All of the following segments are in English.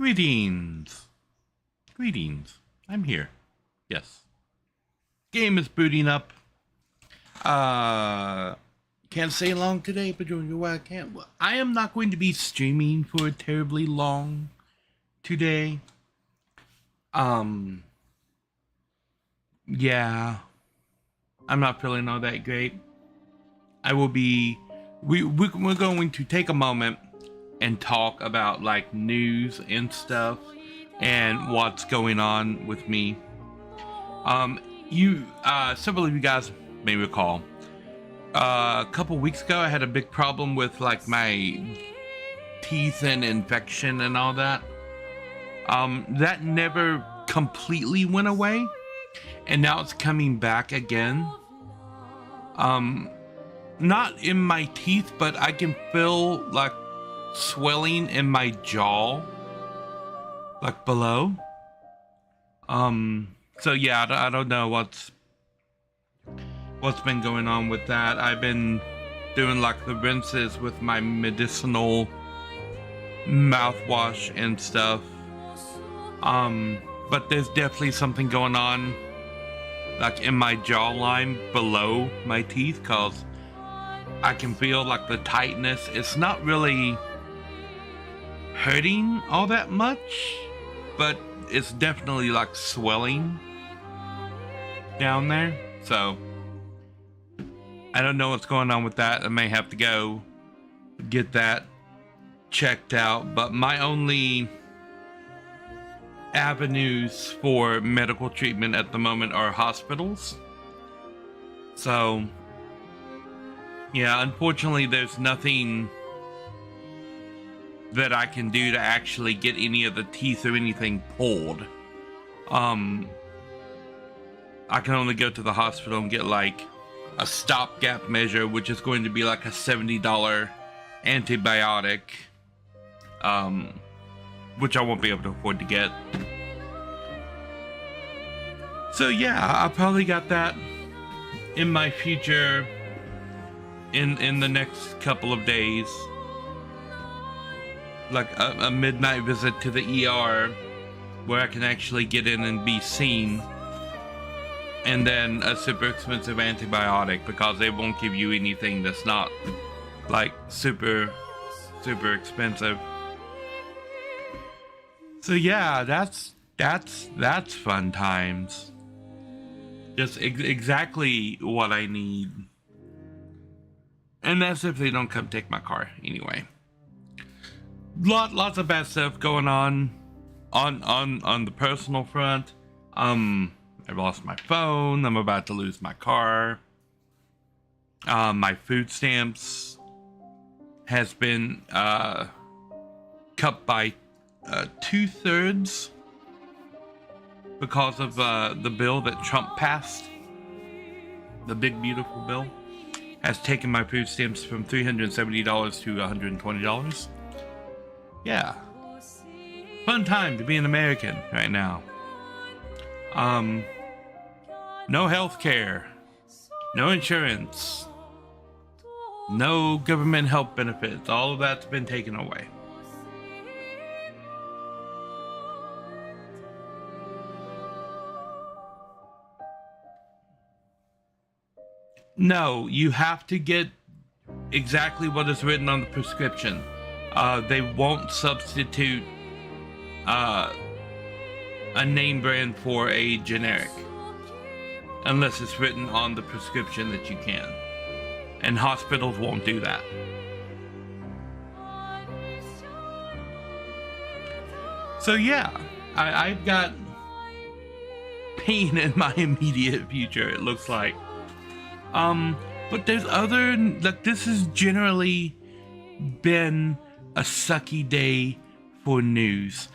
Greetings. Greetings. I'm here. Yes. Game is booting up. Can't stay long today, but you know why I can't? Well, I am not going to be streaming for terribly long today. Yeah. I'm not feeling all that great. I will be... We're going to take a moment and talk about like news and stuff and what's going on with me. Several of you guys may recall a couple weeks ago I had a big problem with like my teeth and infection and all that. That never completely went away, and now it's coming back again. Not in my teeth, but I can feel like swelling in my jaw, like below. So yeah, I don't know what's been going on with that. I've been doing like the rinses with my medicinal mouthwash and stuff. But there's definitely something going on like in my jawline below my teeth, cause I can feel like the tightness. It's not really hurting all that much, but it's definitely like swelling down there. So I don't know what's going on with that. I may have to go get that checked out, but my only avenues for medical treatment at the moment are hospitals. So yeah, unfortunately there's nothing that I can do to actually get any of the teeth or anything pulled. I can only go to the hospital and get like a stopgap measure, which is going to be like a $70 antibiotic, which I won't be able to afford to get. So yeah, I probably got that in my future in the next couple of days. Like a midnight visit to the ER where I can actually get in and be seen. And then a super expensive antibiotic, because they won't give you anything that's not like super expensive. So yeah, that's fun times. Just exactly what I need. And that's if they don't come take my car anyway. Lots of bad stuff going on the personal front. I've lost my phone. I'm about to lose my car. My food stamps has been cut by 2/3 because of the bill that Trump passed. The big beautiful bill has taken my food stamps from $370 to $120. Yeah, fun time to be an American right now. No health care, no insurance, no government health benefits. All of that's been taken away. No, you have to get exactly what is written on the prescription. They won't substitute a name brand for a generic unless it's written on the prescription that you can, and hospitals won't do that. So yeah, I've got pain in my immediate future, it looks like. But there's other, like, this has generally been a sucky day for news,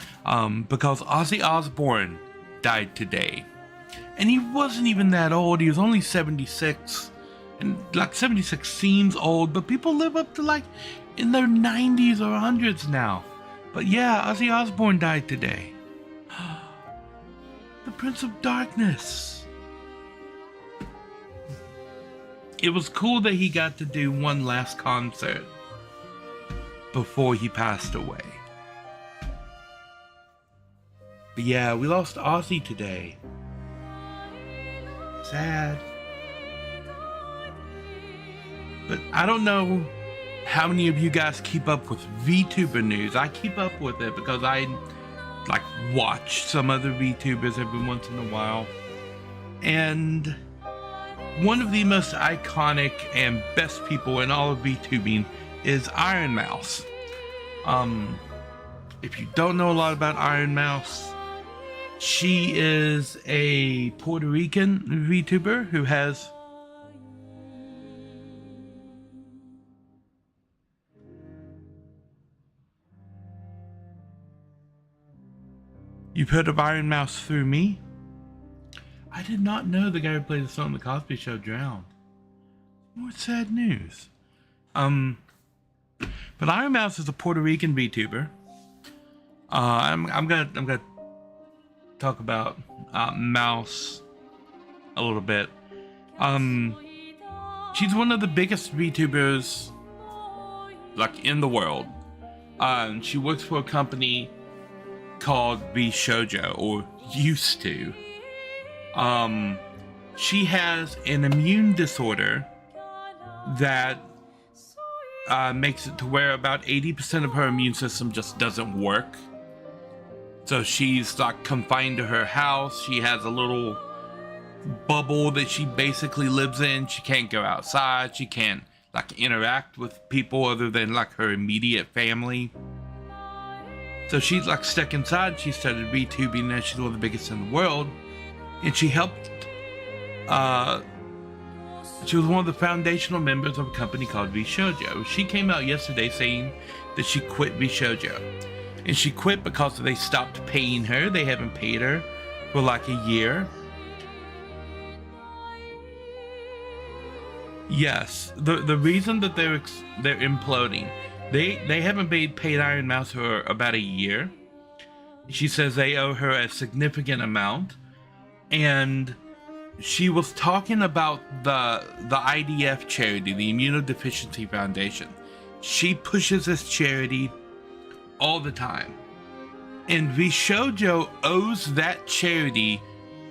because Ozzy Osbourne died today, and he wasn't even that old. He was only 76, and like 76 seems old, but people live up to like in their 90s or 100s now. But yeah, Ozzy Osbourne died today. The Prince of Darkness. It was cool that he got to do one last concert before he passed away. But yeah, we lost Ozzy today. Sad. But I don't know how many of you guys keep up with VTuber news. I keep up with it because I like watch some other VTubers every once in a while. And one of the most iconic and best people in all of VTubing is Iron Mouse. If you don't know a lot about Iron Mouse, she is a Puerto Rican VTuber who has You've heard of Iron Mouse through me? I did not know the guy who played the song on The Cosby Show drowned. More sad news. But Iron Mouse is a Puerto Rican VTuber. I'm gonna talk about Mouse a little bit. She's one of the biggest VTubers like in the world. She works for a company called VShojo, or used to. She has an immune disorder that makes it to where about 80% of her immune system just doesn't work. So she's like confined to her house. She has a little bubble that she basically lives in. She can't go outside. She can't like interact with people other than like her immediate family. So she's like stuck inside. She started VTubing and she's one of the biggest in the world. And she helped, she was one of the foundational members of a company called VShojo. She came out yesterday saying that she quit VShojo. And she quit because they stopped paying her. They haven't paid her for like a year. Yes, the reason that they're imploding, they haven't paid Iron Mouse for about a year. She says they owe her a significant amount, and she was talking about the IDF charity, the Immunodeficiency Foundation. She pushes this charity all the time, and VShojo owes that charity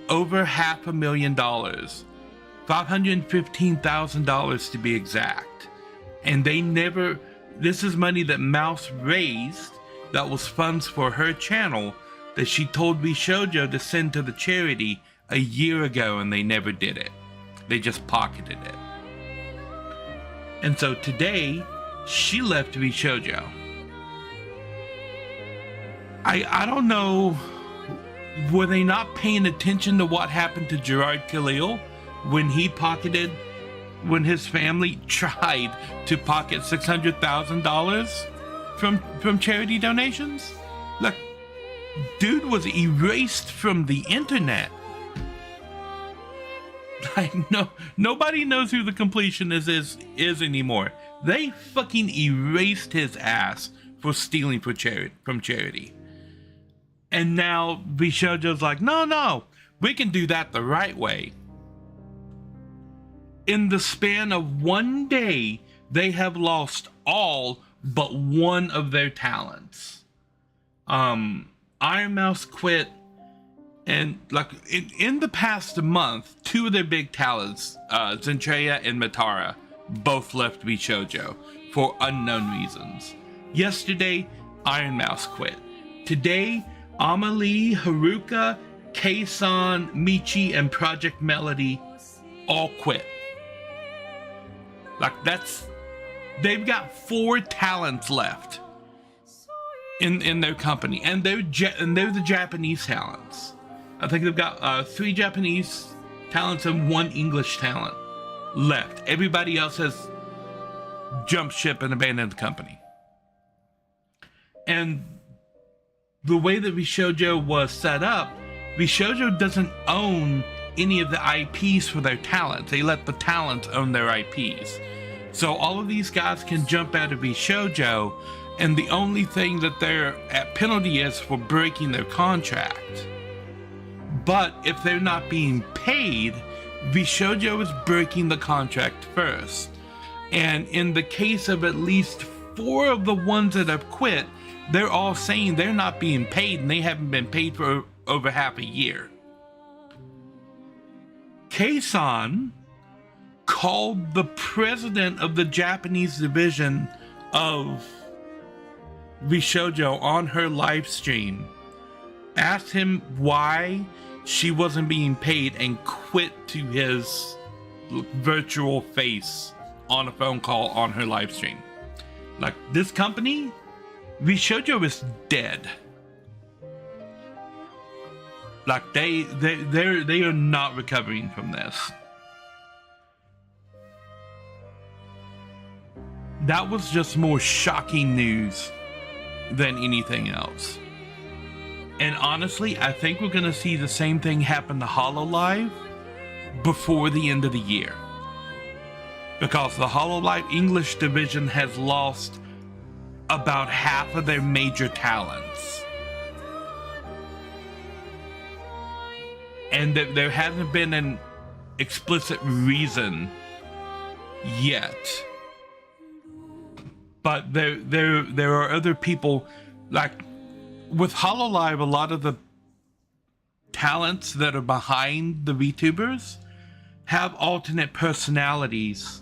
over $500,000. $515,000 to be exact. And they never, this is money that Mouse raised that was funds for her channel that she told VShojo to send to the charity a year ago, and they never did it. They just pocketed it. And so today, she left VShojo. I don't know, were they not paying attention to what happened to Gerard Khalil? When his family tried to pocket $600,000 from charity donations? Like, dude was erased from the internet. Like, nobody knows who the completionist is anymore. They fucking erased his ass for stealing from charity. And now VShojo's like, no, we can do that the right way. In the span of one day, they have lost all but one of their talents. Iron Mouse quit, and like in the past month, two of their big talents, Zentreya and Matara, both left VShojo for unknown reasons. Yesterday, Iron Mouse quit. Today, Amelie, Haruka, Kei-san, Michi, and Project Melody all quit. Like they've got 4 talents left in their company, and they're the Japanese talents. I think they've got 3 Japanese talents and 1 English talent left. Everybody else has jumped ship and abandoned the company. And the way that VShojo was set up, VShojo doesn't own any of the IPs for their talents. They let the talents own their IPs. So all of these guys can jump out of VShojo, and the only thing that their penalty is for breaking their contract. But if they're not being paid, VShojo is breaking the contract first. And in the case of at least 4 of the ones that have quit, they're all saying they're not being paid, and they haven't been paid for over half a year. Kei-san called the president of the Japanese division of Bishoujo on her live stream, asked him why she wasn't being paid, and quit to his virtual face on a phone call on her live stream. Like, this company, Bishoujo, is dead. Like, they are not recovering from this. That was just more shocking news than anything else. And honestly, I think we're gonna see the same thing happen to HoloLive before the end of the year. Because the HoloLive English division has lost about half of their major talents. And there hasn't been an explicit reason yet. But there are other people, like with HoloLive, a lot of the talents that are behind the VTubers have alternate personalities.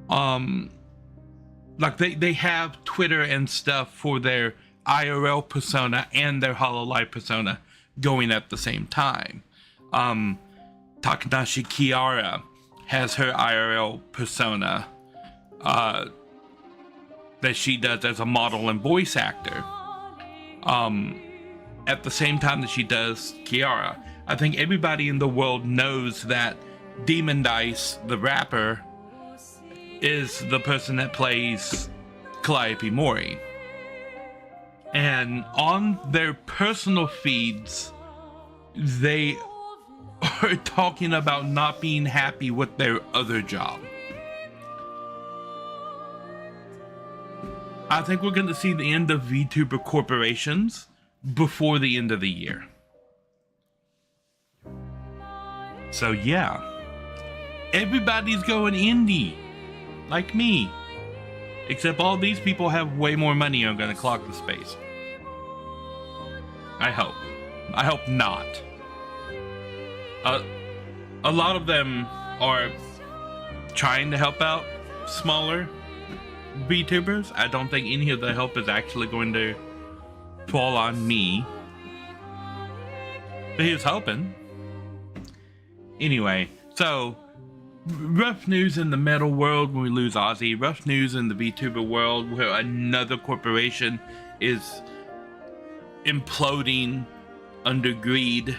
Like they have Twitter and stuff for their IRL persona and their HoloLive persona going at the same time. Takanashi Kiara has her IRL persona that she does as a model and voice actor at the same time that she does Kiara. I think everybody in the world knows that Demon Dice, the rapper, is the person that plays Calliope Mori. And on their personal feeds, they are talking about not being happy with their other job. I think we're going to see the end of VTuber corporations before the end of the year. So yeah, everybody's going indie, like me. Except all these people have way more money and are going to clog the space. I hope. I hope not. A lot of them are trying to help out smaller VTubers. I don't think any of the help is actually going to fall on me. But he was hoping. Anyway, so rough news in the metal world when we lose Ozzy. Rough news in the VTuber world where another corporation is imploding under greed.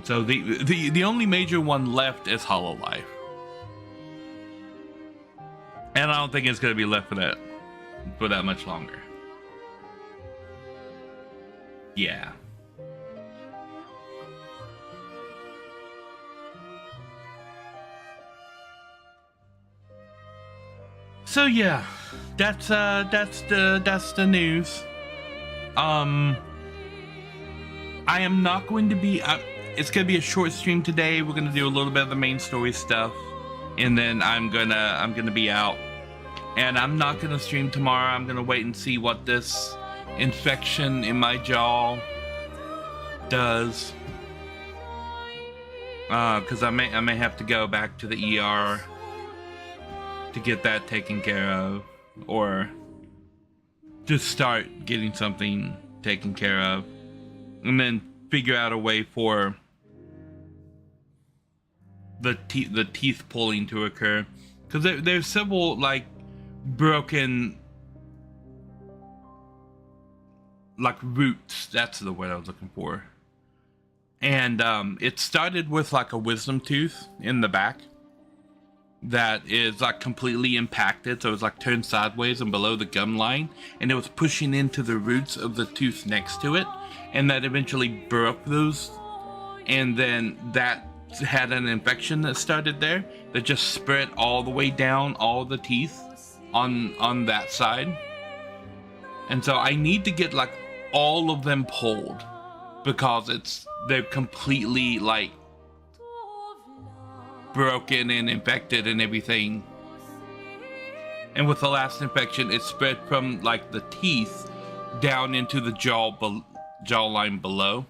So the only major one left is HoloLive. And I don't think it's going to be left for that much longer. Yeah. So yeah, that's the news. I am not going to be. It's gonna be a short stream today. We're gonna do a little bit of the main story stuff, and then I'm gonna be out. And I'm not gonna stream tomorrow. I'm gonna wait and see what this infection in my jaw does. Because I may have to go back to the ER to get that taken care of, or just start getting something taken care of, and then figure out a way for the teeth pulling to occur, because there's several like broken like roots. That's the word I was looking for. And it started with like a wisdom tooth in the back that is like completely impacted, so it was like turned sideways and below the gum line, and it was pushing into the roots of the tooth next to it, and that eventually broke those, and then that had an infection that started there that just spread all the way down all the teeth on that side. And so I need to get like all of them pulled, because they're completely like broken and infected and everything. And with the last infection, it spread from like the teeth down into the jawline below.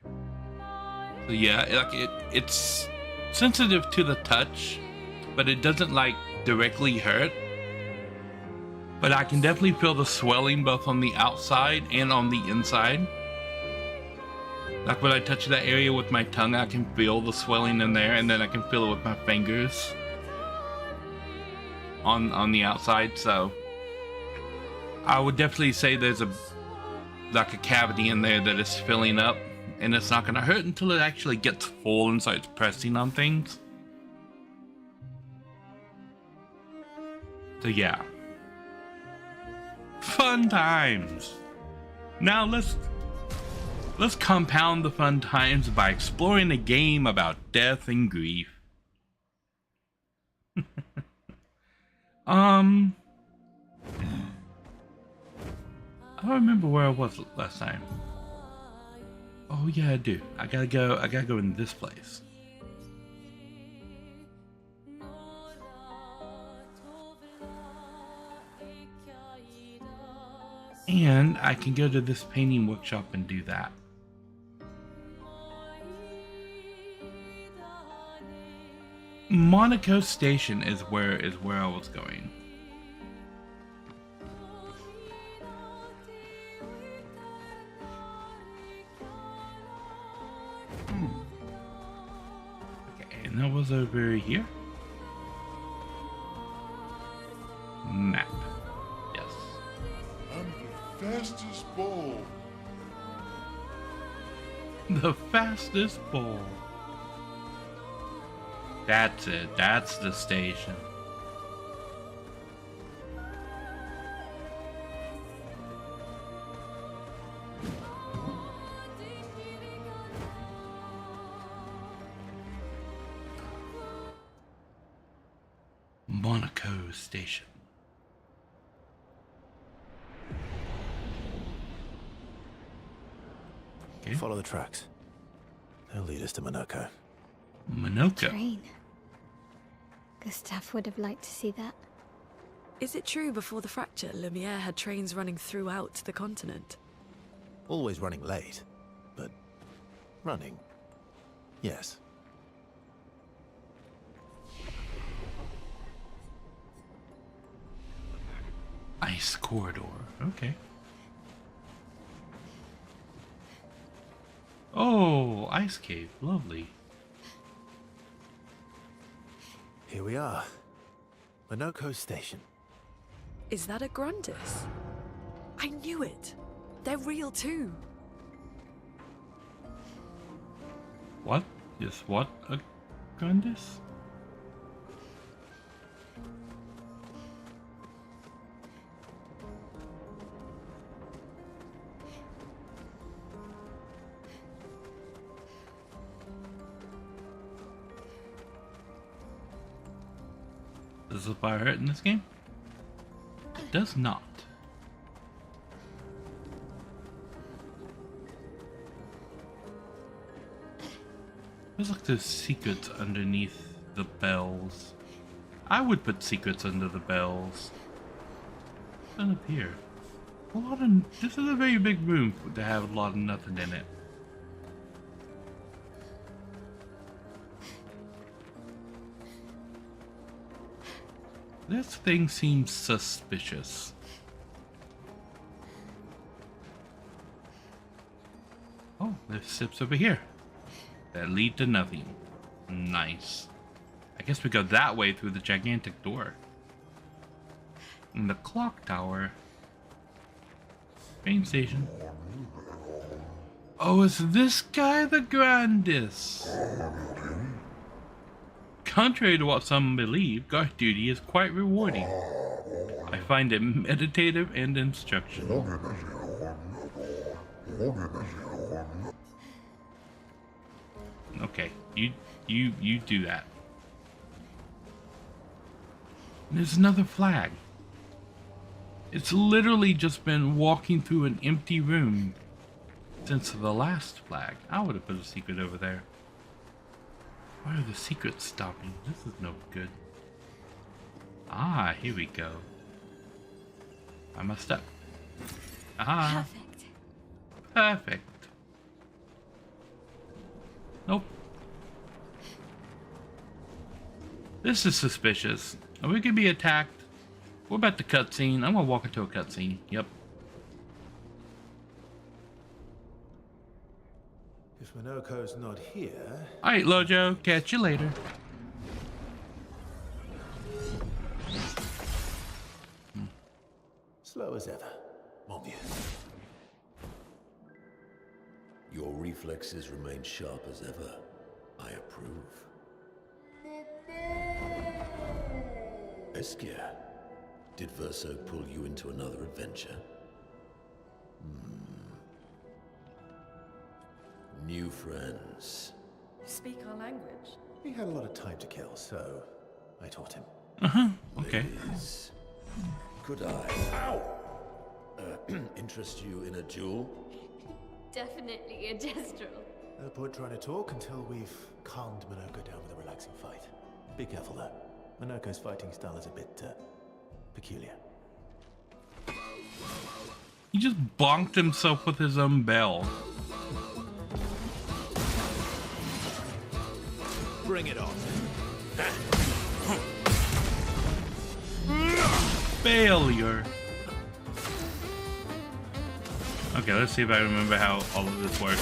So yeah, like it's sensitive to the touch, but it doesn't like directly hurt. But I can definitely feel the swelling both on the outside and on the inside. Like when I touch that area with my tongue, I can feel the swelling in there, and then I can feel it with my fingers on the outside. So I would definitely say there's a cavity in there that is filling up, and it's not gonna hurt until it actually gets full and starts pressing on things. So yeah. Fun times. Now let's compound the fun times by exploring a game about death and grief. I don't remember where I was last time. Oh yeah, I do. I gotta go in this place. And I can go to this painting workshop and do that. Monaco Station is where I was going. Okay, and that was over here. Map. Yes. I'm the fastest ball. The fastest ball. That's it. That's the station. Monaco Station. Okay. Follow the tracks. They'll lead us to Monaco. Monaco. Train. Gustave would have liked to see that. Is it true before the fracture, Lumiere had trains running throughout the continent? Always running late, but running, yes. Ice corridor. Okay. Oh, ice cave. Lovely. Here we are. Monaco Station. Is that a Grundis? I knew it. They're real too. What? Is what a Grundis? Does the fire hurt in this game? It does not. There's like those secrets underneath the bells. I would put secrets under the bells. What's up here? This is a very big room to have a lot of nothing in it. This thing seems suspicious. Oh, there's steps over here that lead to nothing. Nice. I guess we go that way through the gigantic door. And the clock tower. Train station. Oh, is this guy the grandest? Contrary to what some believe, guard duty is quite rewarding. I find it meditative and instructional. Okay, you do that. And there's another flag. It's literally just been walking through an empty room since the last flag. I would have put a secret over there. Why are the secrets stopping? This is no good. Ah, here we go. I messed up. Aha. Perfect. Perfect. Nope. This is suspicious. Are we gonna be attacked? What about the cutscene? I'm gonna walk into a cutscene. Yep. If Minoko's not here... Alright, Lojo. Catch you later. Slow as ever. Mon vieux. Your reflexes remain sharp as ever. I approve. Obscur, did Verso pull you into another adventure? New friends. Speak our language. He had a lot of time to kill, so I taught him. Okay. Ladies, could I interest you in a duel? Definitely a gestural. No point trying to talk until we've calmed Minoko down with a relaxing fight. Be careful though. Minoko's fighting style is a bit peculiar. He just bonked himself with his own bell. Bring it on. Failure. Okay, let's see if I remember how all of this works.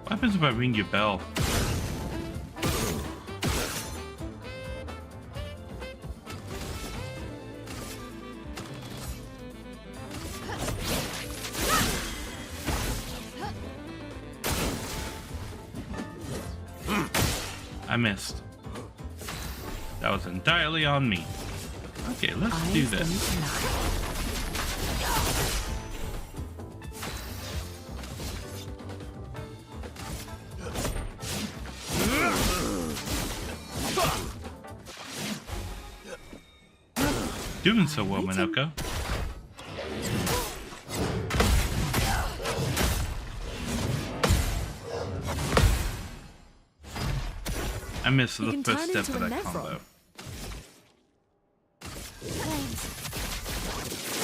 What happens if I ring your bell? I missed. That was entirely on me. Okay, let's do this. Doing so well, Minoko. I missed the first step of that combo. Flames.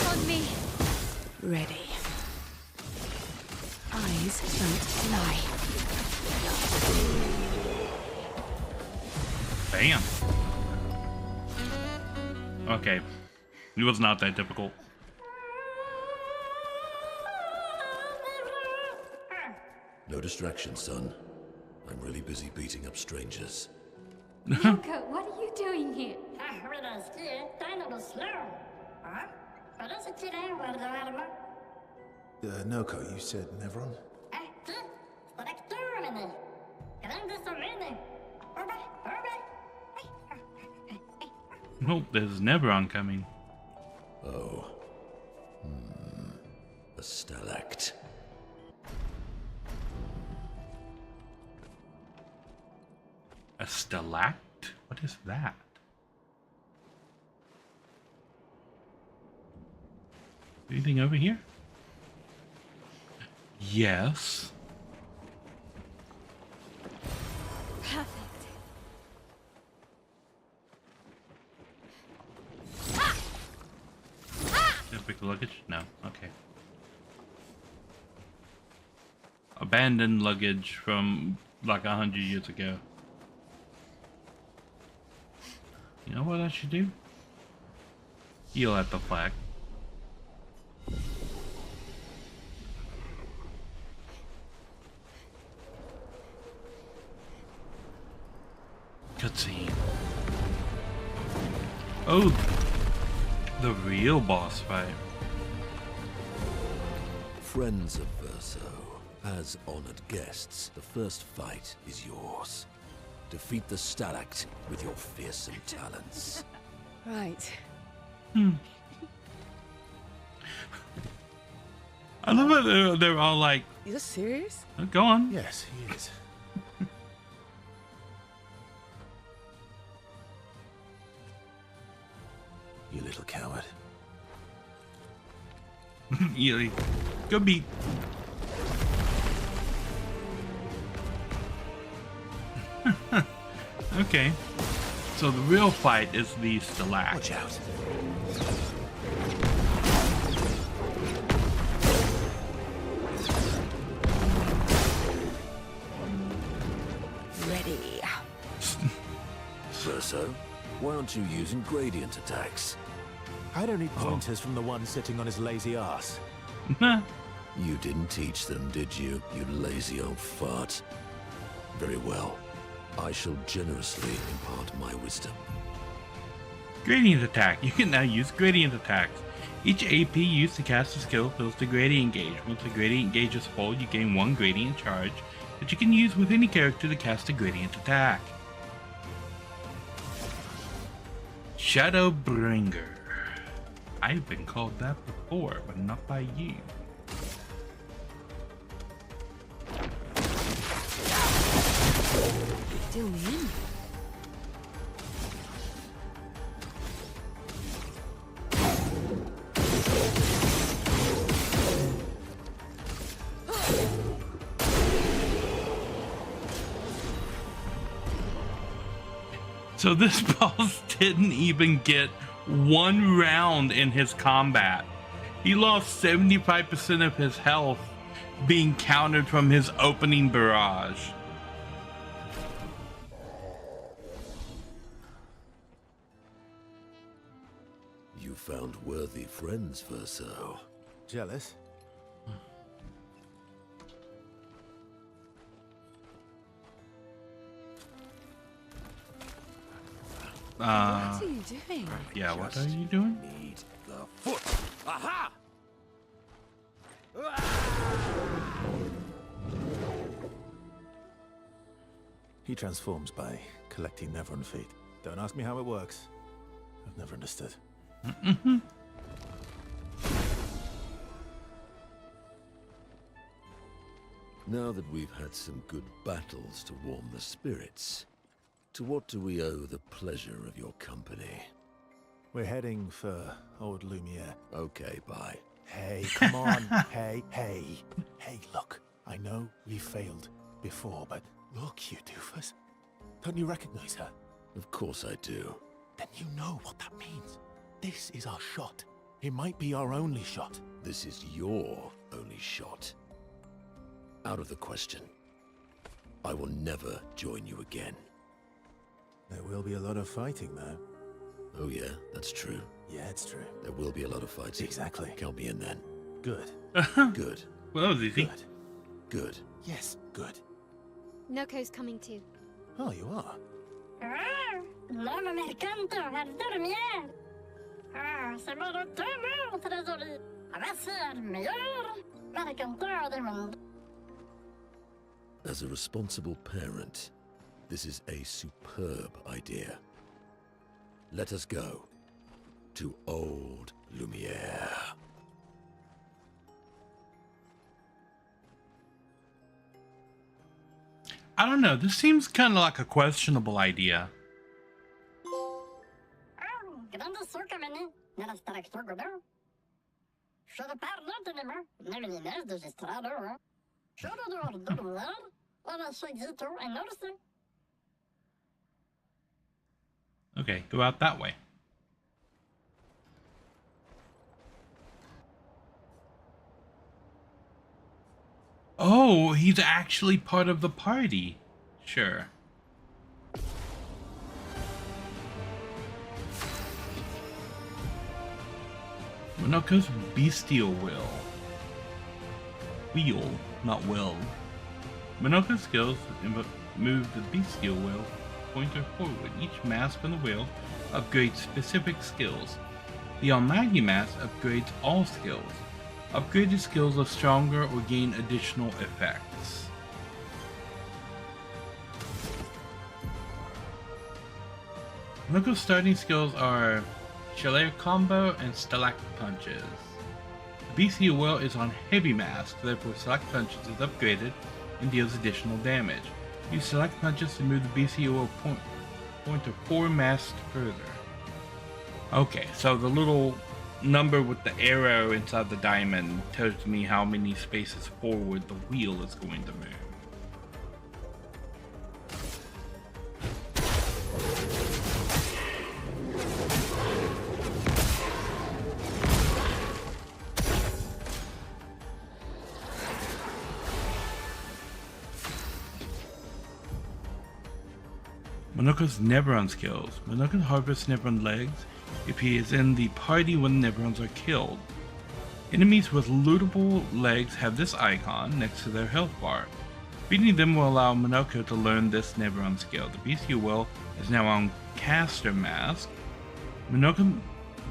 On me. Ready. Eyes don't lie. Bam. Okay. It was not that difficult. No distraction, son. I'm really busy beating up strangers. Yoko, what are you doing here? Noko, you said Nevron? Nope, there's never oncoming. Oh. A stalact. A stalact? What is that? Anything over here? Yes. Perfect. Did I pick the luggage? No. Okay. Abandoned luggage from like 100 years ago. You know what I should do? Heal at the flag. Cutscene. Oh, the real boss fight. Friends of Verso, as honored guests, the first fight is yours. Defeat the stalact with your fearsome talents. Right. I love it. They're all like, You're serious? oh, go on. Yes, he is. You little coward. You- Go beat. Okay. So the real fight is the Stalact. Watch out. Ready. Verso, why aren't you using gradient attacks? I don't need pointers from the one sitting on his lazy ass. You didn't teach them, did you, you lazy old fart? Very well. I shall generously impart my wisdom. Gradient attack. You can now use gradient attacks. Each AP used to cast a skill fills the gradient gauge. Once the gradient gauge is full, you gain 1 gradient charge that you can use with any character to cast a gradient attack. Shadowbringer. I've been called that before, but not by you. Still in. So this boss didn't even get 1 round in his combat. He lost 75% of his health being countered from his opening barrage. You found worthy friends, Verso. Jealous? What are you doing? Yeah, what are you doing? Need the foot. Aha! He transforms by collecting Nevron feet. Don't ask me how it works. I've never understood. Now that we've had some good battles to warm the spirits, to what do we owe the pleasure of your company? We're heading for old Lumiere. Okay, bye. Hey, come on. Hey. Hey, look. I know we failed before, but look, you doofus. Don't you recognize her? Of course I do. Then you know what that means. This is our shot. It might be our only shot. This is your only shot. Out of the question. I will never join you again. There will be a lot of fighting, though. Oh yeah, that's true. Yeah, it's true. There will be a lot of fighting. Exactly. Count me in then. Good. Good. Well, that was easy. Good. Good. Yes, good. Noko's coming too. Oh, you are? L'homme mercanto al dormier. C'est mon retour, trésorier. Voici le meilleur mercanteur du monde. As a responsible parent, this is a superb idea. Let us go to old Lumiere. I don't know. This seems kind of like a questionable idea. Grande surcommune, nella structura godin. Je ne parle tenemos, nevertheless de gestrado. Je ne dois dormir, on a seguito en norte. Okay, go out that way. Oh, he's actually part of the party. Sure. Monoko's bestial will. Wheel, not will. Monoko's skills move the bestial will pointer forward. Each mask on the wheel upgrades specific skills. The Almighty mask upgrades all skills. Upgraded skills are stronger or gain additional effects. Monoko's starting skills are Chalet Combo and Stalact Punches. The bestial will is on Heavy Mask, therefore Stalact Punches is upgraded and deals additional damage. Use Select Punches to move the bestial will pointer 4 masks further. Okay, so the little number with the arrow inside the diamond tells me how many spaces forward the wheel is going to move. Monoko's Neberon skills. Monoko harvests Neberon legs if he is in the party when Neberons are killed. Enemies with lootable legs have this icon next to their health bar. Beating them will allow Monoko to learn this Neberon skill. The bestial will is now on caster mask. Monoko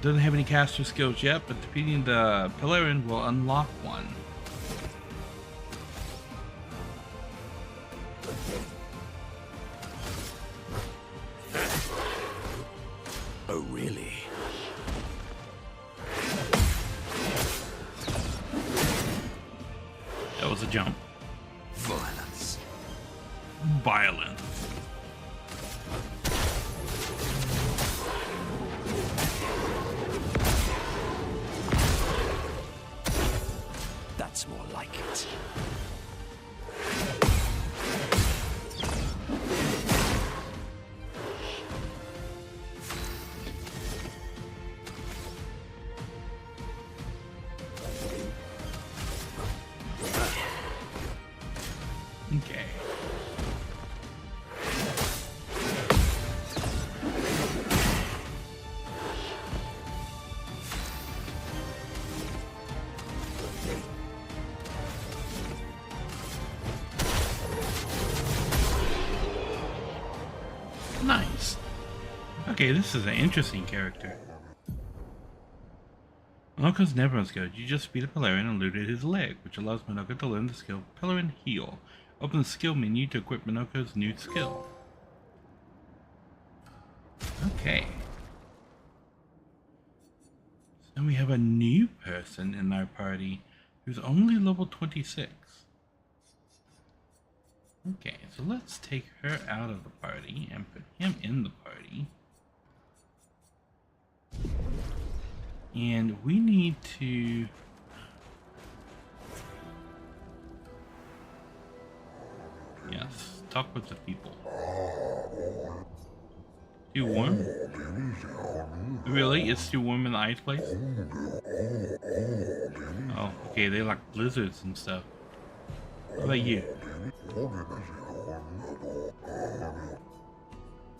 doesn't have any caster skills yet, but defeating the Pelerin will unlock one. Oh, really? That was a jump. Violence. Violence. That's more like it. Okay. Nice. Okay, this is an interesting character. Monoko's Neberon skill. You just beat a Pelerin and looted his leg, which allows Monoko to learn the skill Pelerin Heal. Open the skill menu to equip Monoko's new skill. Okay. So we have a new person in our party who's only level 26. Okay, so let's take her out of the party and put him in the party. And we need to... Yes, talk with the people. Too warm? Really? It's too warm in the ice place? Oh, okay, they like blizzards and stuff. What about you?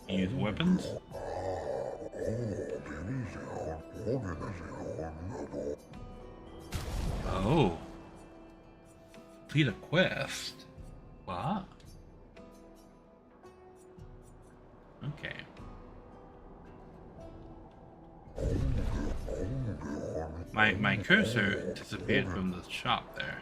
You use weapons? Oh. Complete a quest. What? Okay. My cursor disappeared from the shop there.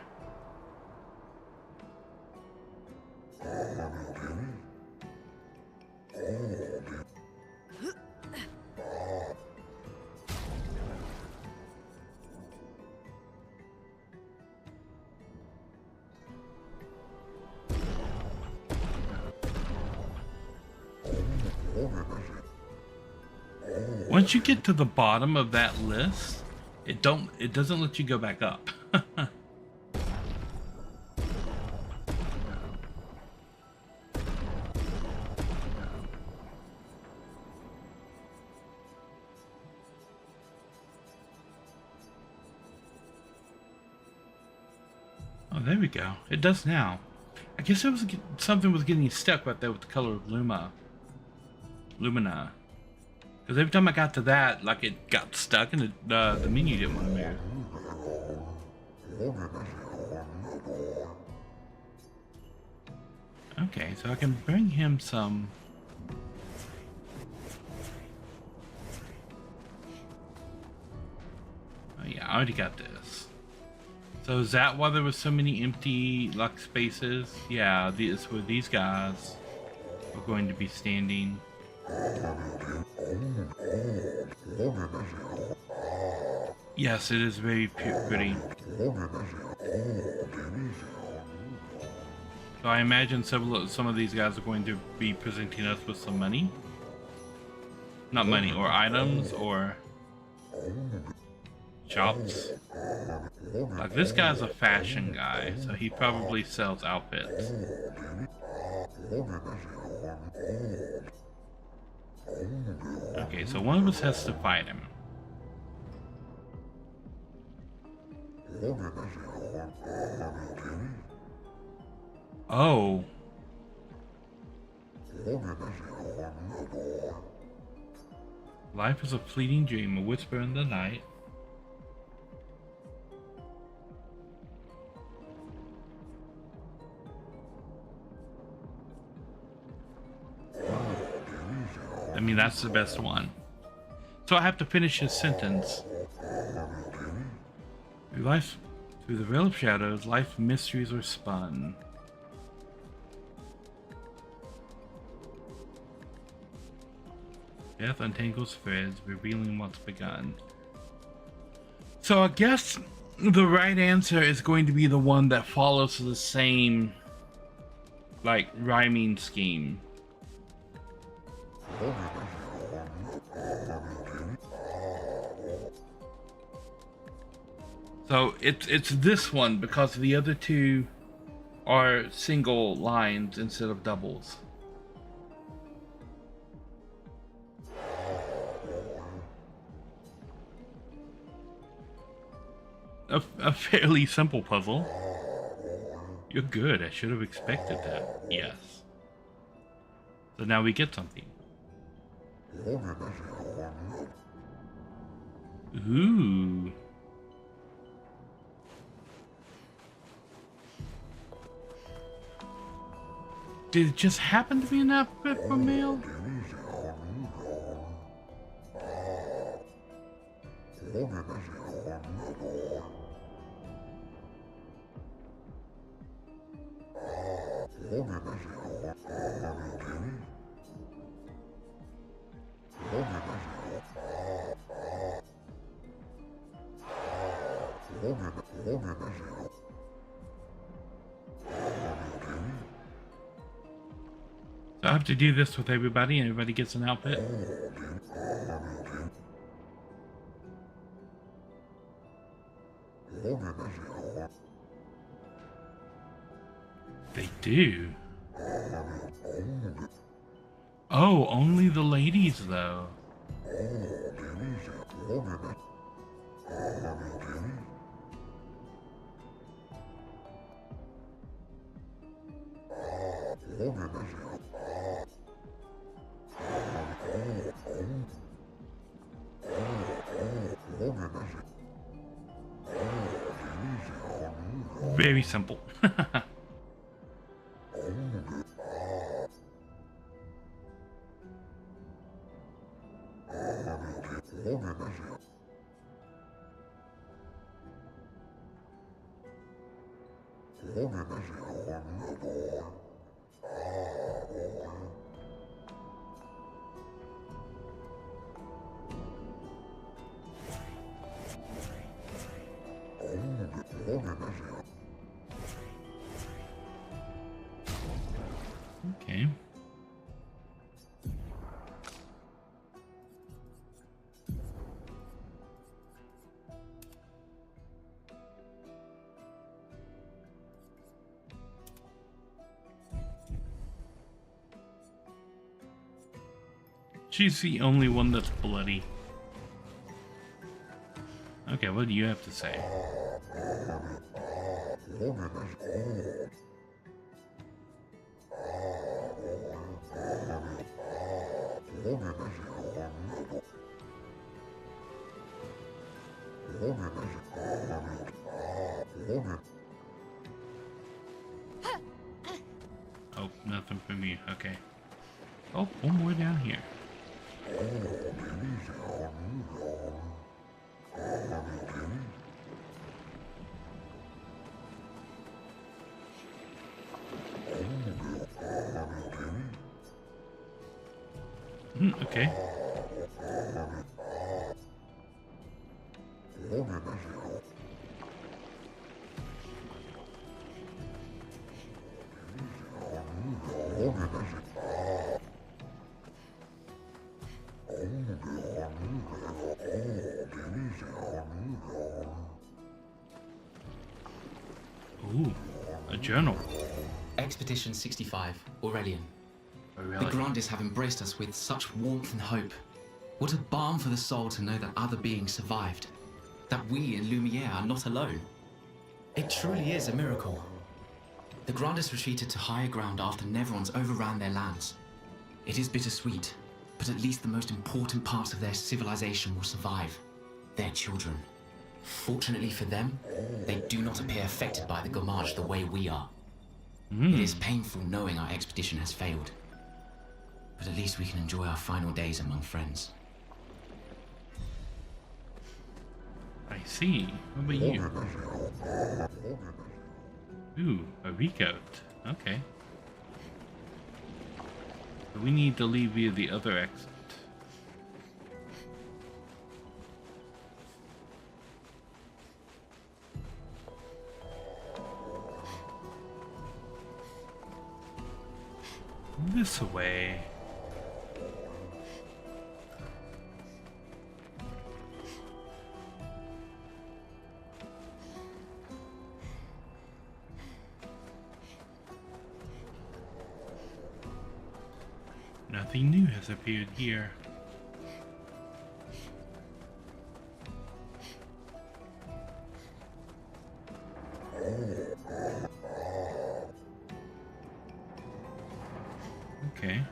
Once you get to the bottom of that list, it doesn't let you go back up. Oh, there we go. It does now. I guess it was something was getting stuck right there with the color of Lumina. Because every time I got to that, like it got stuck and the menu didn't want to move. Okay, so I can bring him some... Oh yeah, I already got this. So is that why there was so many empty like spaces? Yeah, this where these guys are going to be standing. Yes, it is very pretty. So I imagine some of these guys are going to be presenting us with some money. Not money, or items, or... shops. Like, this guy's a fashion guy, so he probably sells outfits. Okay, so one of us has to fight him. Oh. Life is a fleeting dream, a whisper in the night. I mean, that's the best one. So I have to finish his sentence. Through the veil of shadows, life mysteries are spun. Death untangles threads, revealing what's begun. So I guess the right answer is going to be the one that follows the same, like, rhyming scheme. So it's this one because the other two are single lines instead of doubles. A fairly simple puzzle. You're good. I should have expected that. Yes. So now we get something. Ooh. Did it just happen to be an outfit for male? So I have to do this with everybody, and everybody gets an outfit. They do. Oh, only the ladies, though. Very simple. Okay. She's the only one that's bloody. Okay, what do you have to say? Oh, nothing from you. Okay. Oh, one more down here. Okay. Ooh, a journal. Expedition 65, Aurelian. Oh, The really? Grandists have embraced us with such warmth and hope. What a balm for the soul to know that other beings survived. That we in Lumiere are not alone. It truly is a miracle. The Grandists retreated to higher ground after Neverons overran their lands. It is bittersweet, but at least the most important parts of their civilization will survive. Their children. Fortunately for them, they do not appear affected by the Gomage the way we are. It is painful knowing our expedition has failed. But at least we can enjoy our final days among friends. I see. What about you? Ooh, a recoat. Okay. So we need to leave via the other exit. This way. Nothing new has appeared here. Okay.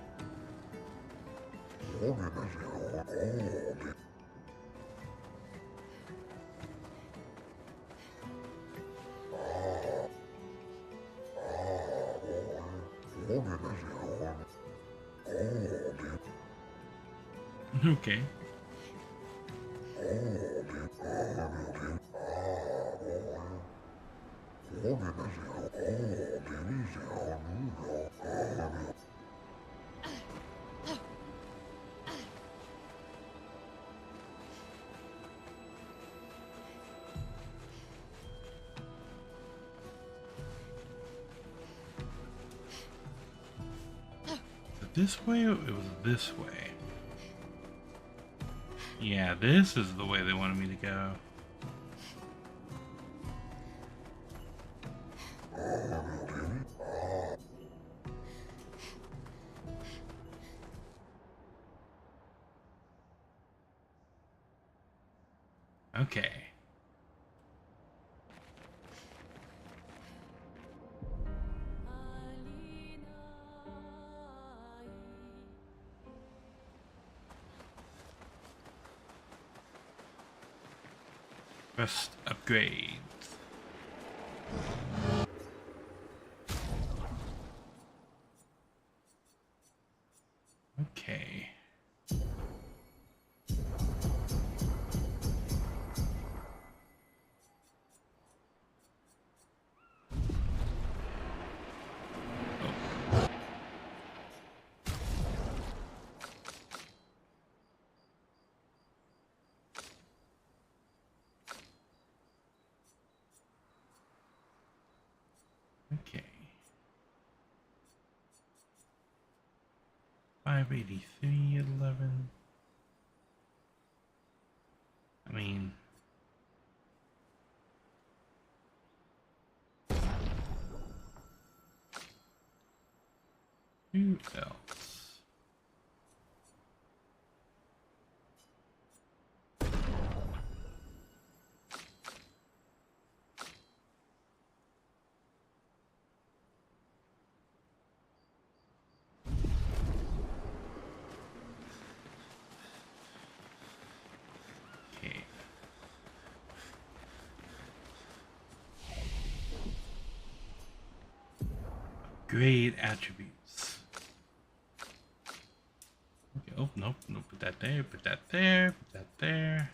Okay. This way or it was this way? Yeah, this is the way they wanted me to go. Okay. Best upgrades. Okay. Okay. 583.11. I mean, who else? Okay. Grade attributes. Okay, oh, nope, nope, put that there, put that there, put that there.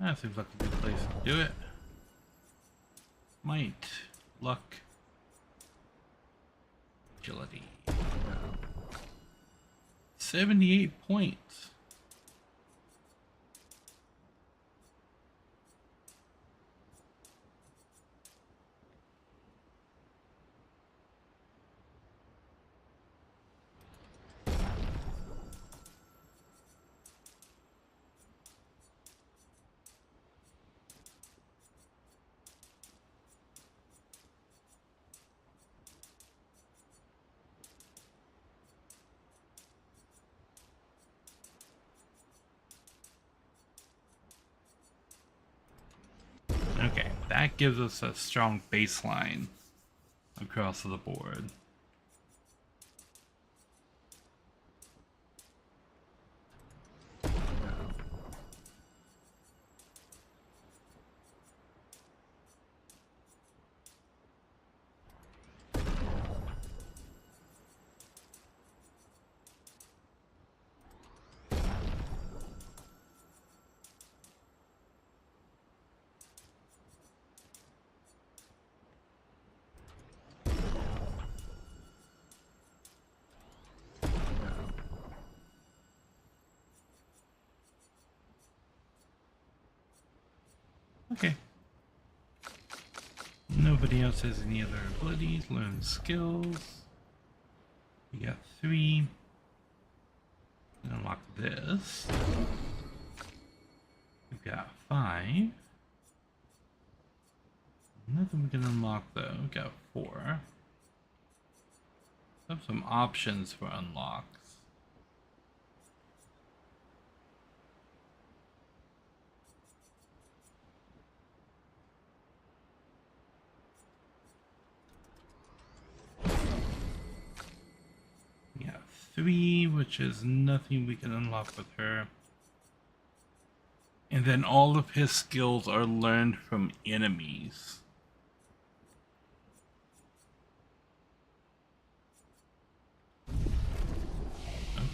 That seems like a good place to do it. Might, luck, agility. 78 points. that gives us a strong baseline across the board. Okay. Nobody else has any other abilities. Learn skills. We got 3. Unlock this. We've got 5. Nothing we can unlock though. We got 4. Have some options for unlocks. We got 3, which is nothing we can unlock with her. And then all of his skills are learned from enemies.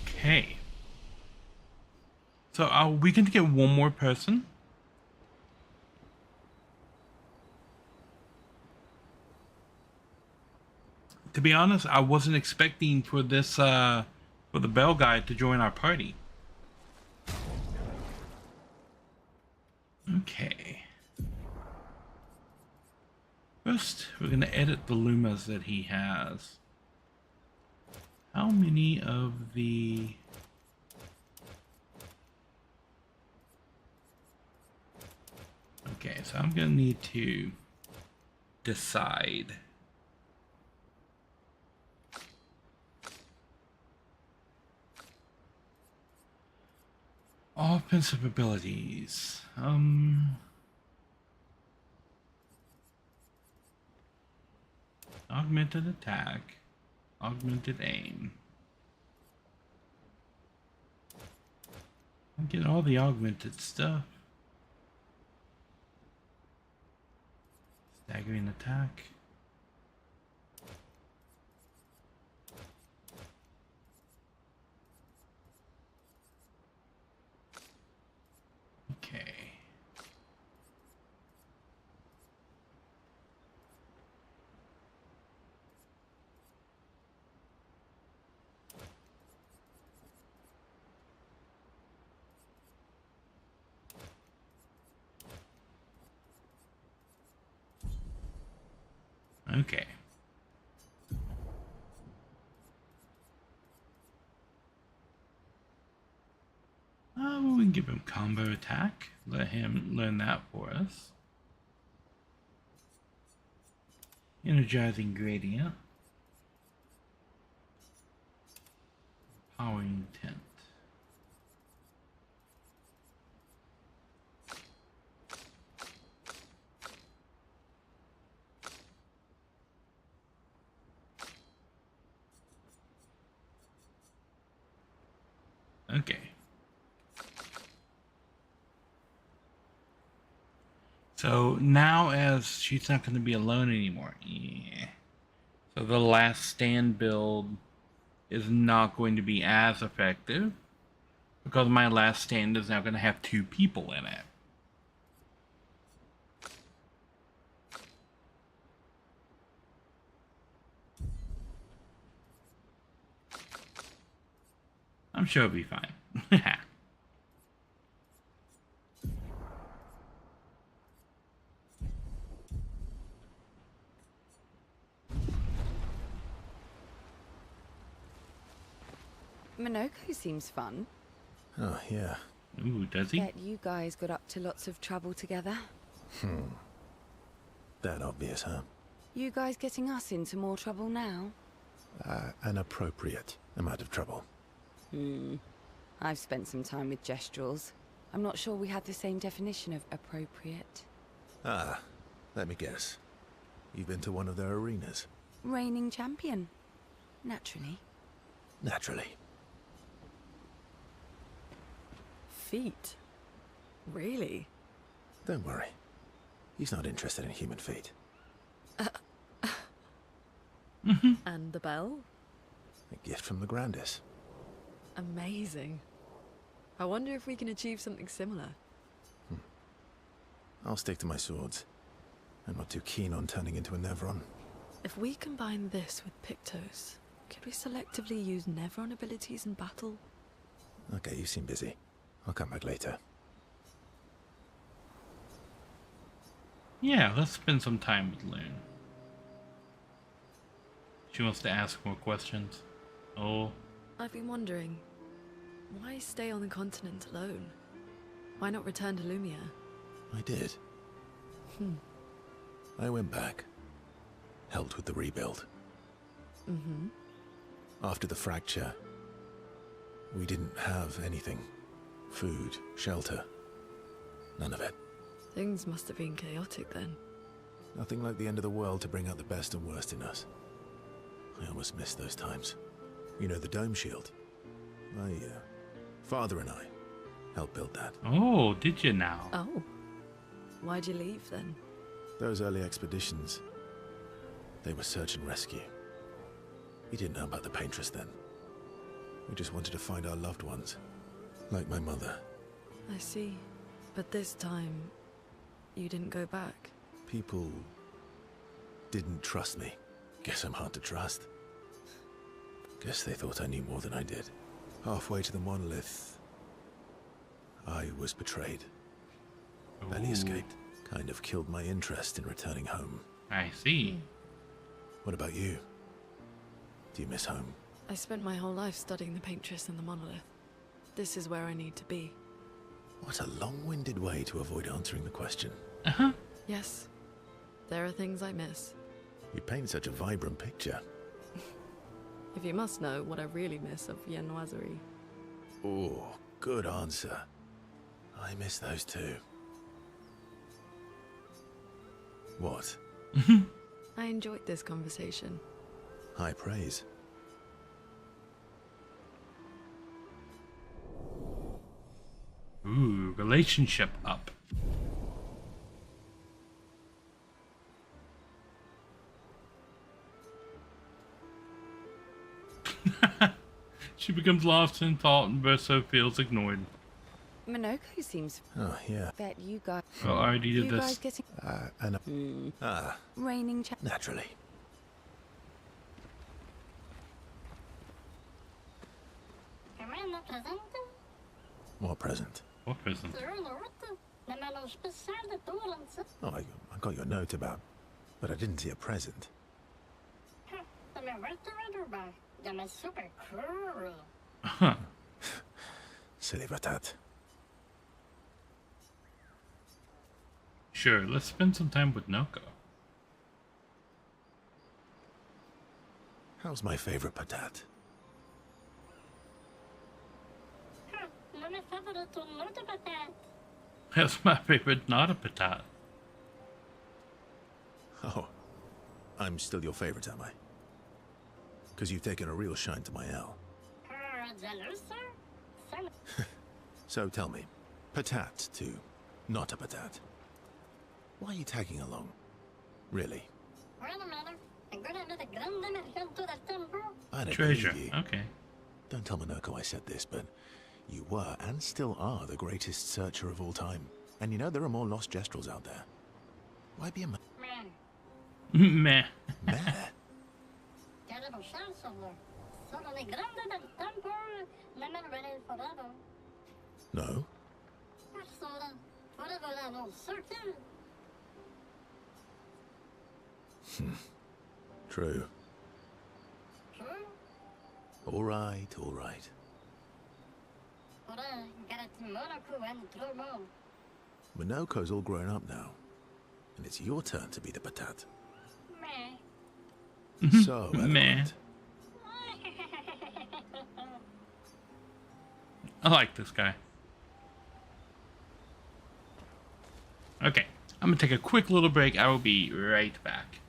Okay. So are we going to get one more person? To be honest, I wasn't expecting for this, for the bell guy to join our party. Okay. First, we're going to edit the Lumas that he has. How many of the... Okay, so I'm going to need to decide. Offensive abilities. Augmented attack. Augmented aim. I get all the augmented stuff. Staggering attack. Okay. Okay. Well, we can give him combo attack. Let him learn that for us. Energizing gradient. Powering tent. Okay. So now as she's not going to be alone anymore. Yeah. So the last stand build is not going to be as effective because my last stand is now going to have 2 people in it. I'm sure it'll be fine. Minoko seems fun. Oh, yeah. Ooh, does he? Bet you guys got up to lots of trouble together. That obvious, huh? You guys getting us into more trouble now? An appropriate amount of trouble. I've spent some time with Gestrals. I'm not sure we had the same definition of appropriate. Ah, Let me guess. You've been to one of their arenas? Reigning champion. Naturally. Naturally. Feet? Really? Don't worry. He's not interested in human feet. And the bell? A gift from the Grandis. Amazing. I wonder if we can achieve something similar. I'll stick to my swords. I'm not too keen on turning into a Nevron. If we combine this with Pictos, could we selectively use Nevron abilities in battle? Okay, you seem busy. I'll come back later. Yeah, let's spend some time with Lune. She wants to ask more questions. Oh. I've been wondering, why stay on the continent alone? Why not return to Lumia? I did. I went back. Helped with the rebuild. After the fracture, we didn't have anything. Food, shelter. None of it. Things must have been chaotic then. Nothing like the end of the world to bring out the best and worst in us. I almost missed those times. You know, the dome shield? My father and I helped build that. Oh, did you now? Oh. Why'd you leave then? Those early expeditions, they were search and rescue. We didn't know about the Paintress then. We just wanted to find our loved ones, like my mother. I see. But this time, you didn't go back. People didn't trust me. Guess I'm hard to trust. Guess they thought I knew more than I did. Halfway to the monolith, I was betrayed. Barely Ooh. escaped. Kind of killed my interest in returning home. I see. What about you? Do you miss home? I spent my whole life studying the Paintress and the monolith. This is where I need to be. What a long-winded way to avoid answering the question. Uh-huh. Yes, there are things I miss. You paint such a vibrant picture. If you must know what I really miss of Viennoiserie. Oh, good answer. I miss those too. What? I enjoyed this conversation. High praise. Ooh, relationship up. She becomes lost in thought and Verso feels ignored. Minoko seems Oh, yeah. that you guys. Oh, I already did You this. guys getting reigning champion. Naturally. Comment la présente? What present? What present? C'est une autre. Le mélange spécial de Torrance. Oh, I got your note about, but I didn't see a present. Ça me va te redoubler. De ma super cool. Huh. Silly patat. Sure, let's spend some time with Noko. How's my favorite patat? Non mi favore tourno de patate. That's my favorite, not a patat. Oh, I'm still your favorite, am I? Because you've taken a real shine to my L. Jealous, sir? So tell me, patat to not a patat. Why are you tagging along? Really? Wait a minute. I'm gonna do the grande mercanto del tempo. I don't Treasure. believe you. Okay. Don't tell Minoko I said this, but you were and still are the greatest searcher of all time. And you know there are more lost Gestrels out there. Why be a Man, Meh. mare? terrible chance of you. Sono le grande del tempo. Never ready forever. No? Persona. Forever and all certain. True. True? All right, all right. Ora, garati Monaco and Tromo. Minoko's all grown up now. And it's your turn to be the patat. Meh. So Meh. eloquent. I like this guy. Okay, I'm gonna take a quick little break. I will be right back.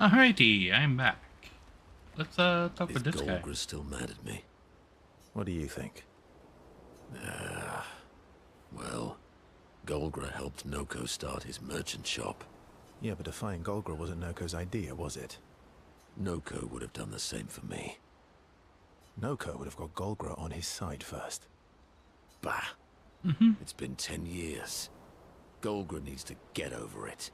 Alrighty, I'm back. Let's talk Is with this guy. Golgra's still mad at me? What do you think? Well, Golgra helped Noko start his merchant shop. Yeah, but defying Golgra wasn't Noko's idea, was it? Noko would have done the same for me. Noko would have got Golgra on his side first. Bah! It's been 10 years. Golgra needs to get over it.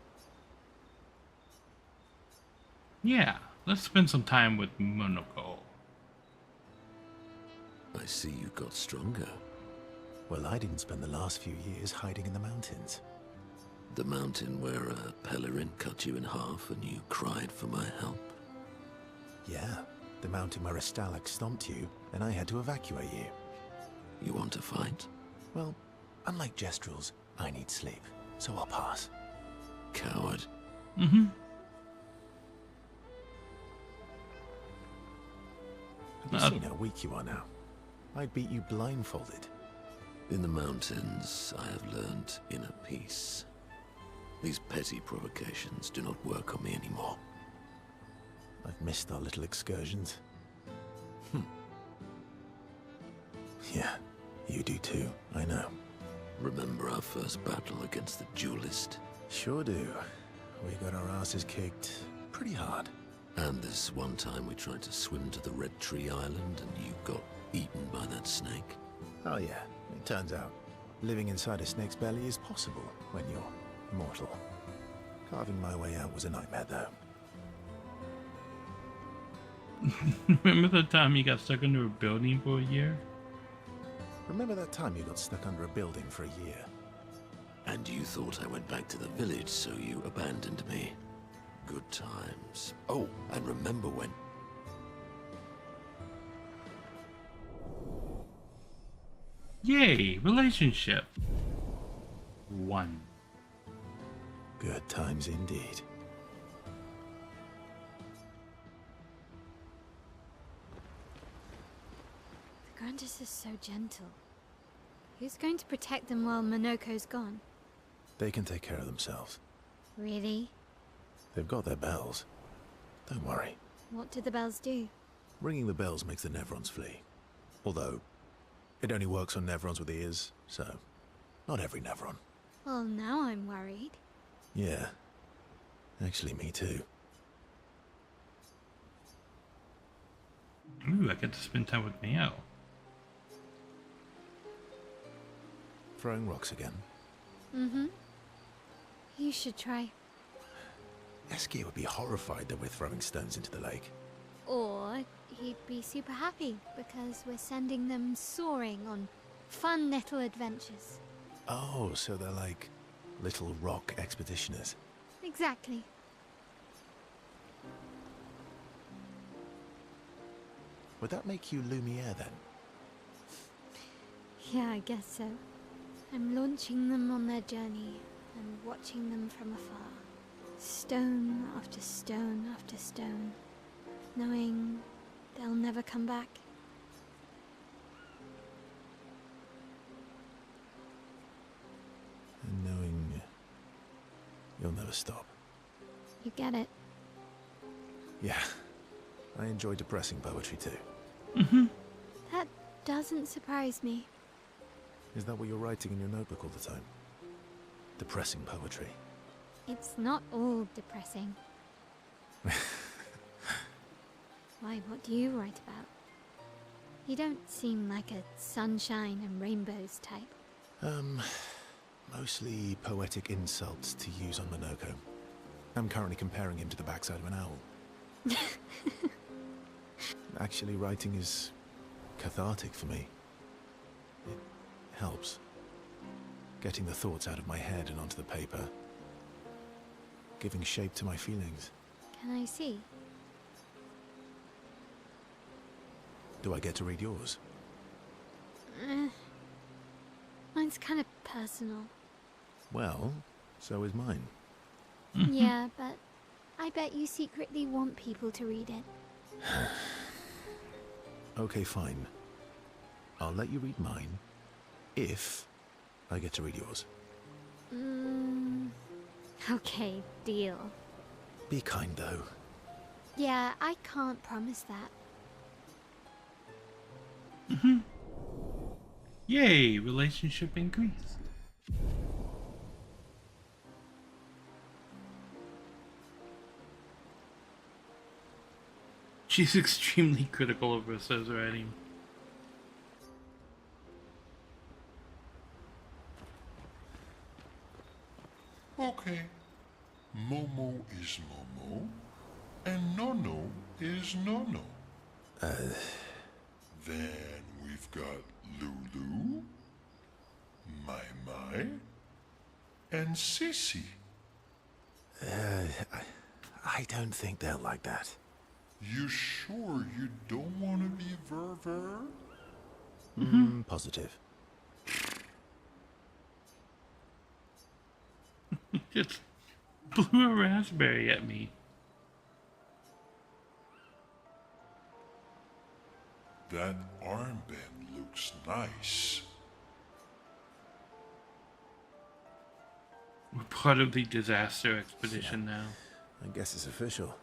Yeah, let's spend some time with Monoko. I see you got stronger. Well, I didn't spend the last few years hiding in the mountains. The mountain where a Pelerin cut you in half and you cried for my help. Yeah, the mountain where a Stalak stomped you, and I had to evacuate you. You want to fight? Well, unlike Jestrels, I need sleep, so I'll pass. Coward. Have you seen how weak you are now? I'd beat you blindfolded. In the mountains, I have learned inner peace. These petty provocations do not work on me anymore. I've missed our little excursions. Yeah, you do too, I know. Remember our first battle against the duelist? Sure do. We got our asses kicked pretty hard. And this one time we tried to swim to the Red Tree Island and you got eaten by that snake? Oh yeah, it turns out living inside a snake's belly is possible when you're mortal. Carving my way out was a nightmare though. Remember the time you got stuck under a building for a year? Remember that time you got stuck under a building for a year? And you thought I went back to the village, so you abandoned me. Good times. Oh, and remember when... Yay, relationship. 1. Good times indeed. The Grandis is so gentle. Who's going to protect them while Monoko's gone? They can take care of themselves. Really? They've got their bells. Don't worry. What do the bells do? Ringing the bells makes the Nevrons flee. Although, it only works on Nevrons with ears, so not every Nevron. Well, now I'm worried. Yeah. Actually, me too. Ooh, I get to spend time with Mio. Throwing rocks again. You should try. Eskia would be horrified that we're throwing stones into the lake. Or he'd be super happy because we're sending them soaring on fun little adventures. Oh, so they're like little rock expeditioners. Exactly. Would that make you Lumiere then? Yeah, I guess so. I'm launching them on their journey and watching them from afar. Stone after stone after stone, knowing they'll never come back. And knowing you'll never stop. You get it? Yeah. I enjoy depressing poetry too. That doesn't surprise me. Is that what you're writing in your notebook all the time? Depressing poetry. It's not all depressing. Why, what do you write about? You don't seem like a sunshine and rainbows type. Mostly poetic insults to use on Monoko. I'm currently comparing him to the backside of an owl. Actually, writing is cathartic for me. It helps. Getting the thoughts out of my head and onto the paper. Giving shape to my feelings. Can I see? Do I get to read yours? Mine's kind of personal. Well, so is mine. Yeah, but I bet you secretly want people to read it. Okay, fine. I'll let you read mine, if I get to read yours. Okay, deal. Be kind, though. Yeah, I can't promise that. Yay, relationship increase. She's extremely critical of Rosso's writing. Okay. Momo is Momo, and Nono is Nono. Then we've got Lulu, Mai Mai, and Sissy. I don't think they'll like that. You sure you don't want to be Ver? Positive. Just blew a raspberry at me. That armband looks nice. We're part of the disaster expedition now. I guess it's official.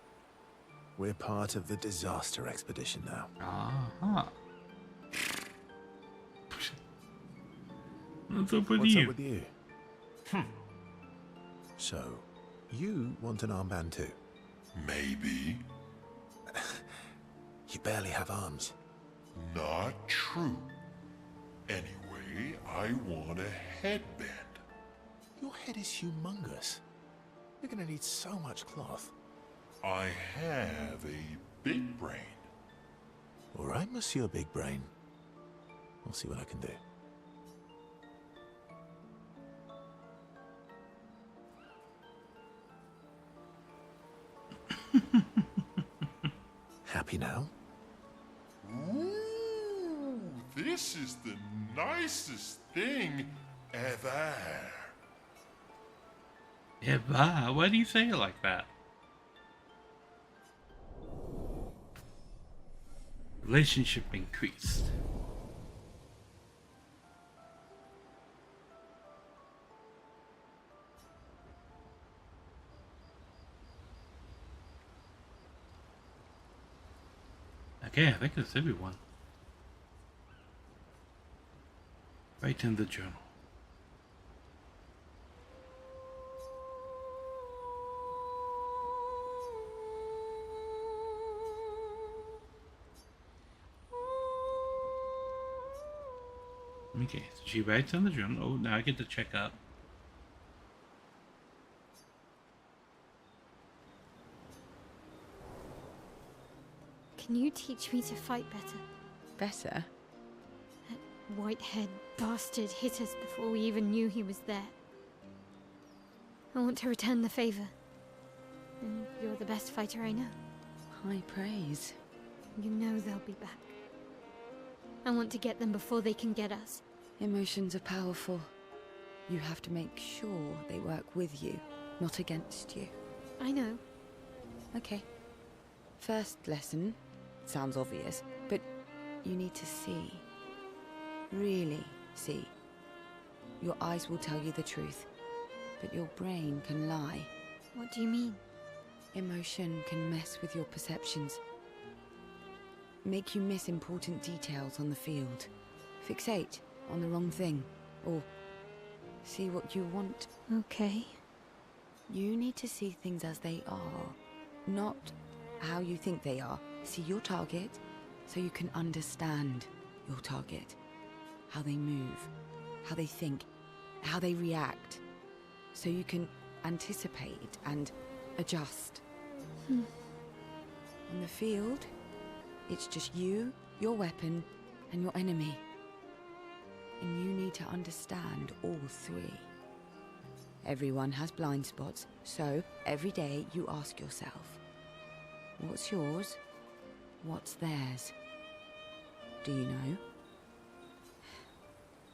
We're part of the disaster expedition now. Aha. What's up with What's you? up with you? So, you want an armband too? Maybe. You barely have arms. Not true. Anyway, I want a headband. Your head is humongous. You're gonna need so much cloth. I have a big brain. All right, Monsieur Big Brain. I'll see what I can do. Happy now? Ooh, this is the nicest thing ever. Eva, why do you say it like that? Relationship increased. Okay, I think that's everyone. Right in the journal. Okay, so she writes in the journal. Oh, now I get to check up. Can you teach me to fight better? Better? That white-haired bastard hit us before we even knew he was there. I want to return the favor. And you're the best fighter I know. High praise. You know they'll be back. I want to get them before they can get us. Emotions are powerful. You have to make sure they work with you, not against you. I know. Okay. First lesson sounds obvious, but you need to see. Really see. Your eyes will tell you the truth, but your brain can lie. What do you mean? Emotion can mess with your perceptions. Make you miss important details on the field. Fixate on the wrong thing, or see what you want. Okay. You need to see things as they are, not how you think they are. See your target, so you can understand your target. How they move, how they think, how they react. So you can anticipate and adjust. On the field, it's just you, your weapon, and your enemy. And you need to understand all three. Everyone has blind spots, so every day you ask yourself, what's yours? What's theirs? Do you know?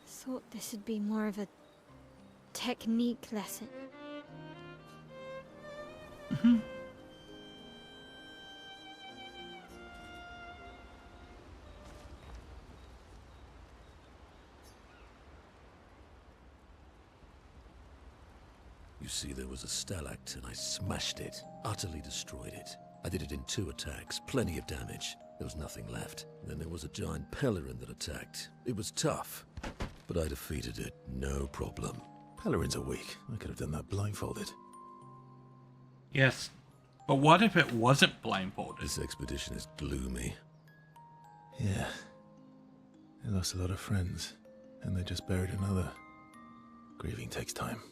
Thought this would be more of a technique lesson. You see, there was a stalactite and I smashed it, utterly destroyed it. I did it in 2 attacks, plenty of damage. There was nothing left. Then there was a giant Pelerin that attacked. It was tough, but I defeated it, no problem. Pelerins are weak. I could have done that blindfolded. Yes, but what if it wasn't blindfolded? This expedition is gloomy. Yeah. They lost a lot of friends, and they just buried another. Grieving takes time.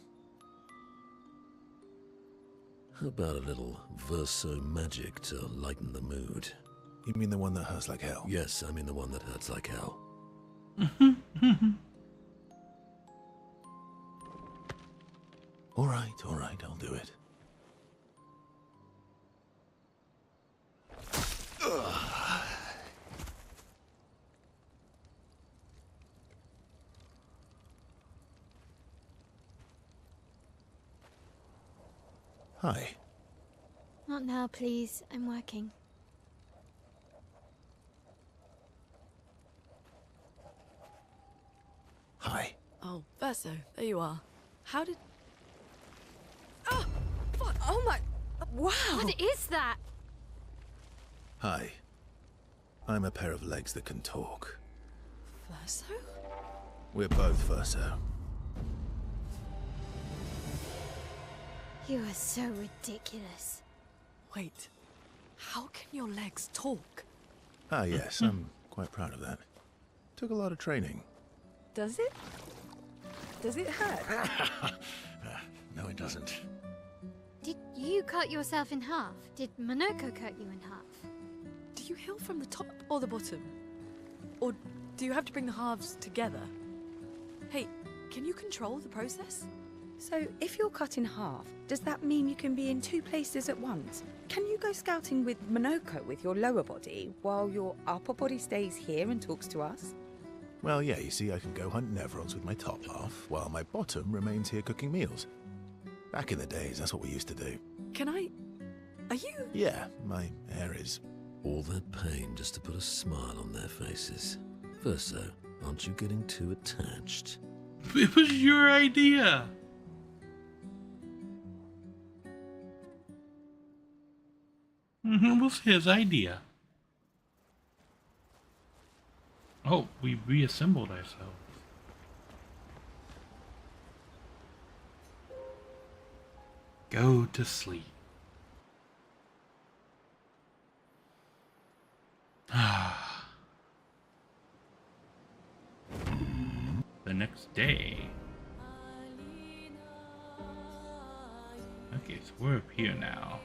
How about a little verso magic to lighten the mood? You mean the one that hurts like hell? Yes, I mean the one that hurts like hell. All right, I'll do it. Hi. Not now, please. I'm working. Hi. Oh, Verso, there you are. How did... Oh, fuck. Oh my... Wow! What is that? Hi. I'm a pair of legs that can talk. Verso? We're both Verso. You are so ridiculous. Wait, how can your legs talk? Ah, yes, I'm quite proud of that. Took a lot of training. Does it? Does it hurt? No, it doesn't. Did you cut yourself in half? Did Monoko cut you in half? Do you heal from the top or the bottom? Or do you have to bring the halves together? Hey, can you control the process? So, if you're cut in half, does that mean you can be in 2 places at once? Can you go scouting with Monoko with your lower body, while your upper body stays here and talks to us? Well, yeah, you see, I can go hunt Nevrons with my top half, while my bottom remains here cooking meals. Back in the days, that's what we used to do. Can I... Are you... Yeah, my hair is... All that pain just to put a smile on their faces. Verso, aren't you getting too attached? It was your idea. It was his idea. Oh, we reassembled ourselves. Go to sleep. The next day. Okay, so we're up here now.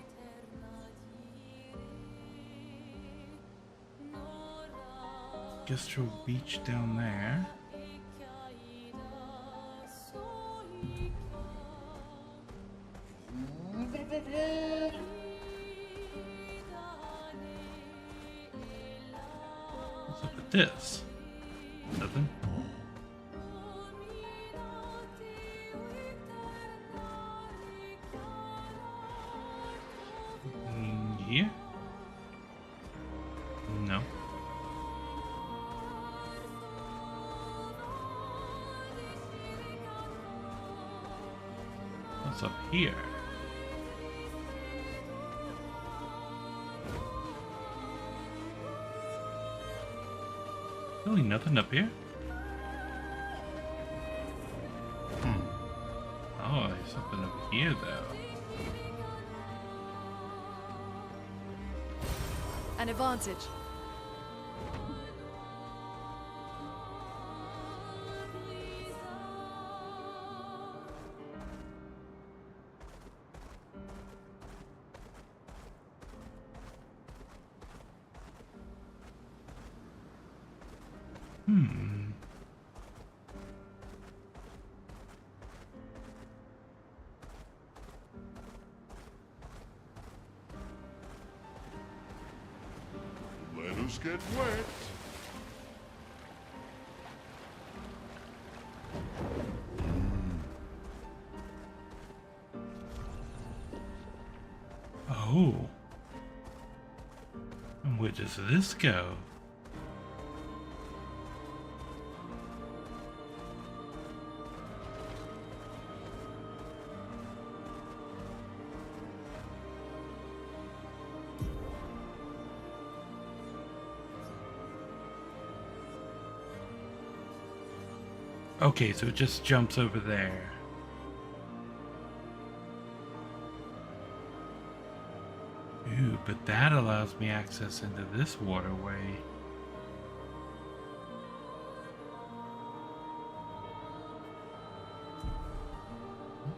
Guess to a beach down there. What's up with this? Nothing. Here? No. What's up here? Really nothing up here? Oh, there's something up here though. An advantage. Let us get wet. Oh. And where does this go? Okay, so it just jumps over there. Ooh, but that allows me access into this waterway.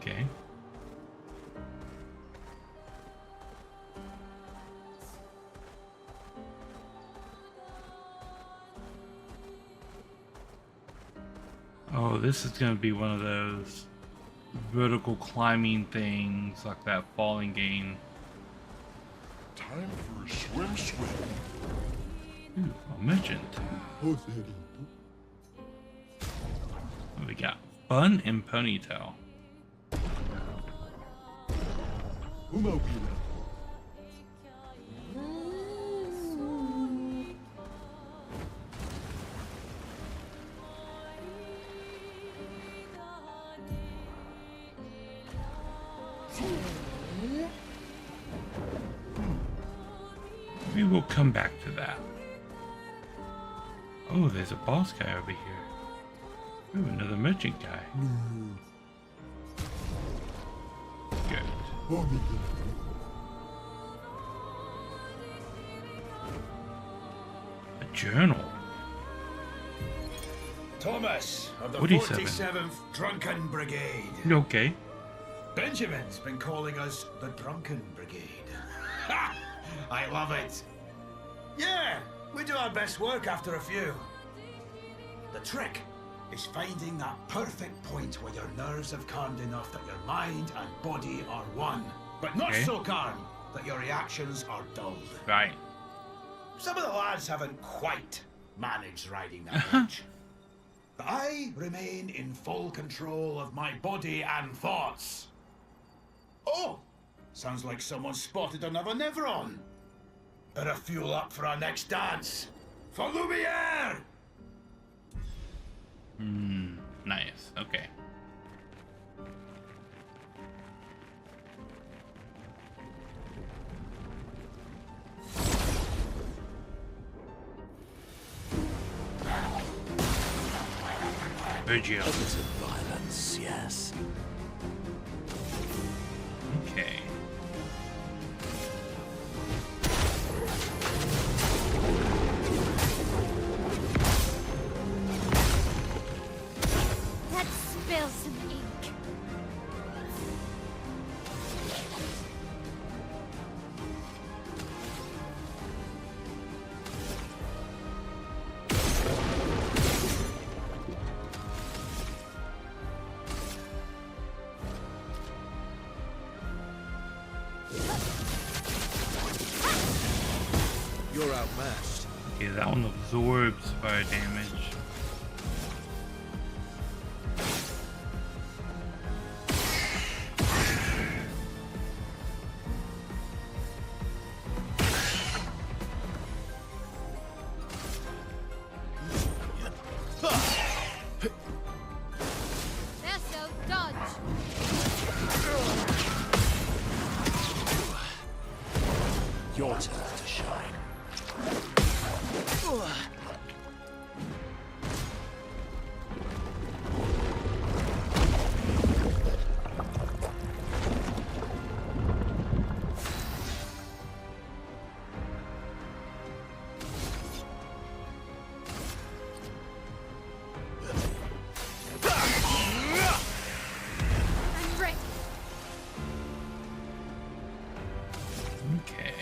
Okay. Oh, this is going to be one of those vertical climbing things like that falling game. Time for a swim. Ooh, a merchant. What do we got? Bun and ponytail. We will come back to that. Oh, there's a boss guy over here. Ooh, another merchant guy. Good. A journal. Thomas of the 47th 47th Drunken Brigade. Okay. Benjamin's been calling us the Drunken Brigade. Ha! I love it. Yeah, we do our best work after a few. The trick is finding that perfect point where your nerves have calmed enough that your mind and body are one, but not so calm that your reactions are dulled. Right. Some of the lads haven't quite managed riding that edge. But I remain in full control of my body and thoughts. Oh, sounds like someone spotted another Nevron. Better fuel up for our next dance. For Lumiere! Nice. Okay. Virgil. A bit of violence, yes. Okay. Let's spill some ink. You're outmatched. Okay, that one absorbs fire damage. Nesso, dodge. Your turn to shine. I'm ready. Okay.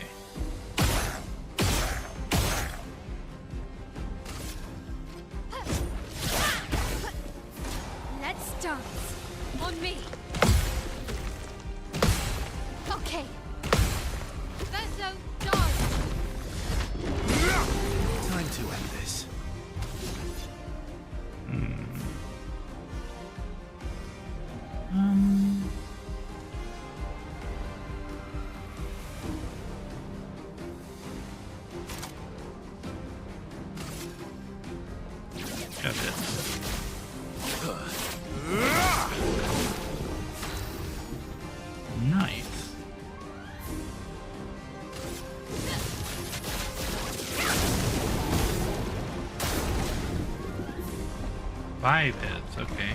Let's dance. On me. Okay. Nesso, dodge. Time to end this. Got this. Nice. 5 hits, okay.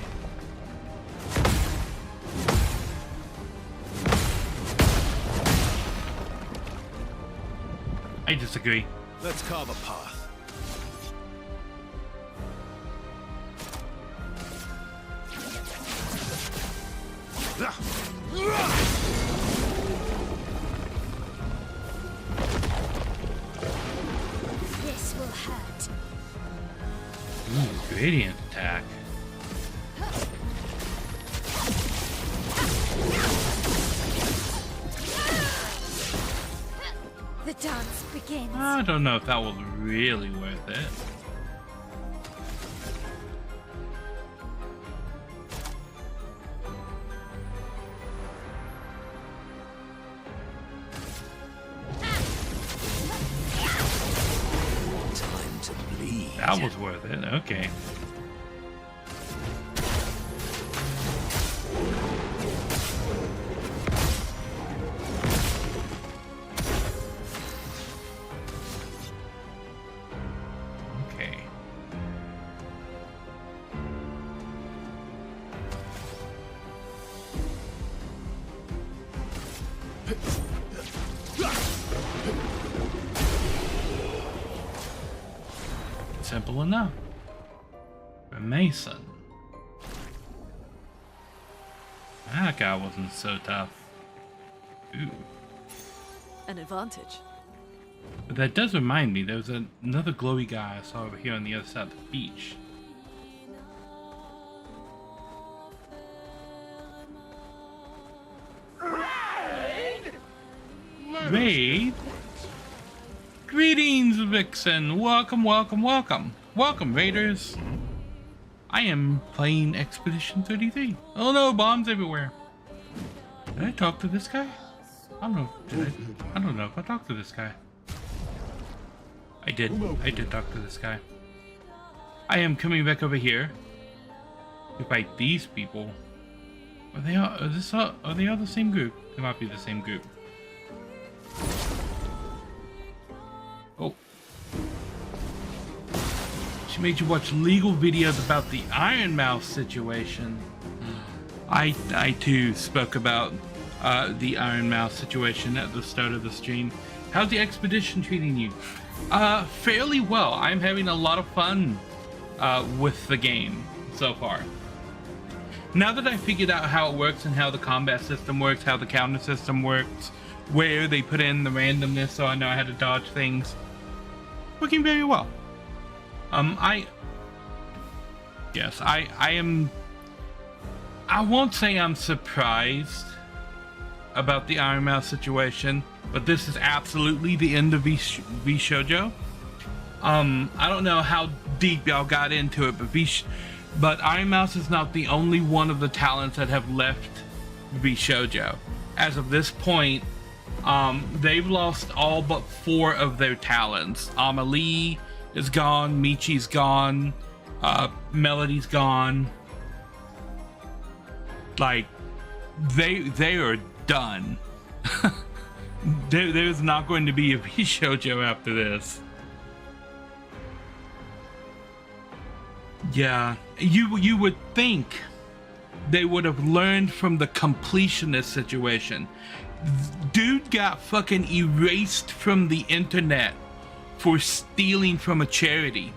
I disagree. Let's carve a path. This will hurt. Ooh, gradient attack. The dance begins. I don't know if that was really worth it. Time to bleed. That was worth it, okay. Okay. Simple enough. A Mason. That guy wasn't so tough. Ooh. An advantage. But that does remind me, there was another glowy guy I saw over here on the other side of the beach. Raid? Greetings, Vixen! Welcome, welcome, welcome! Welcome, Raiders! I am playing Expedition 33. Oh no, bombs everywhere! Did I talk to this guy? I don't know. I don't know if I talked to this guy. I did talk to this guy. I am coming back over here to fight these people. Are they all the same group? They might be the same group. Oh. She made you watch legal videos about the Iron Mouse situation. I too spoke about the Iron Mouse situation at the start of the stream. How's the expedition treating you? Fairly well. I'm having a lot of fun with the game so far. Now that I figured out how it works and how the combat system works, how the counter system works, where they put in the randomness so I know how to dodge things, working very well. I won't say I'm surprised about the Iron Mouse situation, but this is absolutely the end of V Shoujo. I don't know how deep y'all got into it, but Iron Mouse is not the only one of the talents that have left V Shoujo. As of this point, they've lost all but 4 of their talents. Amelie is gone, Michi's gone, Melody's gone. Like, they are done. There's not going to be a V Shoujo after this. Yeah, you would think they would have learned from the completionist situation. Dude got fucking erased from the internet for stealing from a charity,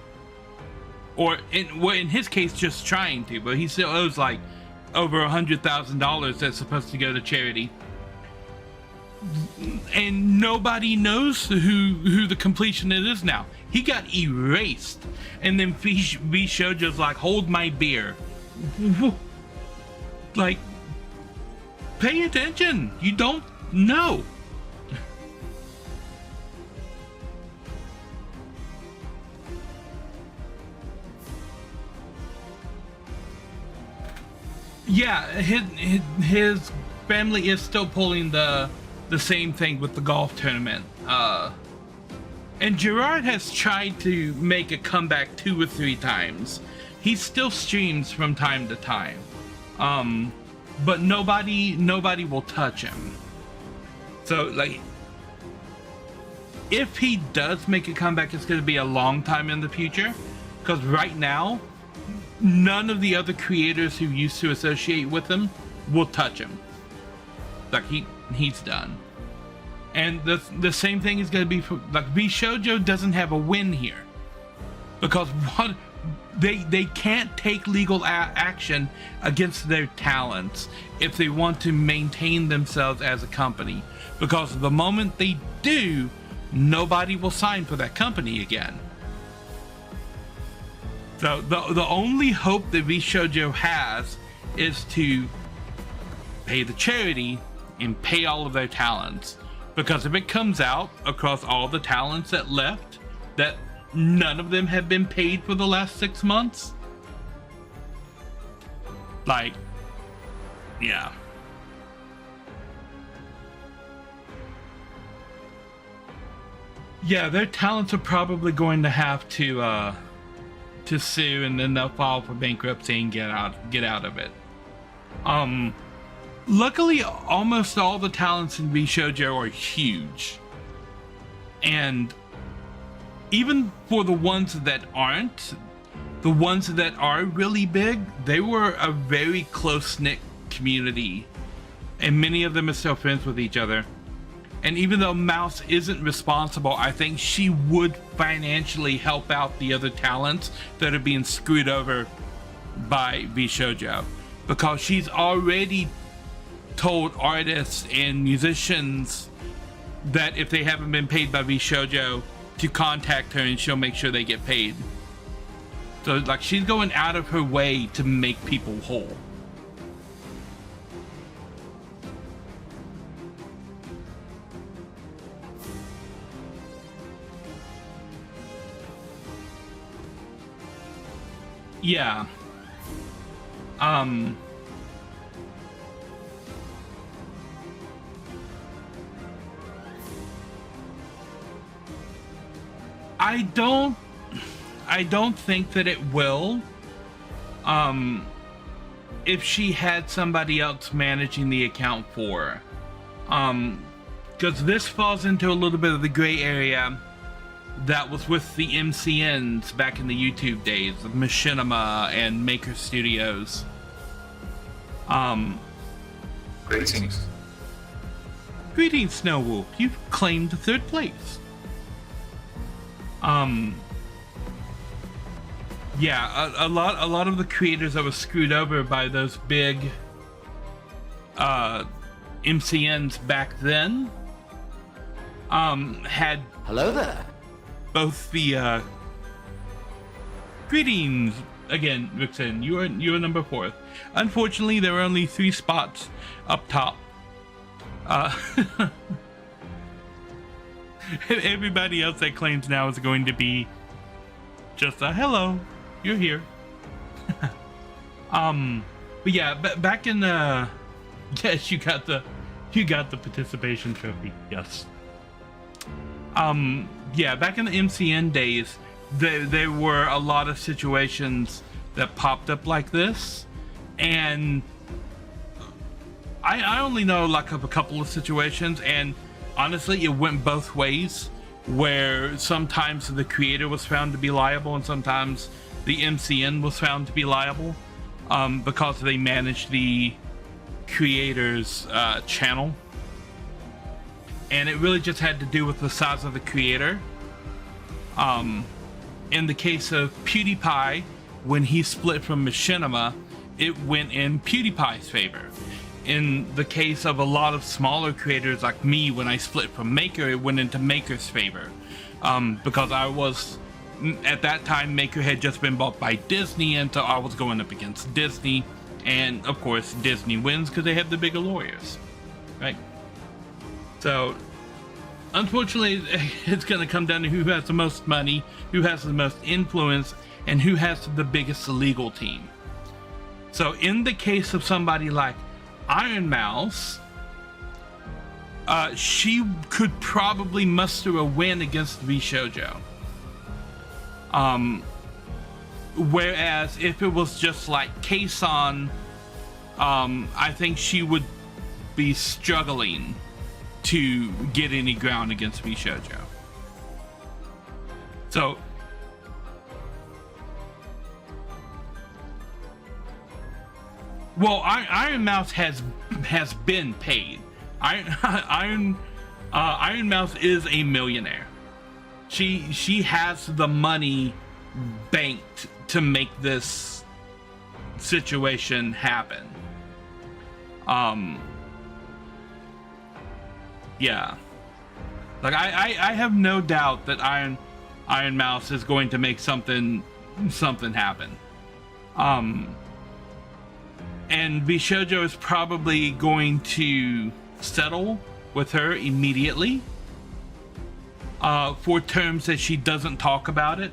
or in his case just trying to, but he still owes like over $100,000 that's supposed to go to charity, and nobody knows who the completionist is now. He got erased, and then V Shoujo's like, hold my beer. Like, pay attention. You don't know. Yeah, his family is still pulling the same thing with the golf tournament. And Gerard has tried to make a comeback 2 or 3 times. He still streams from time to time. But nobody will touch him. So, like, if he does make a comeback, it's going to be a long time in the future. Because right now, none of the other creators who used to associate with him will touch him. Like he's done. And the same thing is going to be for, like, Bishoujo doesn't have a win here, because what they can't take legal action against their talents if they want to maintain themselves as a company, because the moment they do, nobody will sign for that company again. So the only hope that Bishoujo has is to pay the charity and pay all of their talents, because if it comes out across all the talents that left that none of them have been paid for the last 6 months, like, yeah. Yeah, their talents are probably going to have to sue, and then they'll file for bankruptcy and get out of it. Luckily, almost all the talents in Bishoujo are huge, and even for the ones that aren't, the ones that are really big, they were a very close-knit community, and many of them are still friends with each other. And even though Mouse isn't responsible, I think she would financially help out the other talents that are being screwed over by Bishoujo, because she's already told artists and musicians that if they haven't been paid by Bishoujo, to contact her and she'll make sure they get paid. So, like, she's going out of her way to make people whole. Yeah. I don't think that it will. If she had somebody else managing the account for her. Because this falls into a little bit of the gray area that was with the MCNs back in the YouTube days of Machinima and Maker Studios. Greetings. Greetings, Snow Wolf. You've claimed 3rd place. Yeah, a lot of the creators that were screwed over by those big MCNs back then had hello there. Both the greetings again, Vixen. You are number 4th. Unfortunately, there were only 3 spots up top. Everybody else that claims now is going to be just a hello, you're here. But yeah, back in yes, you got the participation trophy. Yes. Yeah, back in the MCN days, there were a lot of situations that popped up like this, and I only know like of a couple of situations, and honestly, it went both ways, where sometimes the creator was found to be liable and sometimes the MCN was found to be liable, because they managed the creator's channel. And it really just had to do with the size of the creator. In the case of PewDiePie, when he split from Machinima, it went in PewDiePie's favor. In the case of a lot of smaller creators like me, when I split from Maker, it went into Maker's favor. Because I was, at that time, Maker had just been bought by Disney, and so I was going up against Disney. And of course, Disney wins because they have the bigger lawyers, right? So, unfortunately, it's going to come down to who has the most money, who has the most influence, and who has the biggest legal team. So, in the case of somebody like Iron Mouse, she could probably muster a win against Bishoujo. Whereas if it was just like Kason, I think she would be struggling to get any ground against Bishoujo. So Well, Iron Mouse has been paid. Iron Mouse is a millionaire. She has the money banked to make this situation happen. Yeah. Like I have no doubt that Iron Mouse is going to make something happen. And Bishoujo is probably going to settle with her immediately for terms that she doesn't talk about it,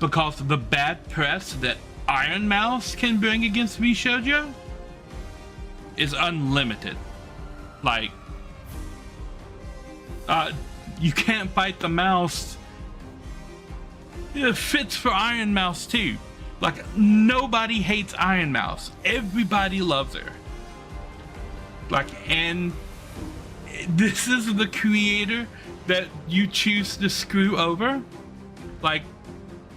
because of the bad press that Iron Mouse can bring against Bishoujo is unlimited. Like, you can't fight the mouse. It fits for Iron Mouse too. Like, nobody hates Iron Mouse. Everybody loves her. Like, and this is the creator that you choose to screw over. Like,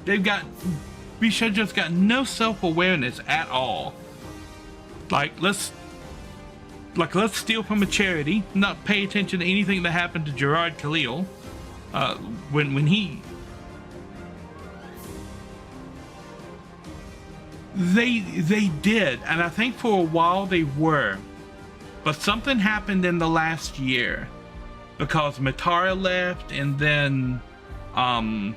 Bishoujo's got no self-awareness at all. Like, let's steal from a charity, not pay attention to anything that happened to Gerard Khalil, when he... They did, and I think for a while they were, but something happened in the last year, because Matara left, and then, oh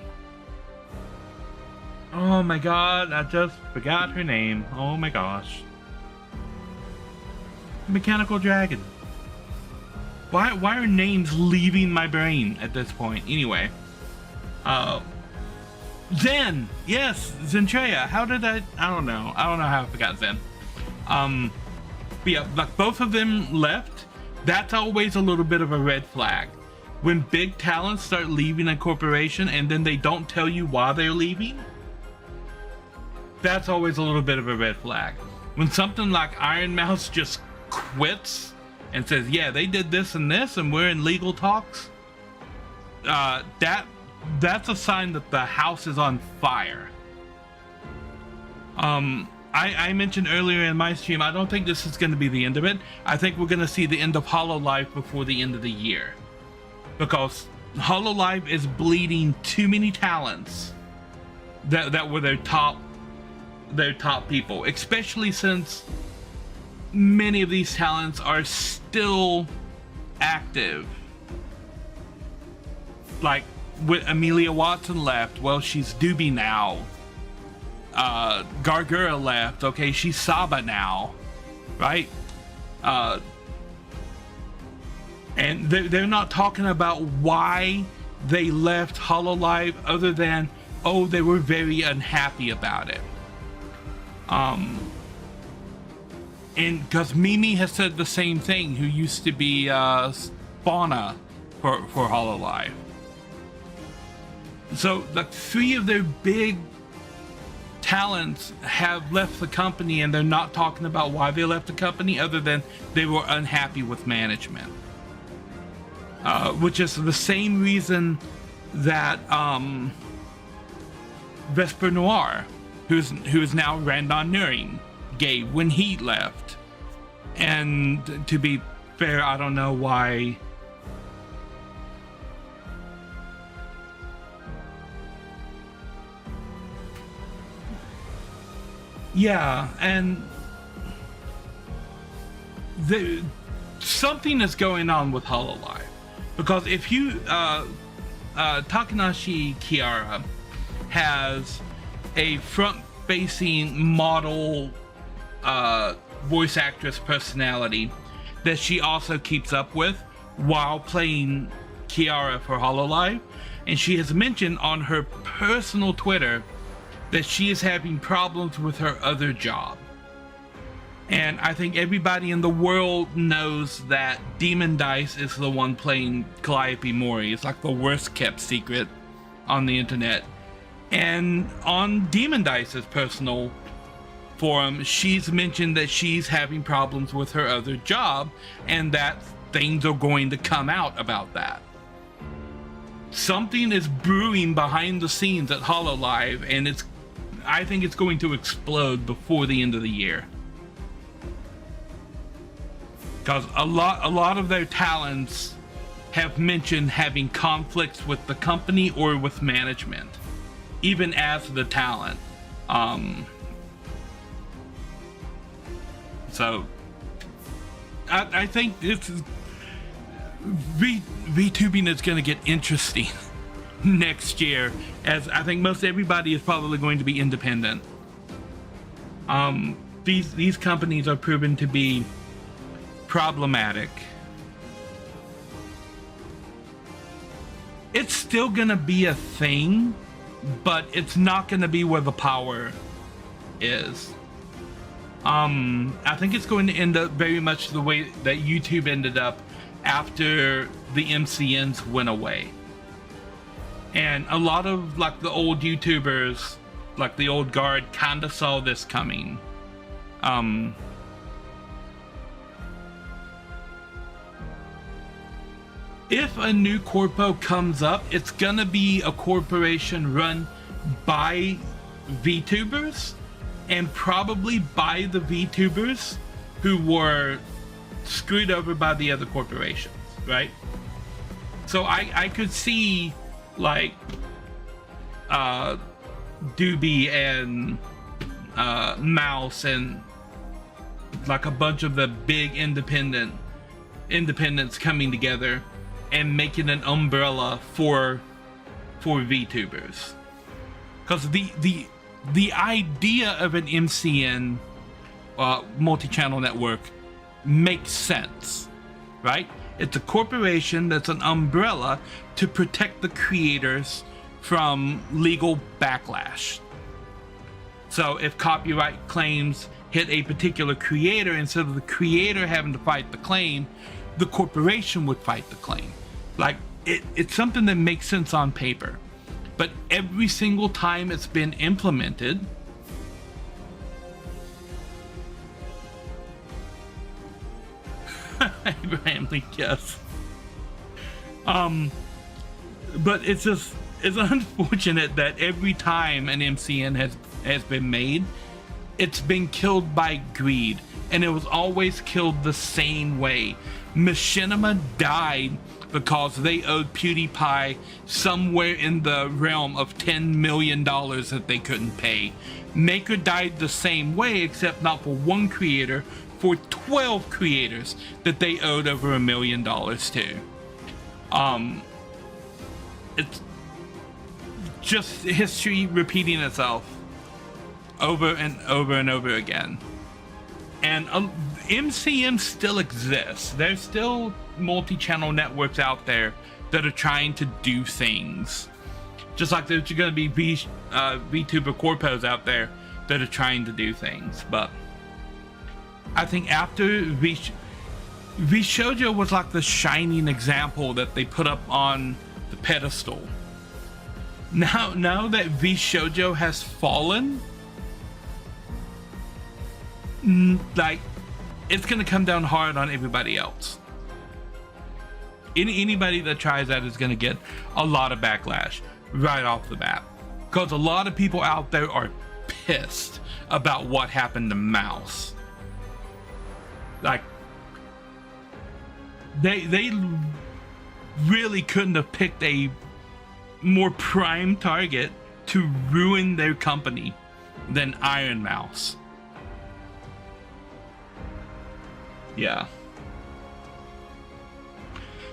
my god, I just forgot her name. Oh my gosh. Mechanical Dragon. Why are names leaving my brain at this point? Anyway. Zen! Yes, Zentreya. How did I don't know. I don't know how I forgot Zen. But yeah, like, both of them left. That's always a little bit of a red flag. When big talents start leaving a corporation and then they don't tell you why they're leaving, that's always a little bit of a red flag. When something like Iron Mouse just quits and says, yeah, they did this and we're in legal talks, that's a sign that the house is on fire. I mentioned earlier in my stream, I don't think this is going to be the end of it. I think we're going to see the end of Hololive before the end of the year, because Hololive is bleeding too many talents that were their top people, especially since many of these talents are still active. Like, with Amelia Watson left, well, she's Doobie now. Gargura left, okay, she's Saba now, right? And they're not talking about why they left Hololive, other than, oh, they were very unhappy about it. And because Mimi has said the same thing, who used to be Spawna for Hololive. So, like, 3 of their big talents have left the company, and they're not talking about why they left the company, other than they were unhappy with management. Which is the same reason that Vesper Noir, who is now Randon Nuring, gave when he left. And to be fair, I don't know why. Yeah, and something is going on with Hololive, because if you Takanashi Kiara has a front-facing model voice actress personality that she also keeps up with while playing Kiara for Hololive, and she has mentioned on her personal Twitter that she is having problems with her other job. And I think everybody in the world knows that Demon Dice is the one playing Calliope Mori. It's like the worst kept secret on the internet. And on Demon Dice's personal forum, she's mentioned that she's having problems with her other job, and that things are going to come out about that. Something is brewing behind the scenes at Hololive, and I think it's going to explode before the end of the year. because a lot of their talents have mentioned having conflicts with the company or with management, even as the talent. So I think this is VTubing is going to get interesting next year, as I think most everybody is probably going to be independent. These companies are proven to be problematic. It's still gonna be a thing, but it's not gonna be where the power is. I think it's going to end up very much the way that YouTube ended up after the MCNs went away. And a lot of like the old YouTubers, like the old guard, kind of saw this coming. If a new corpo comes up, it's gonna be a corporation run by VTubers, and probably by the VTubers who were screwed over by the other corporations, right? So I could see like Doobie and Mouse and like a bunch of the big independents coming together and making an umbrella for VTubers, because the idea of an MCN multi-channel network makes sense, right? It's a corporation that's an umbrella to protect the creators from legal backlash. So if copyright claims hit a particular creator, instead of the creator having to fight the claim, the corporation would fight the claim. Like, it's something that makes sense on paper. But every single time it's been implemented, Abraham Lee, yes. But it's unfortunate that every time an MCN has been made, it's been killed by greed, and it was always killed the same way. Machinima died because they owed PewDiePie somewhere in the realm of $10 million that they couldn't pay. Maker died the same way, except not for one creator, for 12 creators that they owed over $1 million to. It's just history repeating itself over and over and over again. And MCM still exists. There's still multi-channel networks out there that are trying to do things. Just like there's going to be VTuber corpos out there that are trying to do things. But I think after VShojo was like the shining example that they put up on the pedestal. Now that VShojo has fallen, like, it's gonna come down hard on everybody else. Anybody that tries that is gonna get a lot of backlash right off the bat, because a lot of people out there are pissed about what happened to Mouse. Like, they really couldn't have picked a more prime target to ruin their company than Iron Mouse. Yeah.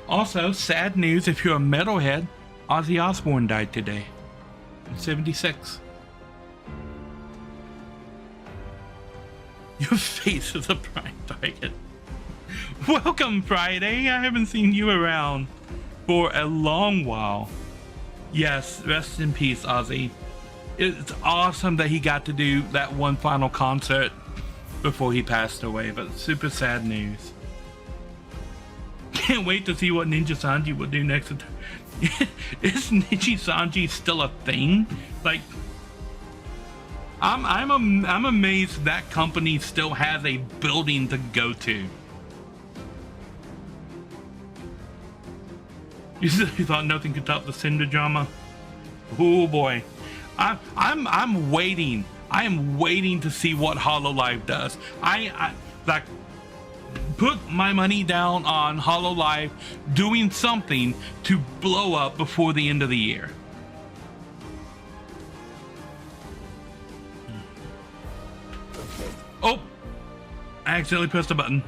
Also, sad news if you're a metalhead, Ozzy Osbourne died today. 76. Your face is a prime target. Welcome, Friday. I haven't seen you around for a long while. Yes, rest in peace, Ozzy. It's awesome that he got to do that one final concert before he passed away, but super sad news. Can't wait to see what Ninja Sanji will do next. Is Ninja Sanji still a thing? Like, I'm amazed that company still has a building to go to. You thought nothing could top the Cinder drama? Oh boy, I'm waiting. I am waiting to see what HoloLive does. I like put my money down on Hololive doing something to blow up before the end of the year. Oh, I accidentally pressed a button.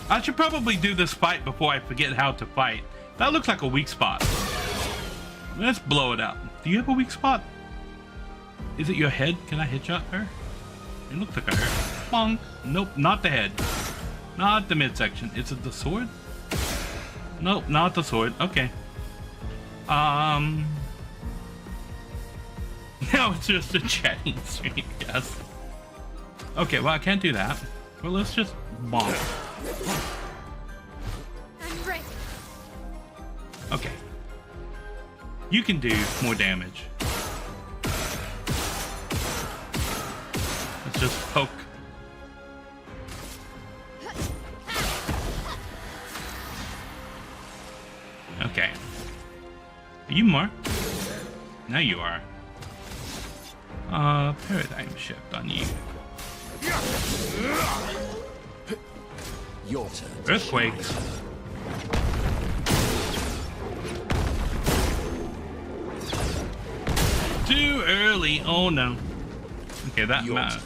I should probably do this fight before I forget how to fight. That looks like a weak spot. Let's blow it out. Do you have a weak spot? Is it your head? Can I headshot her? It looks like a her. Bonk. Nope, not the head. Not the midsection. Is it the sword? Nope, not the sword. Okay. Now it's just a chatting stream, yes. Okay, well I can't do that. Well, let's just bonk. I'm ready. Okay. You can do more damage. Let's just poke. Okay. Are you marked? Now you are. Paradigm shift on you. Your turn. Earthquakes. Too early. Oh no. Okay, that map.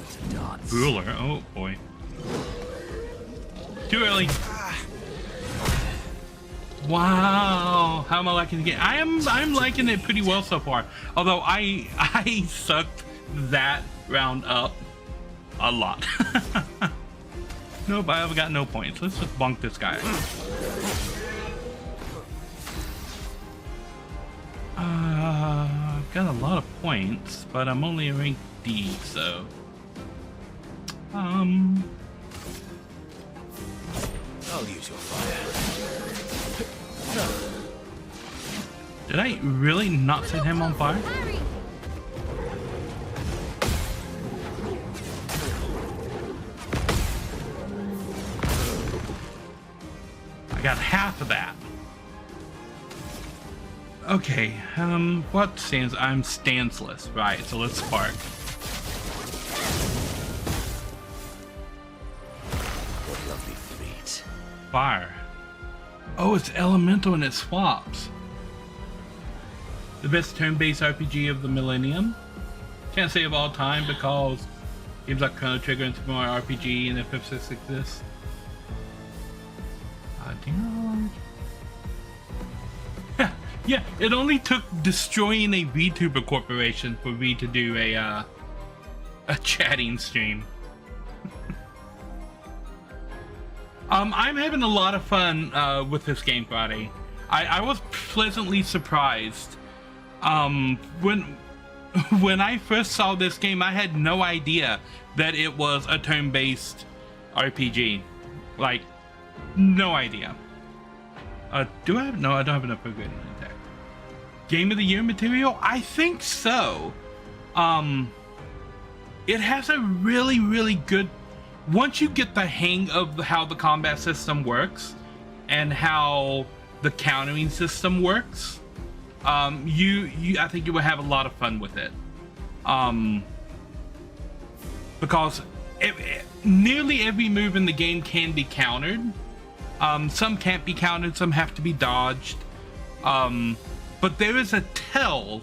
Ruler. Oh boy. Too early. Wow. How am I liking the game? I'm liking it pretty well so far. Although I sucked that round up a lot. Nope, I've got no points. Let's just bonk this guy. I've got a lot of points, but I'm only a rank D, so I'll use your fire. did I really not set him on fire? I got half of that. Okay, what stance? I'm stanceless, right? So let's spark. What lovely feet. Fire. Oh, it's elemental and it swaps. The best turn-based RPG of the millennium. Can't say of all time because games like Chrono Trigger and Super Mario RPG and FF6 exist. Yeah, it only took destroying a VTuber corporation for me to do a chatting stream. I'm having a lot of fun with this game, Friday. I was pleasantly surprised. When I first saw this game, I had no idea that it was a turn-based RPG. Like, no idea. Do I have? No, I don't have enough progression attack. Game of the Year material? I think so. It has a really, really good. Once you get the hang of how the combat system works and how the countering system works, I think you will have a lot of fun with it. Because nearly every move in the game can be countered. Some can't be countered, some have to be dodged. But there is a tell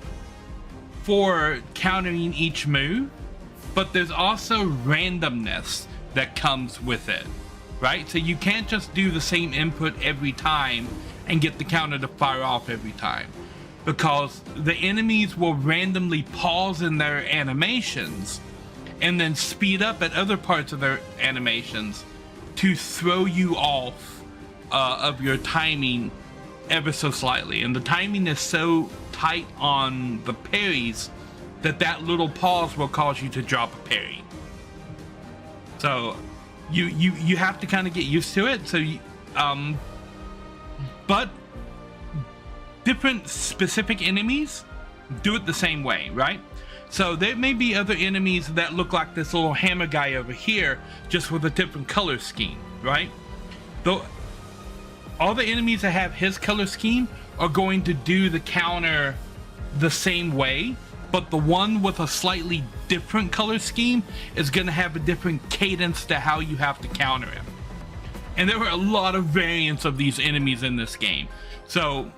for countering each move, but there's also randomness that comes with it, right? So you can't just do the same input every time and get the counter to fire off every time, because the enemies will randomly pause in their animations and then speed up at other parts of their animations to throw you off of your timing ever so slightly. And the timing is so tight on the parries that little pause will cause you to drop a parry. So you have to kind of get used to it. So but different specific enemies do it the same way, right? So there may be other enemies that look like this little hammer guy over here, just with a different color scheme, right? Though all the enemies that have his color scheme are going to do the counter the same way, but the one with a slightly different color scheme is going to have a different cadence to how you have to counter him. And there were a lot of variants of these enemies in this game. So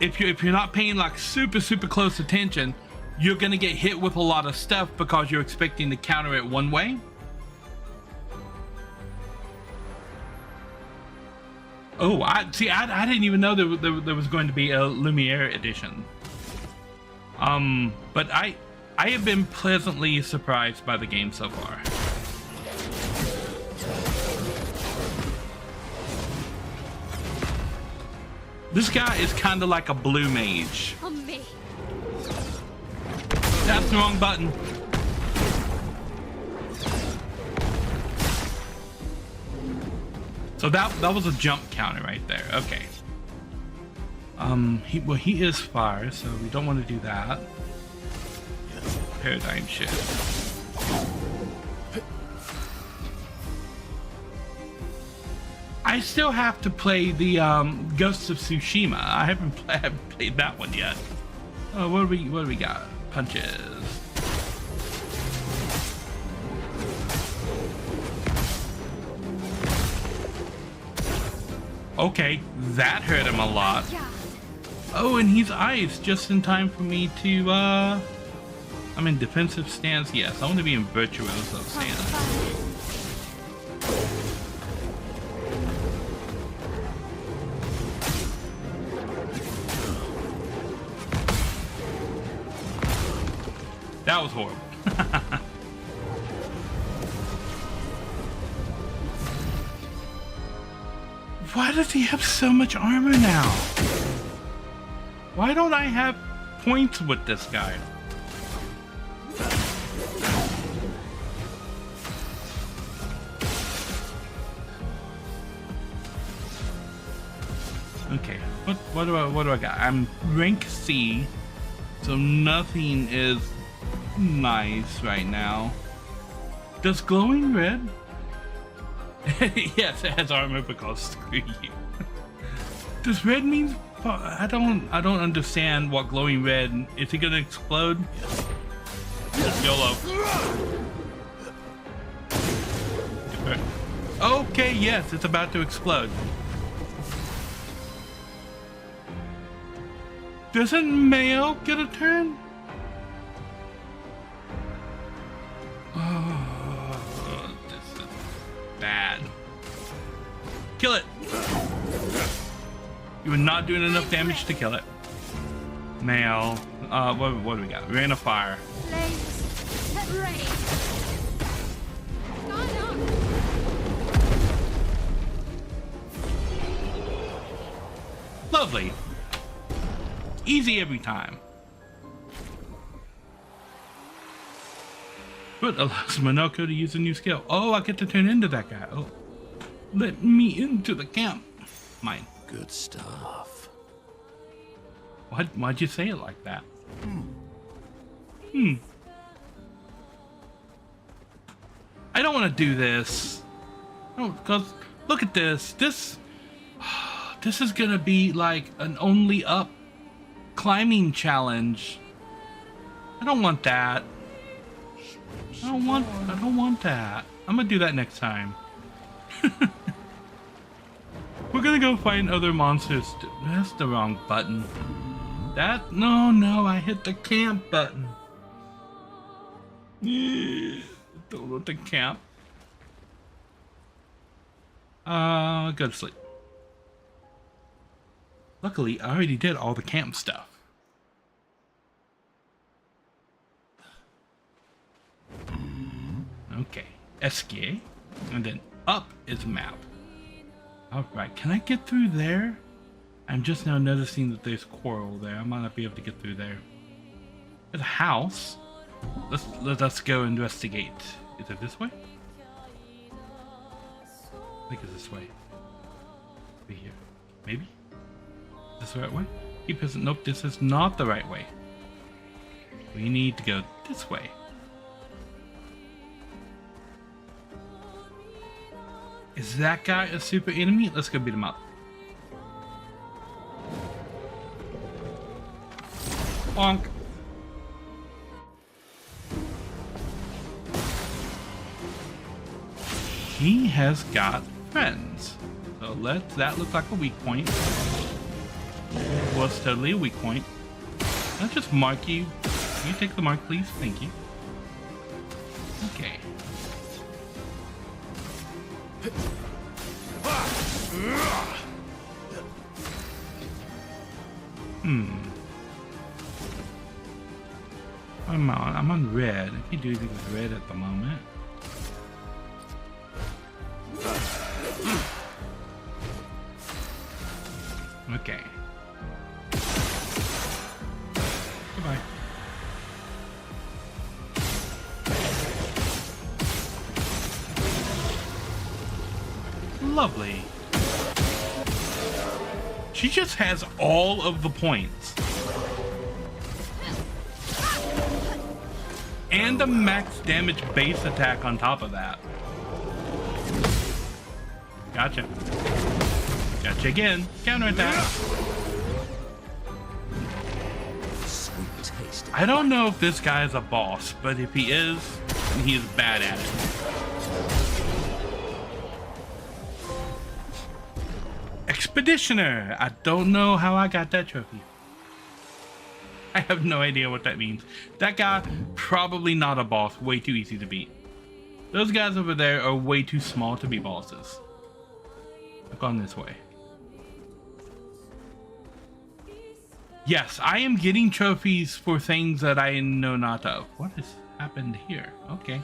if you're not paying like super close attention, you're gonna get hit with a lot of stuff because you're expecting to counter it one way. Oh, I didn't even know there was going to be a Lumiere edition. But I have been pleasantly surprised by the game so far. This guy is kind of like a blue mage. On me. That's the wrong button. So that was a jump counter right there. Okay. He is fire, so we don't want to do that. Paradigm shift. I still have to play the Ghosts of Tsushima. I haven't played that one yet. Oh, what do we got? Punches. Okay, that hurt him a lot. Oh, and he's iced just in time for me to, I'm in defensive stance. Yes, I want to be in virtuoso stance. That was horrible. Why does he have so much armor now? Why don't I have points with this guy? Okay, what do I got? I'm rank C, so nothing is nice right now. Does glowing red? Yes, it has armor because screw you. Does red mean? I don't understand what glowing red. Is he gonna explode? YOLO. Okay, yes, it's about to explode. Doesn't Mayo get a turn? Oh, this is bad. Kill it. You were not doing enough damage to kill it. Mail. What do we got? Rain of fire. Lovely. Easy every time. But allows Monoko to use a new skill. Oh, I get to turn into that guy. Oh, let me into the camp. Mine. Good stuff. Why'd you say it like that? I don't want to do this. Oh, because look at this. This is gonna be like an only up climbing challenge. I don't want that. I don't want that. I'm gonna do that next time. We're gonna go find other monsters. That's the wrong button. No, I hit the camp button. Don't want the camp. Go to sleep. Luckily, I already did all the camp stuff. Okay, escape, and then up is map. Alright, can I get through there? I'm just now noticing that there's coral there. I might not be able to get through there. There's a house. Let's go investigate. Is it this way? I think it's this way. Over here. Maybe? Is this the right way? Keep his, nope, this is not the right way. We need to go this way. Is that guy a super enemy? Let's go beat him up. Bonk. He has got friends. So that looks like a weak point. Was totally a weak point. Let's just mark you. Can you take the mark, please? Thank you. Okay. I'm on red. I can't do anything with red at the moment. Okay. Goodbye. Lovely. She just has all of the points. And a max damage base attack on top of that. Gotcha. Gotcha again. Counterattack. I don't know if this guy is a boss, but if he is, he is bad at it. Expeditioner! I don't know how I got that trophy. I have no idea what that means. That guy, probably not a boss. Way too easy to beat. Those guys over there are way too small to be bosses. I've gone this way. Yes, I am getting trophies for things that I know not of. What has happened here? Okay.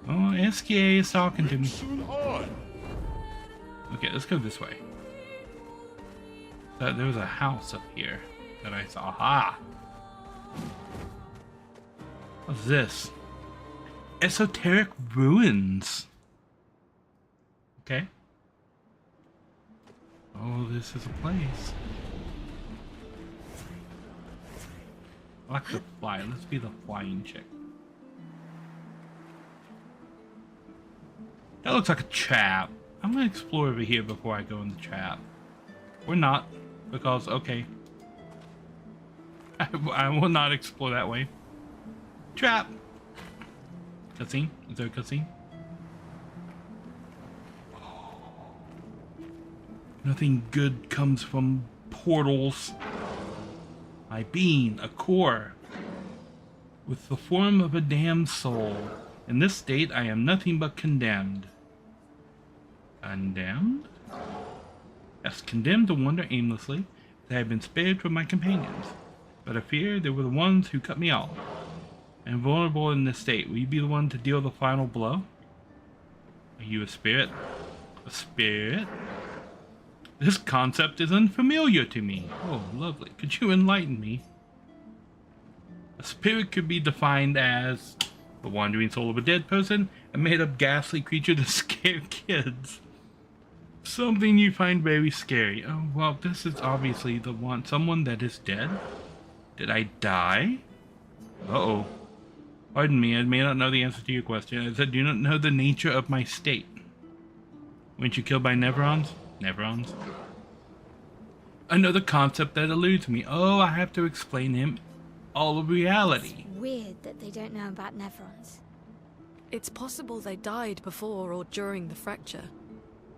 Oh, SKA is talking to me. Okay, let's go this way. There was a house up here that I saw. Ah! What's this? Esoteric ruins. Okay. Oh, this is a place. I like to fly. Let's be the flying chick. That looks like a trap. I'm gonna explore over here before I go in the trap. Or not, because, okay. I will not explore that way. Trap! Cutscene? Is there a cutscene? Nothing good comes from portals. My being, a core, with the form of a damned soul. In this state, I am nothing but condemned. Condemned? Yes, condemned to wander aimlessly, that I have been spared from my companions. But I fear they were the ones who cut me off. I am vulnerable in this state. Will you be the one to deal the final blow? Are you a spirit? A spirit? This concept is unfamiliar to me. Oh, lovely. Could you enlighten me? A spirit could be defined as the wandering soul of a dead person, a made-up ghastly creature to scare kids. Something you find very scary. Oh, well, this is obviously the one. Someone that is dead? Did I die? Uh-oh. Pardon me, I may not know the answer to your question. I said, do not know the nature of my state. Weren't you killed by Neverons? Neverons? Another concept that eludes me. Oh, I have to explain him all of reality. It's weird that they don't know about Neverons. It's possible they died before or during the fracture.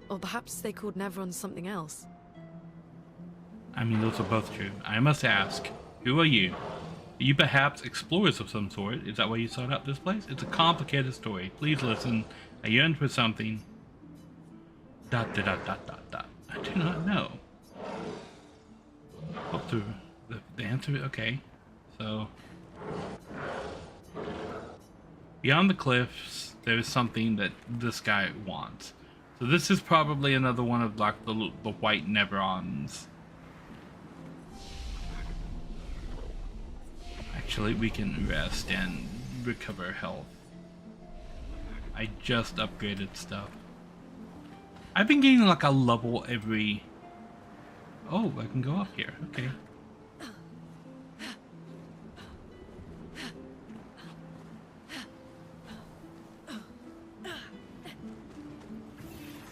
Or perhaps they called Neverons something else. I mean, those are both true. I must ask, who are you? Are you perhaps explorers of some sort? Is that why you sought out this place? It's a complicated story. Please listen. I yearn for something. ... I do not know. Up to the answer. Okay, so beyond the cliffs, there's something that this guy wants. So this is probably another one of like the white Neverons. Actually, we can rest and recover health. I just upgraded stuff. I've been getting like a level every... Oh, I can go up here. Okay.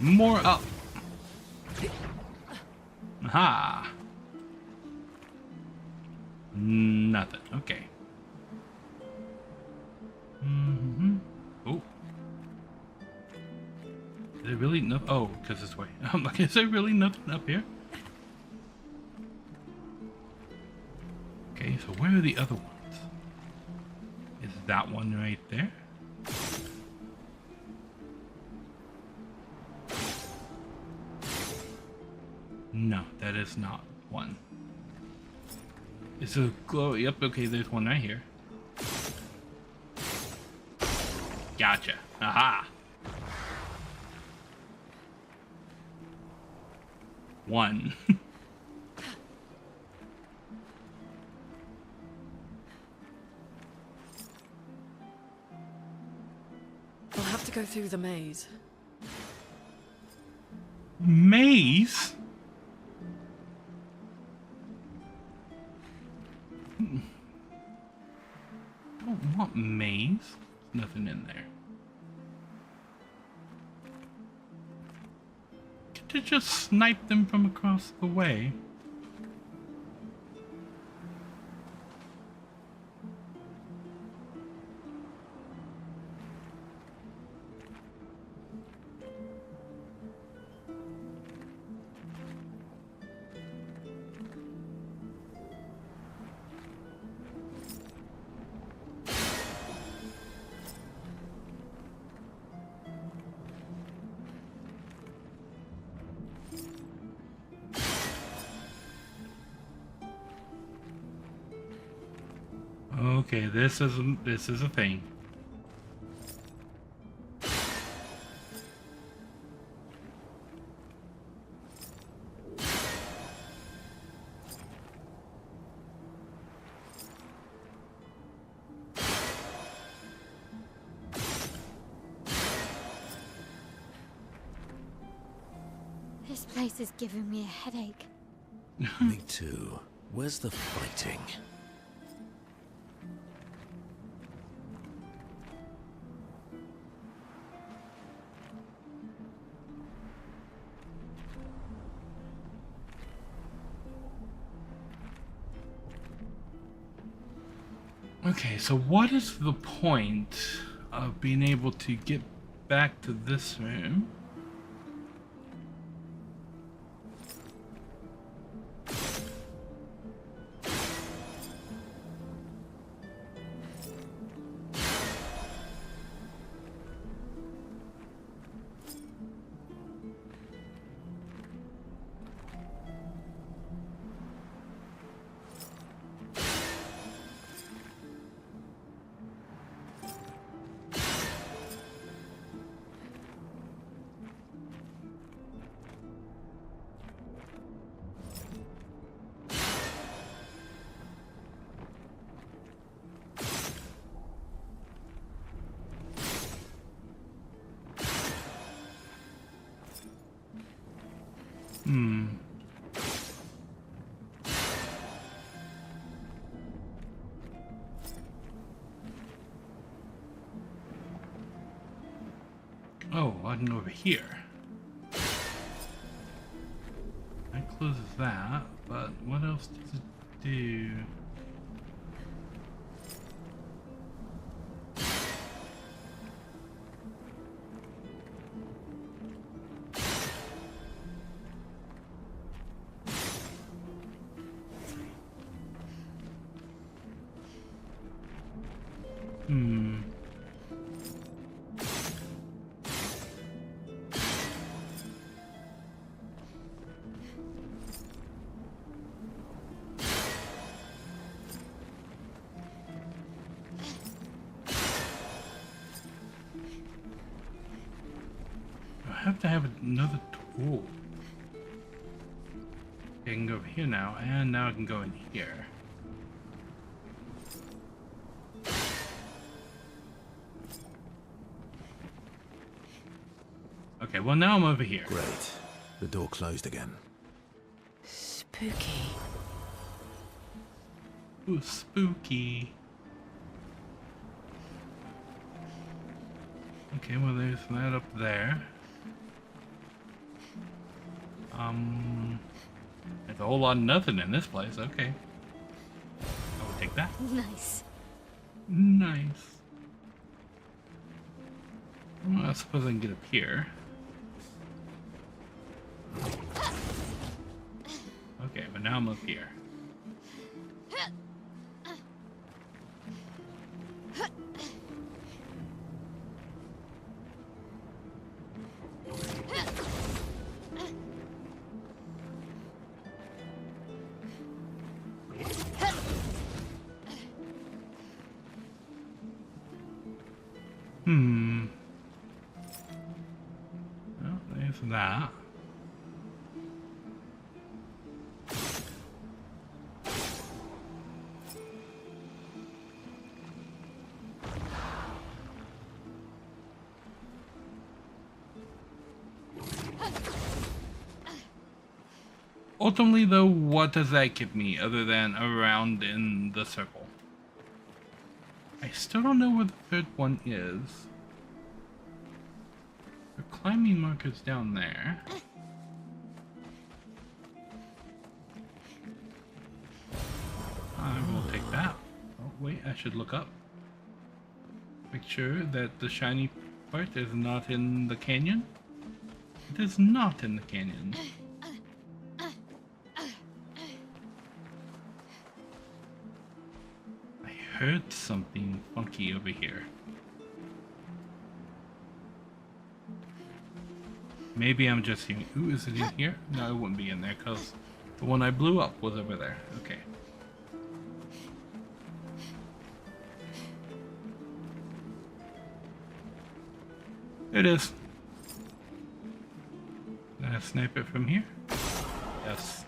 More up. Aha. Nothing. Okay. Oh, there really nothing? Oh, because this way. I'm like, is there really nothing up here? Okay, so where are the other ones? Is that one right there? No, that is not one. It's a glow. Yep, okay, there's one right here. Gotcha. Aha! One. I'll have to go through the maze. Maze? Don't want maze. Nothing in there. Could you just snipe them from across the way? Okay, this is a thing. This place is giving me a headache. Me too. Where's the fighting? Okay, so what is the point of being able to get back to this room? Oh, I can go over here. That closes that, but what else does it do? I have to have another tool. I can go over here now, and now I can go in here. Okay, well now I'm over here. Great. The door closed again. Spooky. Ooh, spooky. Okay, well there's that up there. There's a whole lot of nothing in this place. Okay. I would take that. Nice. Nice. Well, I suppose I can get up here. I'm up here. Well, there's that. Ultimately, though, what does that give me other than around in the circle? I still don't know where the third one is. The climbing marker's down there. I will take that. Oh, wait, I should look up. Make sure that the shiny part is not in the canyon. It is not in the canyon. I heard something funky over here. Maybe I'm just hearing. Ooh, is it in here? No, it wouldn't be in there because the one I blew up was over there. Okay. It is. Can I snipe it from here? Yes.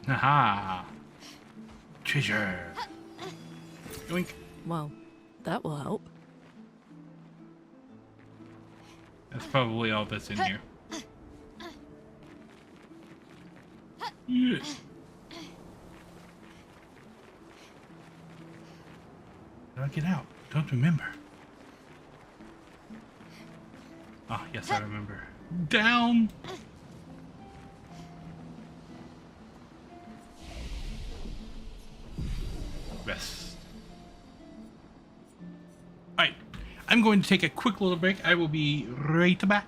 Haha! Treasure! Yoink! Well, that will help. That's probably all that's in here. Yeah. How do I get out? Don't remember. Ah, yes, I remember. Down! Rest. Alright, I'm going to take a quick little break. I will be right back.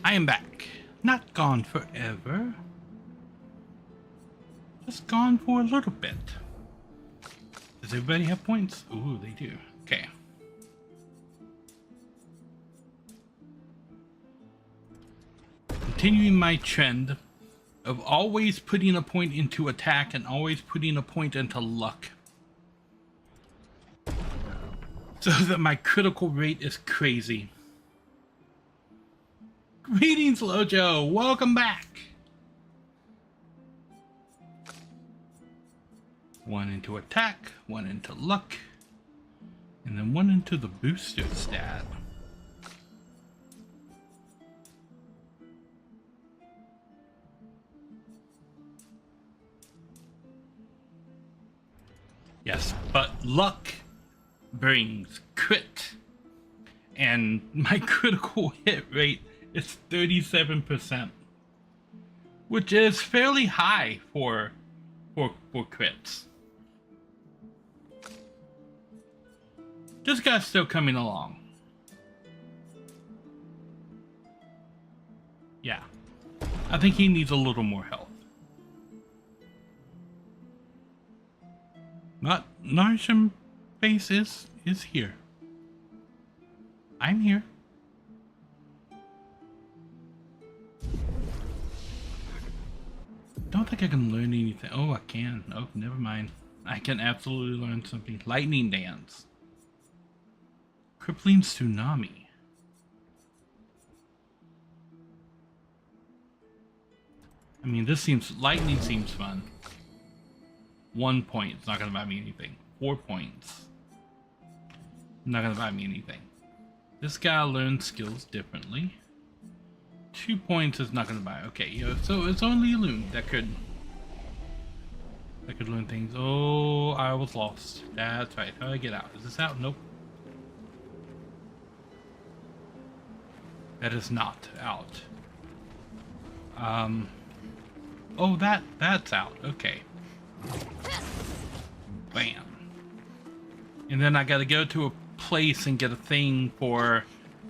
I am back. Not gone forever. Just gone for a little bit. Does everybody have points? Ooh, they do. Okay. Continuing my trend of always putting a point into attack and always putting a point into luck. So that my critical rate is crazy. Greetings, Lojo. Welcome back. One into attack, one into luck, and then one into the booster stat. Yes, but luck brings crit, and my critical hit rate is 37%, which is fairly high for crits. This guy's still coming along. Yeah, I think he needs a little more health. Not Narishm base is here. I'm here. Don't think I can learn anything. Oh, I can. Oh, never mind. I can absolutely learn something. Lightning dance. Crippling tsunami. I mean, lightning seems fun. 1 point. It's not gonna buy me anything. 4 points. Not gonna buy me anything. This guy learns skills differently. 2 points is not gonna buy. Okay, so it's only Loon that could learn things. Oh, I was lost. That's right. How do I get out? Is this out? Nope. That is not out. Oh, that's out. Okay. Bam. And then I gotta go to a place and get a thing for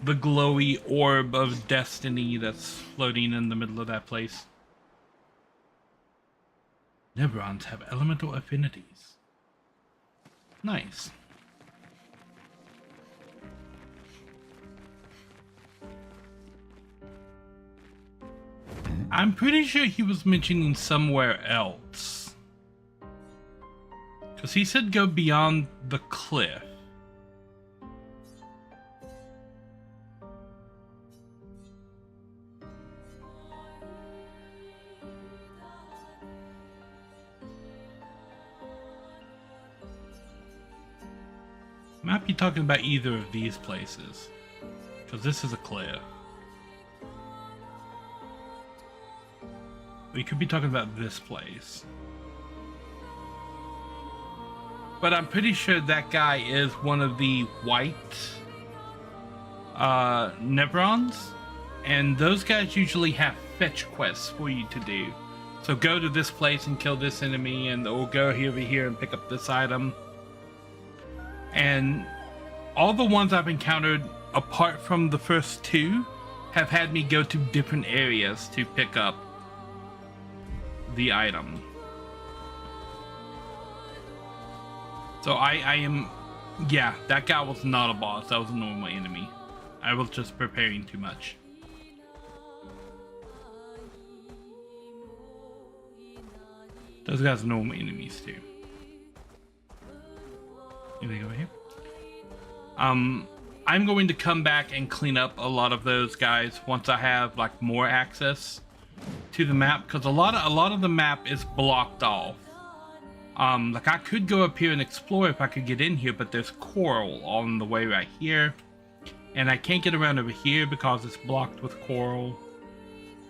the glowy orb of destiny that's floating in the middle of that place. Nebrons have elemental affinities. Nice. I'm pretty sure he was mentioning somewhere else. Because he said go beyond the cliff. Might be talking about either of these places. Because this is a cliff. We could be talking about this place. But I'm pretty sure that guy is one of the white Nebrons. And those guys usually have fetch quests for you to do. So go to this place and kill this enemy, and or go over here and pick up this item. And all the ones I've encountered, apart from the first two, have had me go to different areas to pick up the item. So I am, yeah, that guy was not a boss. That was a normal enemy. I was just preparing too much. Those guys are normal enemies too. Anything over here? I'm going to come back and clean up a lot of those guys once I have like more access to the map, because a lot of the map is blocked off. Like I could go up here and explore if I could get in here, but there's coral on the way right here, and I can't get around over here because it's blocked with coral.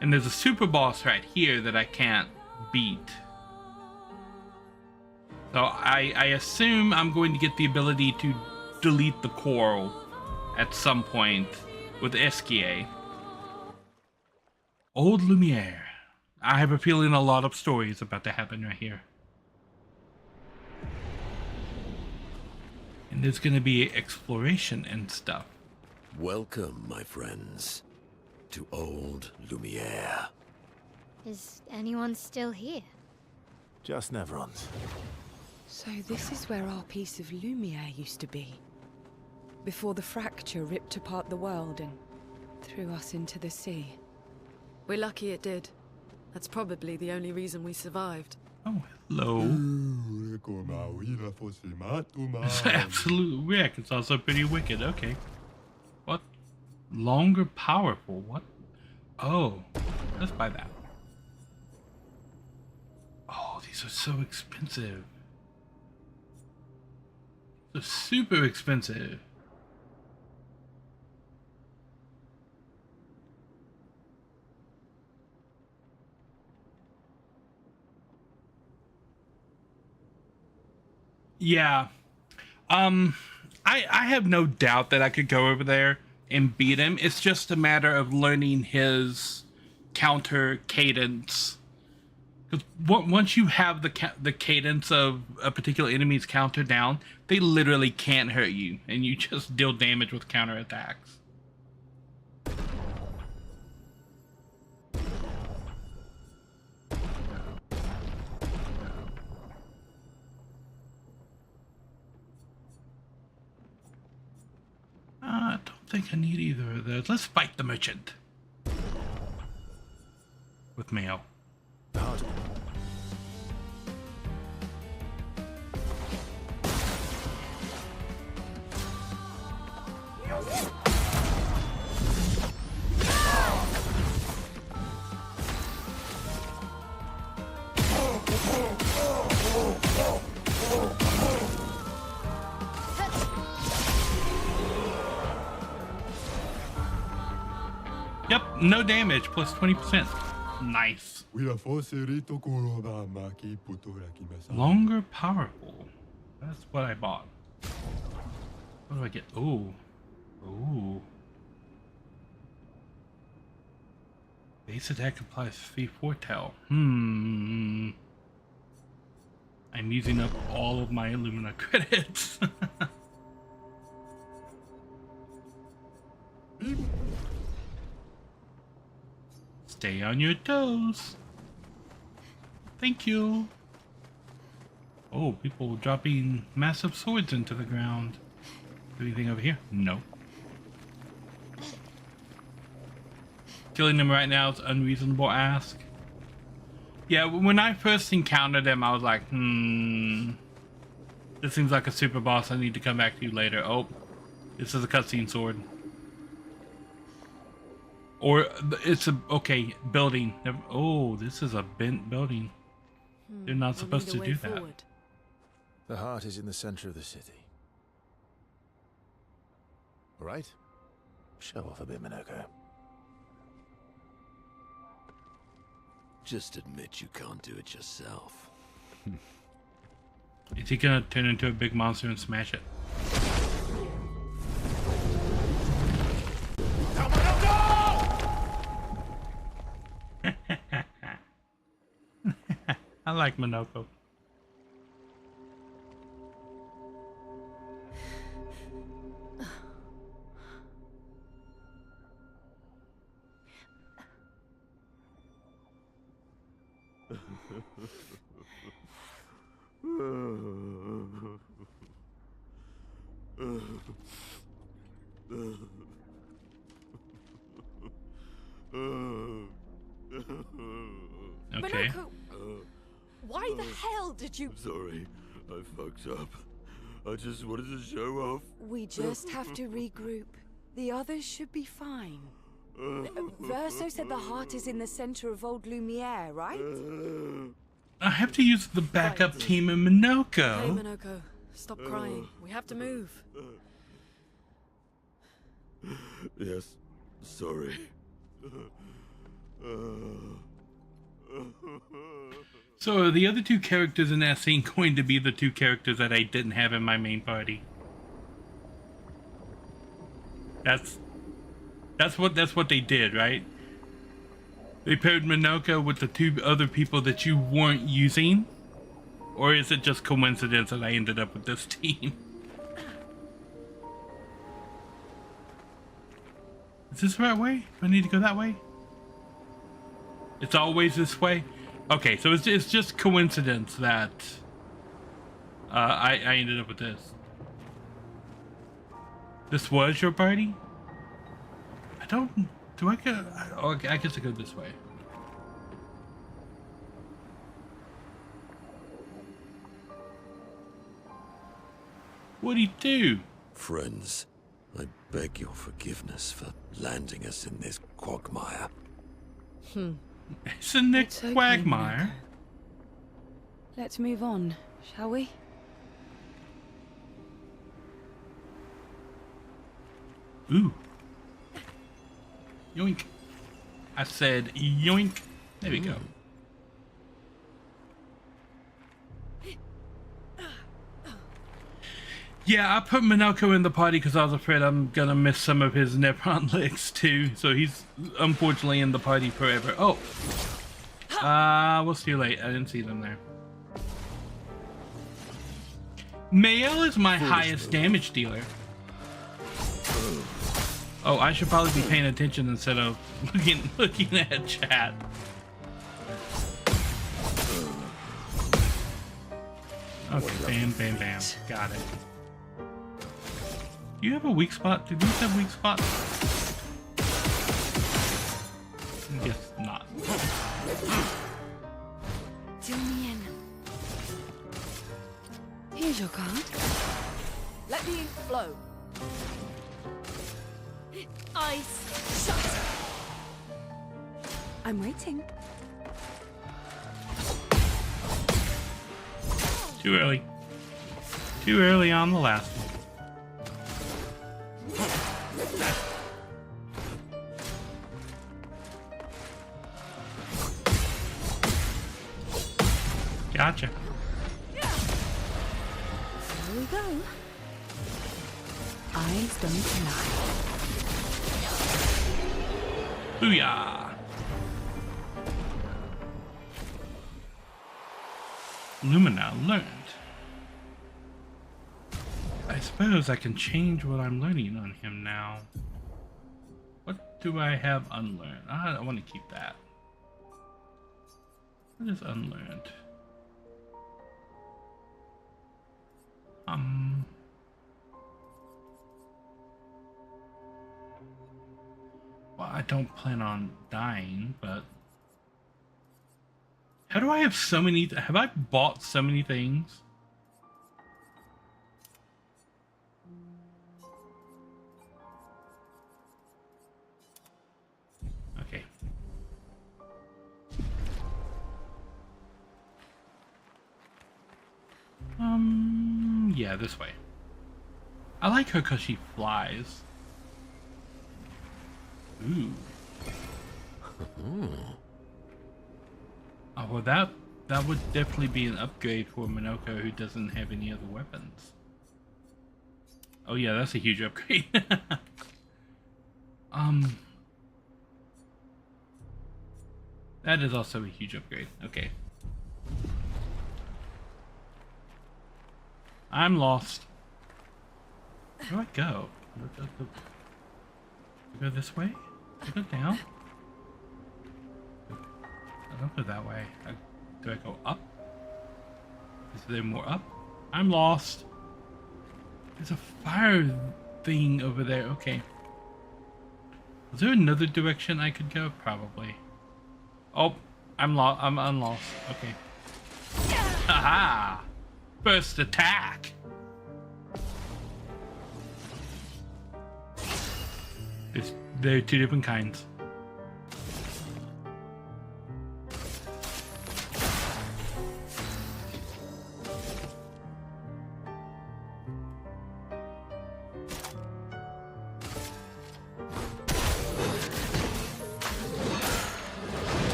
And there's a super boss right here that I can't beat. So I assume I'm going to get the ability to delete the coral at some point with Esquier. Old Lumiere. I have a feeling a lot of stories about to happen right here. And there's going to be exploration and stuff. Welcome, my friends. to old Lumiere. Is anyone still here? Just Neverons. So this is where our piece of Lumiere used to be. Before the fracture ripped apart the world and threw us into the sea. We're lucky it did. That's probably the only reason we survived. Oh, hello. It's absolute wreck. It's also pretty wicked. Okay. What? Longer powerful? What? Oh, let's buy that. Oh, these are so expensive. They're super expensive. Yeah. I have no doubt that I could go over there and beat him. It's just a matter of learning his counter cadence. Because once you have the cadence of a particular enemy's counter down, they literally can't hurt you, and you just deal damage with counter attacks. I don't think I need either of those. Let's fight the merchant with mail. Yep, no damage, plus 20%. Nice. Longer powerful. That's what I bought. What do I get? Ooh. Ooh. Base attack applies 3 foretell. I'm using up all of my Illumina credits. Stay on your toes. Thank you. Oh, people dropping massive swords into the ground. Do anything over here? No. Killing them right now is unreasonable ask. Yeah, when I first encountered them, I was like, this seems like a super boss. I need to come back to you later. Oh, this is a cutscene sword. Or it's a, okay, building. Oh, this is a bent building. They're not supposed to do that. The heart is in the center of the city. All right? Show off a bit, Minoko. Just admit you can't do it yourself. Is he gonna turn into a big monster and smash it? I like Minoko. Okay. Minoko, why the hell did you... Sorry, I fucked up. I just wanted to show off. We just have to regroup. The others should be fine. Verso said the heart is in the center of old Lumiere, right? I have to use the backup team in Minoko. Hey, Minoko, stop crying. We have to move. Yes, sorry. So are the other two characters in that scene going to be the two characters that I didn't have in my main party? That's what they did, right? They paired Minoko with the two other people that you weren't using? Or is it just coincidence that I ended up with this team? Is this the right way? Do I need to go that way? It's always this way? Okay, so it's just coincidence that I ended up with this. This was your party? I don't... Do I go... Oh, I guess I go this way. What'd he do? Friends, I beg your forgiveness for landing us in this quagmire. Isn't it It's okay, quagmire? Minako. Let's move on, shall we? Ooh. Yoink. I said yoink. There we go. Yeah, I put Minako in the party because I was afraid I'm gonna miss some of his Nepron licks too. So he's unfortunately in the party forever. Oh. Was too late. I didn't see them there. Mael is my highest damage dealer. Oh, I should probably be paying attention instead of looking at chat. Okay, bam, bam, bam. Got it. Do you have a weak spot? Do these have weak spots? I guess not. Do me in. Here's your card. Let the ink flow. Ice shut. I'm waiting. Too early. Too early on the last one. Gotcha. Here we go. Eyes don't lie. Booyah! Lumina learned. I suppose I can change what I'm learning on him now. What do I have unlearned? I want to keep that. What is unlearned? Well, I don't plan on dying, but how do I have so many? Have I bought so many things? Okay. Yeah, this way. I like her because she flies. Ooh. Oh, well, that would definitely be an upgrade for Minako, who doesn't have any other weapons. Oh yeah, that's a huge upgrade. That is also a huge upgrade. Okay. I'm lost. Where do I go? I go this way? I go down? I don't go that way. Do I go up? Is there more up? I'm lost. There's a fire thing over there. Okay. Is there another direction I could go? Probably. Oh, I'm lost. I'm unlost. Okay. Haha! First attack! There are two different kinds.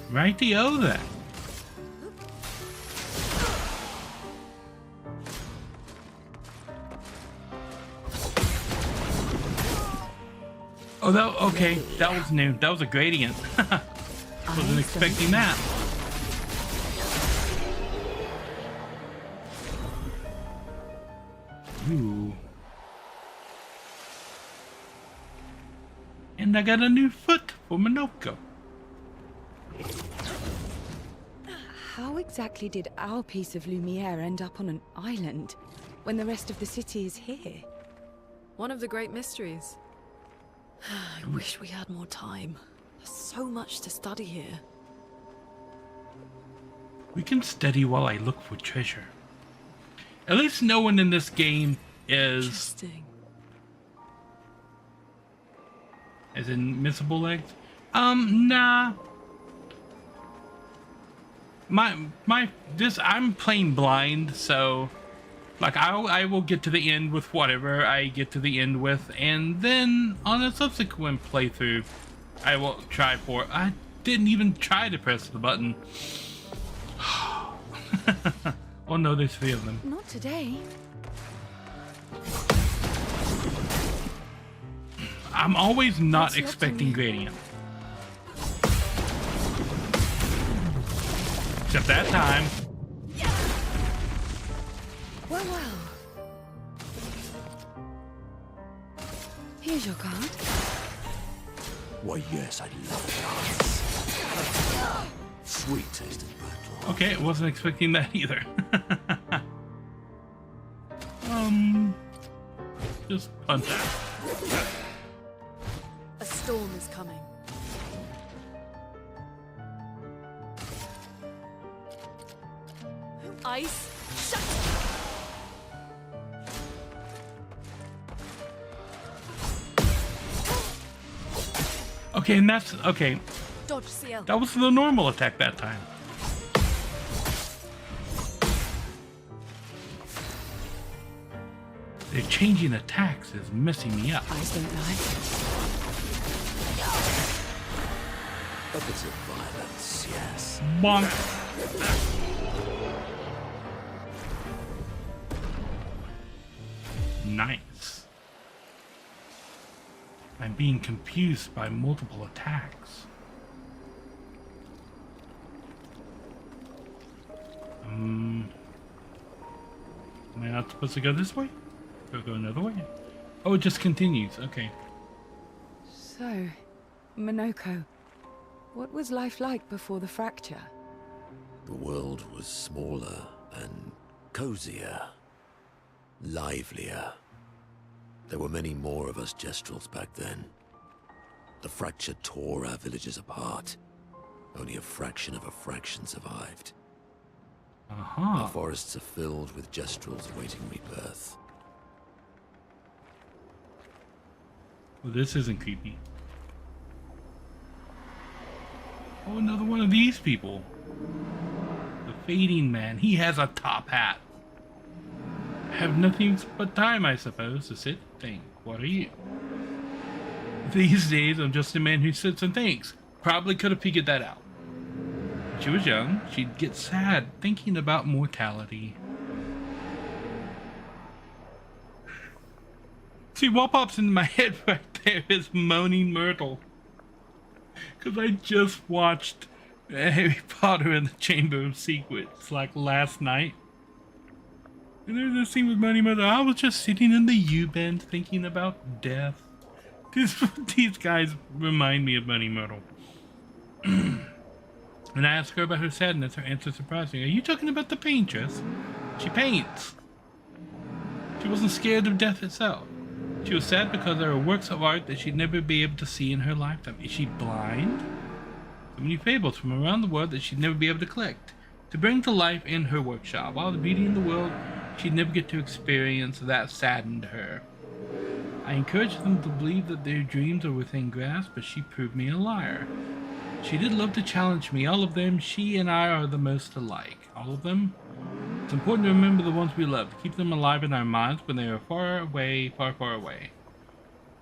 Righty-o then. Oh, that okay. That was new. That was a gradient. Wasn't expecting that. Ooh. And I got a new foot for Minoko. How exactly did our piece of Lumiere end up on an island when the rest of the city is here? One of the great mysteries. I wish we had more time. There's so much to study here. We can study while I look for treasure. At least no one in this game is... Interesting. As in missable legs? Nah. I'm playing blind, so like I will get to the end with whatever I get to the end with, and then on a subsequent playthrough, I will try for. I didn't even try to press the button. Oh no, there's 3 of them. Not today. I'm always not What's left expecting in gradient. Except that time. Well, well. Here's your card. Why, yes, I love cards. Sweet tasting battle. Okay, I wasn't expecting that either. Just punch out. A storm is coming. Ice, shut! Okay, and that's okay. Dodge CL. That was the normal attack that time. They're changing attacks is messing me up. Eyes don't lie. A bit of violence, yes. Bonk. Nice. I'm being confused by multiple attacks. Am I not supposed to go this way? Or go another way? Oh, it just continues. Okay. So, Minoko, what was life like before the fracture? The world was smaller and cozier, livelier. There were many more of us Gestrels back then. The fracture tore our villages apart. Only a fraction of a fraction survived. Our forests are filled with Gestrels awaiting rebirth. Well, this isn't creepy. Oh, another one of these people. The fading man. He has a top hat. Have nothing but time, I suppose, to sit and think. What are you? These days, I'm just a man who sits and thinks. Probably could have figured that out. When she was young, she'd get sad thinking about mortality. See, what pops into my head right there is Moaning Myrtle. Because I just watched Harry Potter and the Chamber of Secrets, like, last night. And there's this scene with Moaning Myrtle. I was just sitting in the U-bend thinking about death. These guys remind me of Moaning Myrtle. And I asked her about her sadness. Her answer surprised me. Are you talking about the paintress? She paints. She wasn't scared of death itself. She was sad because there were works of art that she'd never be able to see in her lifetime. Is she blind? So many fables from around the world that she'd never be able to collect, to bring to life in her workshop. All the beauty in the world she'd never get to experience, that saddened her. I encouraged them to believe that their dreams are within grasp, but she proved me a liar. She did love to challenge me. All of them, she and I are the most alike. All of them? It's important to remember the ones we love, to keep them alive in our minds when they are far away, far, far away.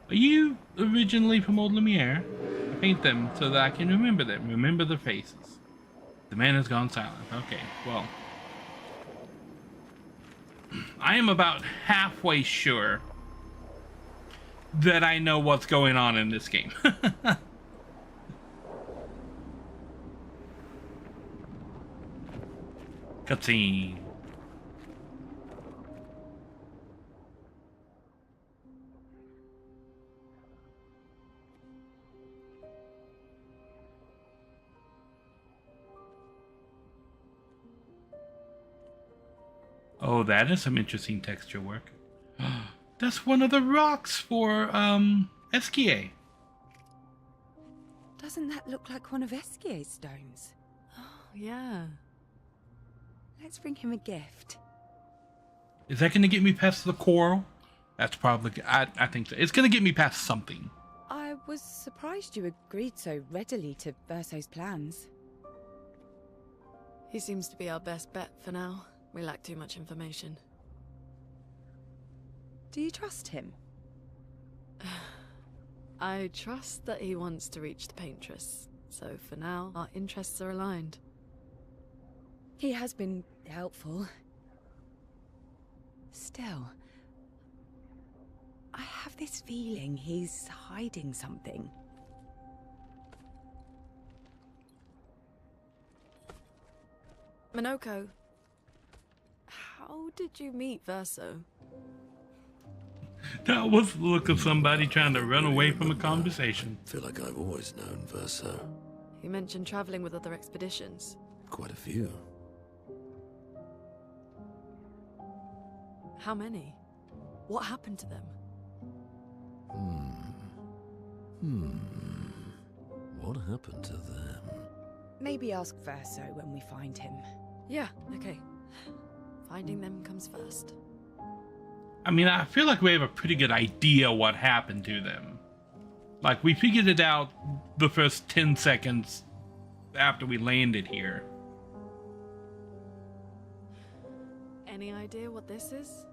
Are you originally from Old Lumiere? I paint them so that I can remember them, remember their faces. The man has gone silent. Okay, well. I am about halfway sure that I know what's going on in this game. Cutscene. Oh, that is some interesting texture work. That's one of the rocks for Esquier. Doesn't that look like one of Esquier's stones? Oh, yeah. Let's bring him a gift. Is that going to get me past the coral? That's probably, I think so. It's going to get me past something. I was surprised you agreed so readily to Verso's plans. He seems to be our best bet for now. We lack too much information. Do you trust him? I trust that he wants to reach the Paintress, so for now, our interests are aligned. He has been helpful. Still, I have this feeling he's hiding something. Minoko, how did you meet Verso? That was the look of somebody trying to run away from a conversation. I feel like I've always known Verso. You mentioned traveling with other expeditions. Quite a few. How many? What happened to them? What happened to them? Maybe ask Verso when we find him. Yeah, okay. Finding them comes first. I mean, I feel like we have a pretty good idea what happened to them. Like, we figured it out the first 10 seconds after we landed here. Any idea what this is?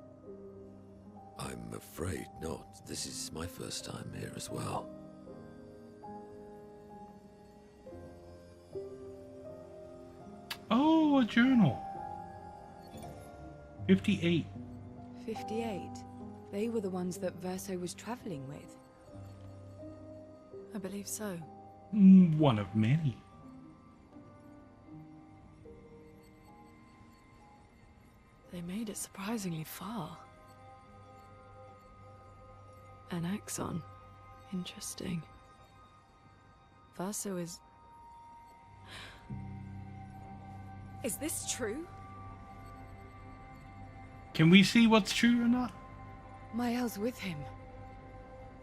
I'm afraid not. This is my first time here as well. Oh, a journal. 58. 58. They were the ones that Verso was traveling with. I believe so. One of many. They made it surprisingly far. An axon. Interesting. Verso is... Is this true? Can we see what's true or not? Mael's with him.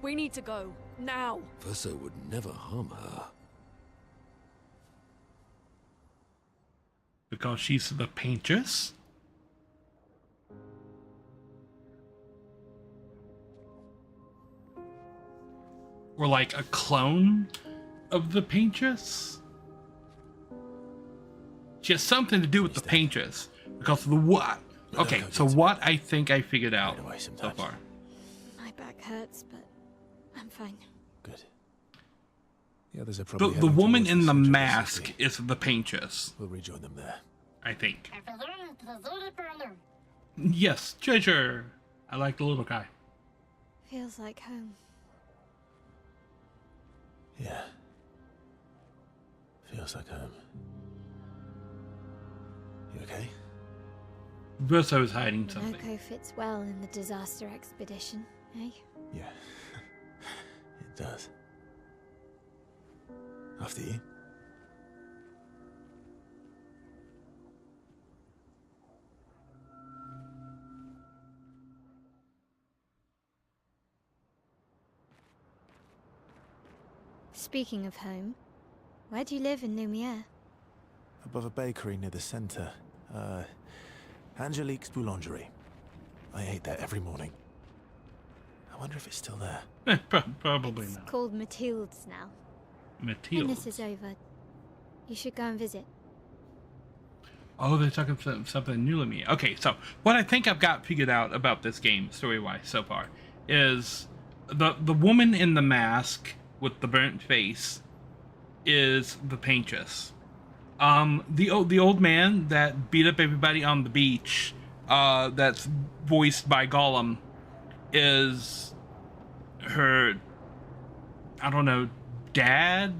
We need to go. Now! Verso would never harm her. Because she's the Paintress? Or like a clone of the Paintress? She has something to do with the Paintress. Because of the what? Okay, so what I think I figured out so far. My back hurts, but I'm fine. Good. The others are probably The heading woman towards in the central mask city. is the Paintress, We'll rejoin them there. I think. Plaisir pour nous. Yes, treasure. I like the little guy. Feels like home. Yeah. Feels like home. You okay? Verso is hiding something. Minoko fits well in the disaster expedition, eh? Yeah. It does. After you. Speaking of home, where do you live in Lumiere? Above a bakery near the center. Angelique's Boulangerie. I ate there every morning. I wonder if it's still there. Probably It's not. called Mathilde's now. When Mathilde. this is over, you should go and visit. Oh, they're talking something new to me. Okay, so what I think I've got figured out about this game, story-wise, so far, is the woman in the mask with the burnt face is the Paintress. The old man that beat up everybody on the beach, that's voiced by Gollum, is her, I don't know, dad,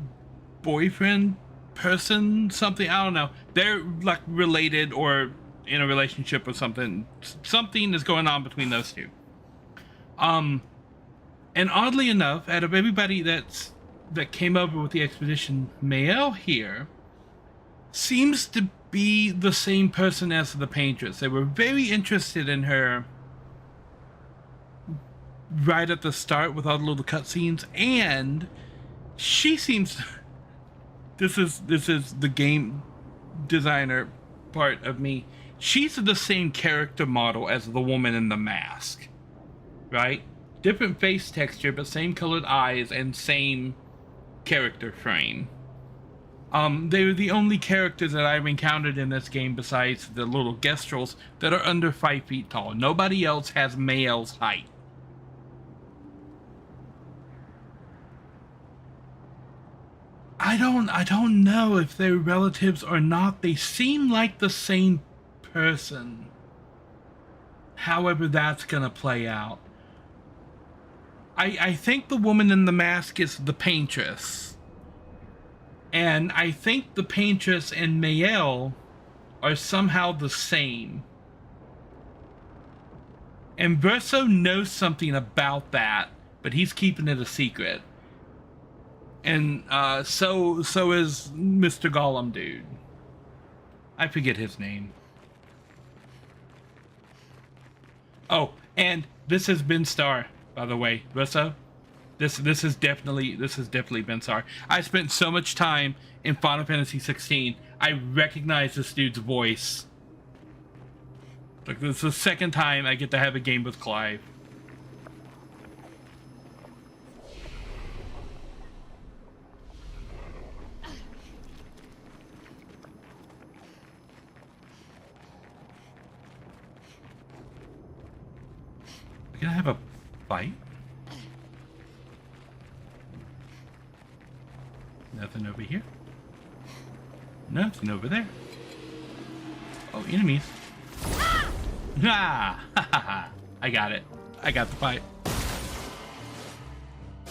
boyfriend, person, something, I don't know. They're like related or in a relationship or something. Something is going on between those two. And oddly enough, out of everybody that came over with the expedition, Mael here seems to be the same person as the paintress. They were very interested in her right at the start with all the little cutscenes, and she seems. This is the game designer part of me. She's the same character model as the woman in the mask, right? Different face texture, but same colored eyes and same character frame. They were the only characters that I've encountered in this game besides the little Gestrels that are under 5 feet tall. Nobody else has Mael's height. I don't know if they're relatives or not. They seem like the same person. However that's gonna play out. I think the woman in the mask is the paintress. And I think the paintress and Mael are somehow the same. And Verso knows something about that, but he's keeping it a secret. And so is Mr. Gollum dude. I forget his name. Oh, and this has been Star, by the way, Verso. This is definitely Ben Sar. I spent so much time in Final Fantasy 16. I recognize this dude's voice. Like, this is the second time I get to have a game with Clive. Can I have a fight? Nothing over here. Nothing over there. Oh, enemies. Ah! Ha ha ha! I got it. I got the fight.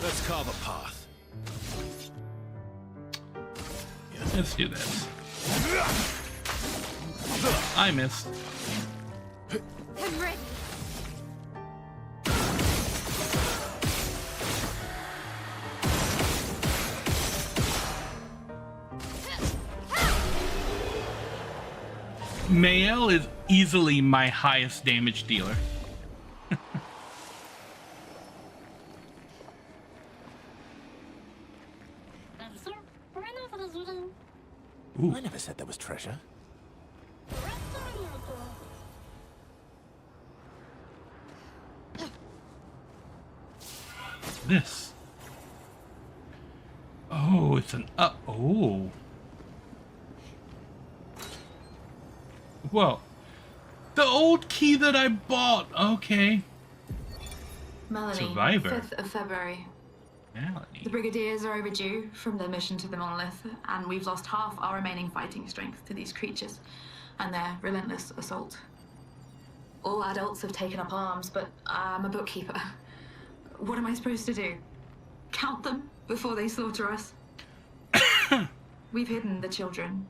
Let's carve a path. Let's do this. I missed. I'm ready. Mael is easily my highest damage dealer. Ooh. I never said there was treasure. This. Oh, it's an up. Oh. Whoa. The old key that I bought. Okay. Melanie, Survivor. 5th of February. Melanie. The Brigadiers are overdue from their mission to the monolith, and we've lost half our remaining fighting strength to these creatures and their relentless assault. All adults have taken up arms, but I'm a bookkeeper. What am I supposed to do? Count them before they slaughter us? We've hidden the children.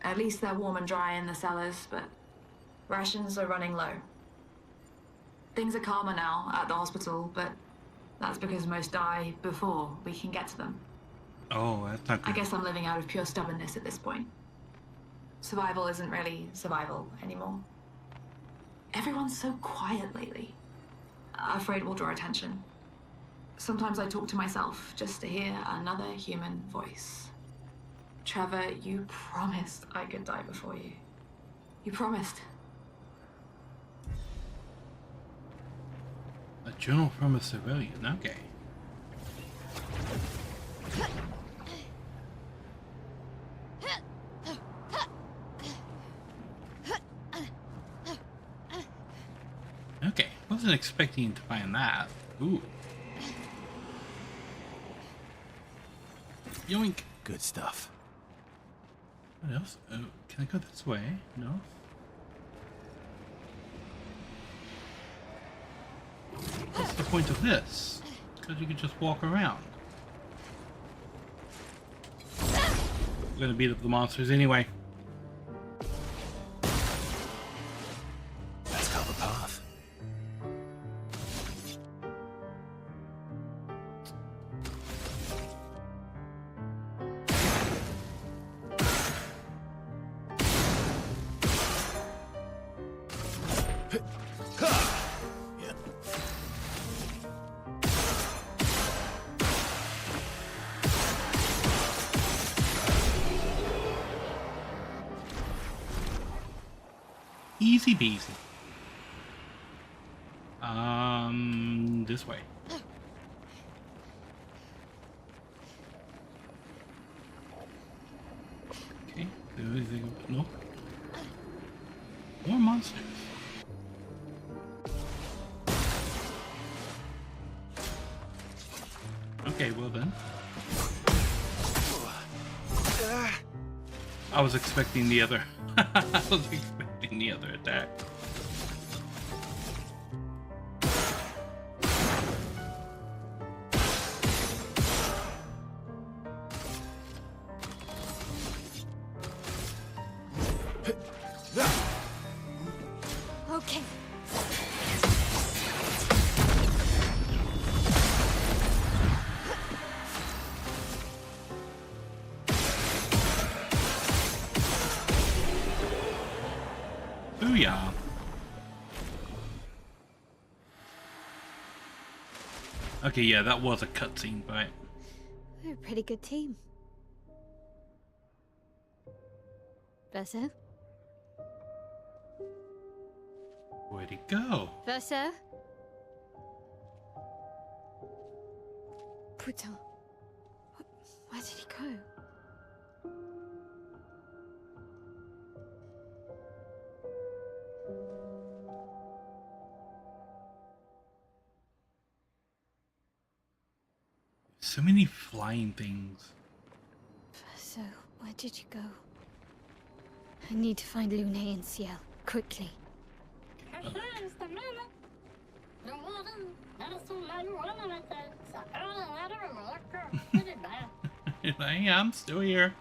At least they're warm and dry in the cellars, but rations are running low. Things are calmer now at the hospital, but that's because most die before we can get to them. Oh, that's not good. I guess I'm living out of pure stubbornness at this point. Survival isn't really survival anymore. Everyone's so quiet lately. Afraid it will draw attention. Sometimes I talk to myself just to hear another human voice. Trevor, you promised I could die before you. You promised. A journal from a civilian. Okay. Okay. Wasn't expecting to find that. Ooh. Yoink. Good stuff. What else? Oh, can I go this way? No. What's the point of this? Because you can just walk around. We're gonna beat up the monsters anyway. Let's carve a path. Easy peasy. This way. Okay, no. More monsters. Okay, well then. I was expecting the other. I was expecting the other attack. Okay. Booyah. Okay, yeah, that was a cutscene, but We're a pretty good team. Verso? where'd he go? Verso? Putain. Where did he go? So many flying things. Verso, where did you go? I need to find Lune and Ciel, quickly. Yeah, I'm still here.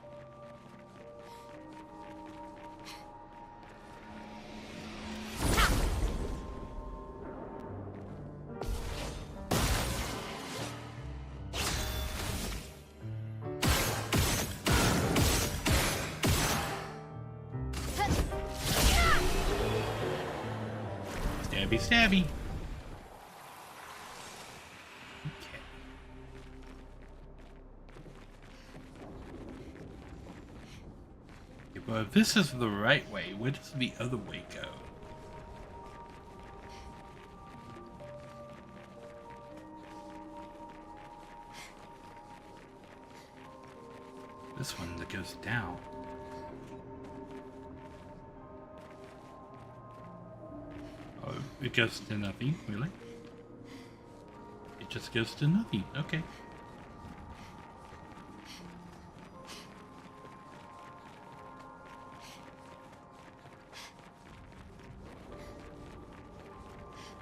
Stabby, stabby. Okay. Okay, but if this is the right way, where does the other way go? This one that goes down. Oh, it goes to nothing, really? It just goes to nothing, okay.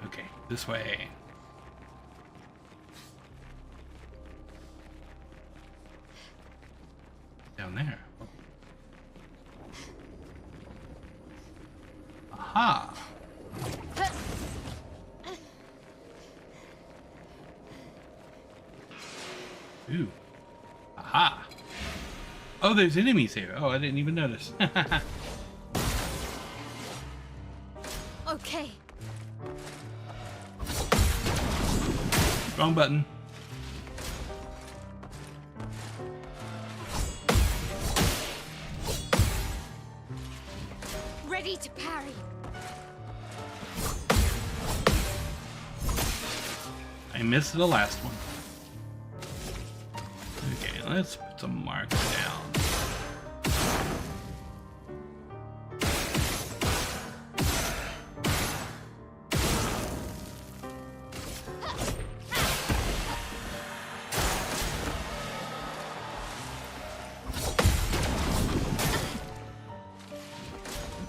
Okay, this way. Down there. Aha! Ooh. Aha! Oh, there's enemies here. Oh, I didn't even notice. Okay. Wrong button. Ready to parry. I missed the last one. Okay, let's put some marks down.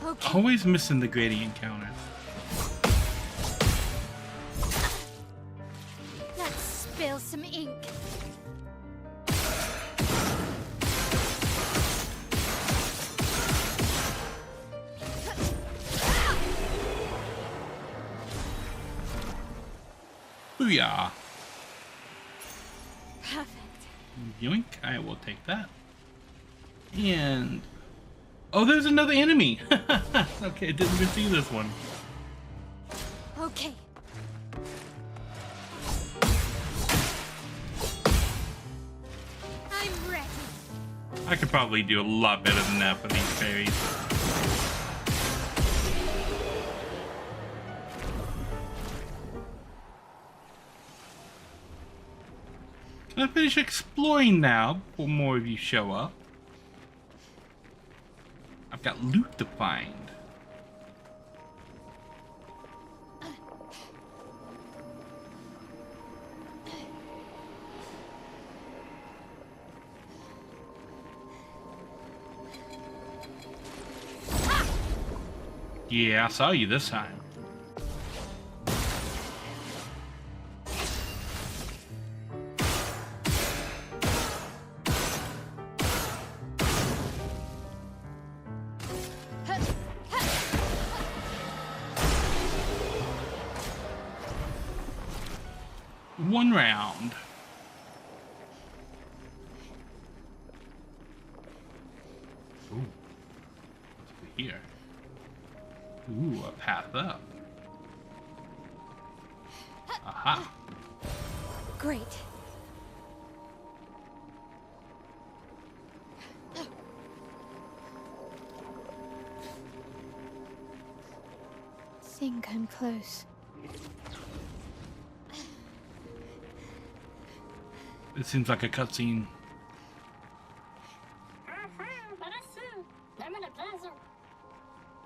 Okay. Always missing the gradient counter. Let's spill some ink. Booyah! Perfect. Yoink, I will take that. And... oh, there's another enemy! Okay, didn't even see this one. Okay. I'm ready. I could probably do a lot better than that for these fairies. Can I finish exploring now before more of you show up? I've got loot to find. Yeah, I saw you this time. One round. Ooh. What's over here? Ooh, a path up. Aha. Great. Think I'm close. It seems like a cutscene.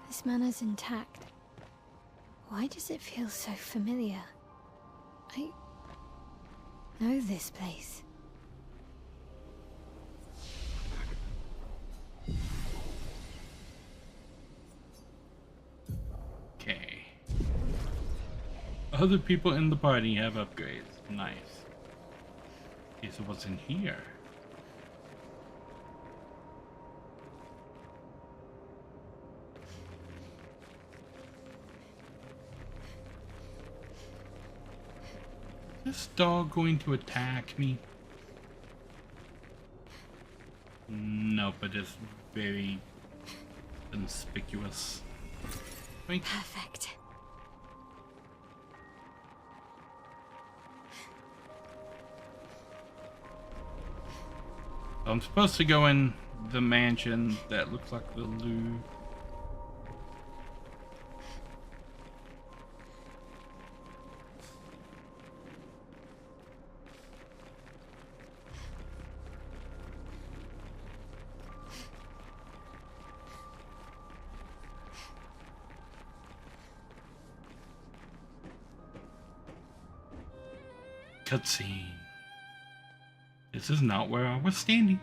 This manor's intact. Why does it feel so familiar? I know this place. Okay. Other people in the party have upgrades. Nice. Okay, so what's in here? Is this dog going to attack me? No, but it's very conspicuous. Wait. Perfect. I'm supposed to go in the mansion that looks like the loo. Cutscene. This is not where I was standing.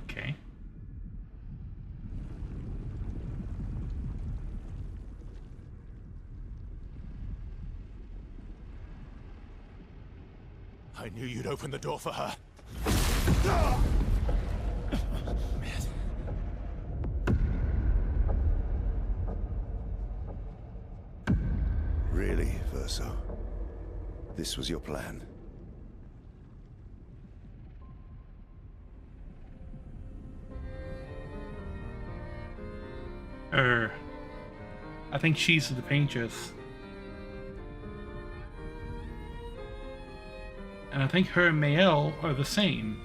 Okay. I knew you'd open the door for her. Really, Verso? This was your plan? I think she's the paintress. And I think her and Mael are the same.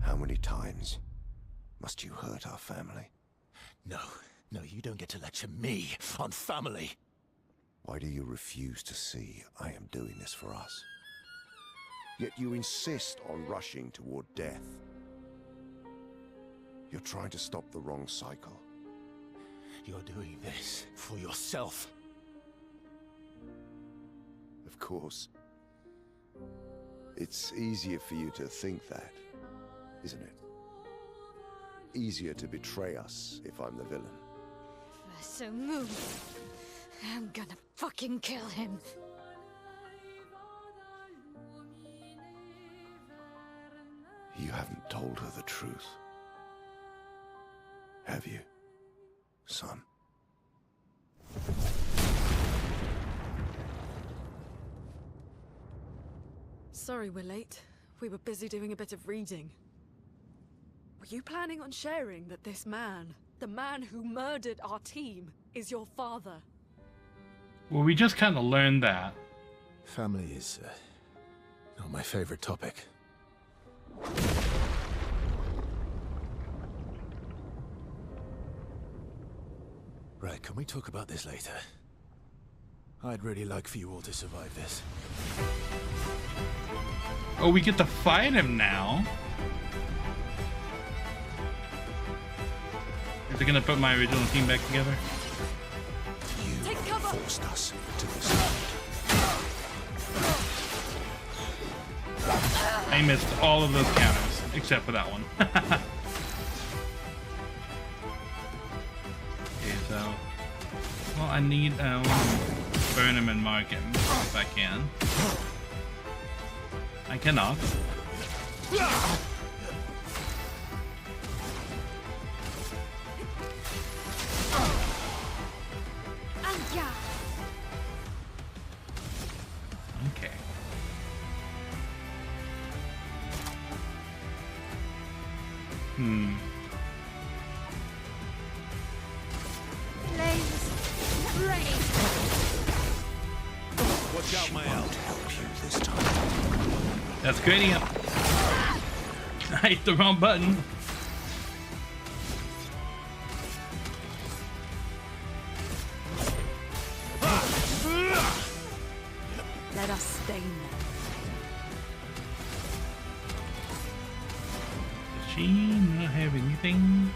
How many times must you hurt our family? No, you don't get to lecture me on family. Why do you refuse to see I am doing this for us? Yet you insist on rushing toward death. You're trying to stop the wrong cycle. You're doing this for yourself. Of course. It's easier for you to think that, isn't it? Easier to betray us if I'm the villain. So move. I'm gonna fucking kill him. you haven't told her the truth. Have you, son? Sorry we're late. We were busy doing a bit of reading. Were you planning on sharing that this man, the man who murdered our team, is your father? Well, we just kind of learned that. Family is not my favorite topic. Right, can we talk about this later? I'd really like for you all to survive this. Oh, we get to fight him now. Is it gonna put my original team back together? You forced us to this. I missed all of those counters, except for that one. Okay, so... Well, I need burn him and mark him, if I can. I cannot. Okay. Watch out, my out. Help you this time. That's gradient. I hit the wrong button. Let us stain them. Does she not have anything?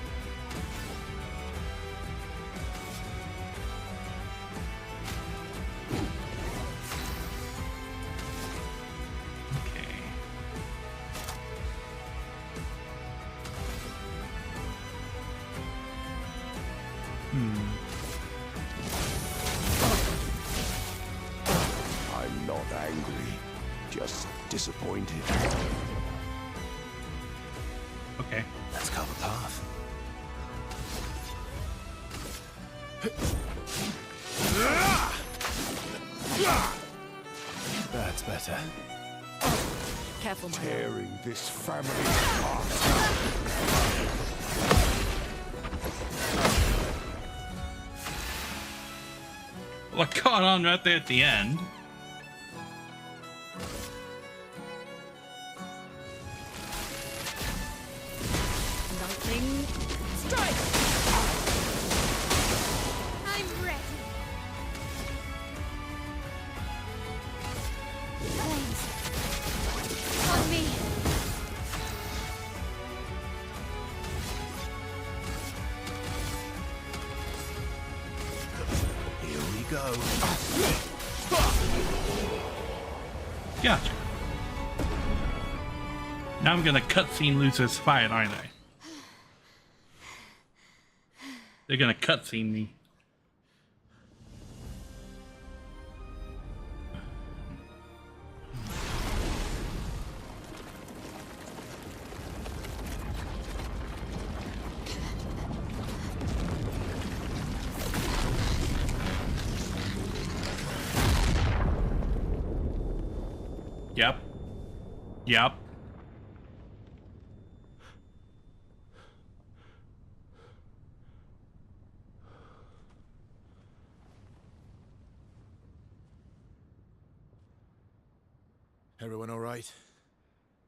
I'm not angry, just disappointed. Okay. Let's carve a path. That's better. Careful, my Tearing this family apart. Well, I caught on right there at the end. lightning strike! I'm ready. Thanks. On me. Here we go. Gotcha. Now I'm gonna cutscene Lucer's fight, aren't I? They're gonna cutscene me. Yep. Yep. Everyone all right?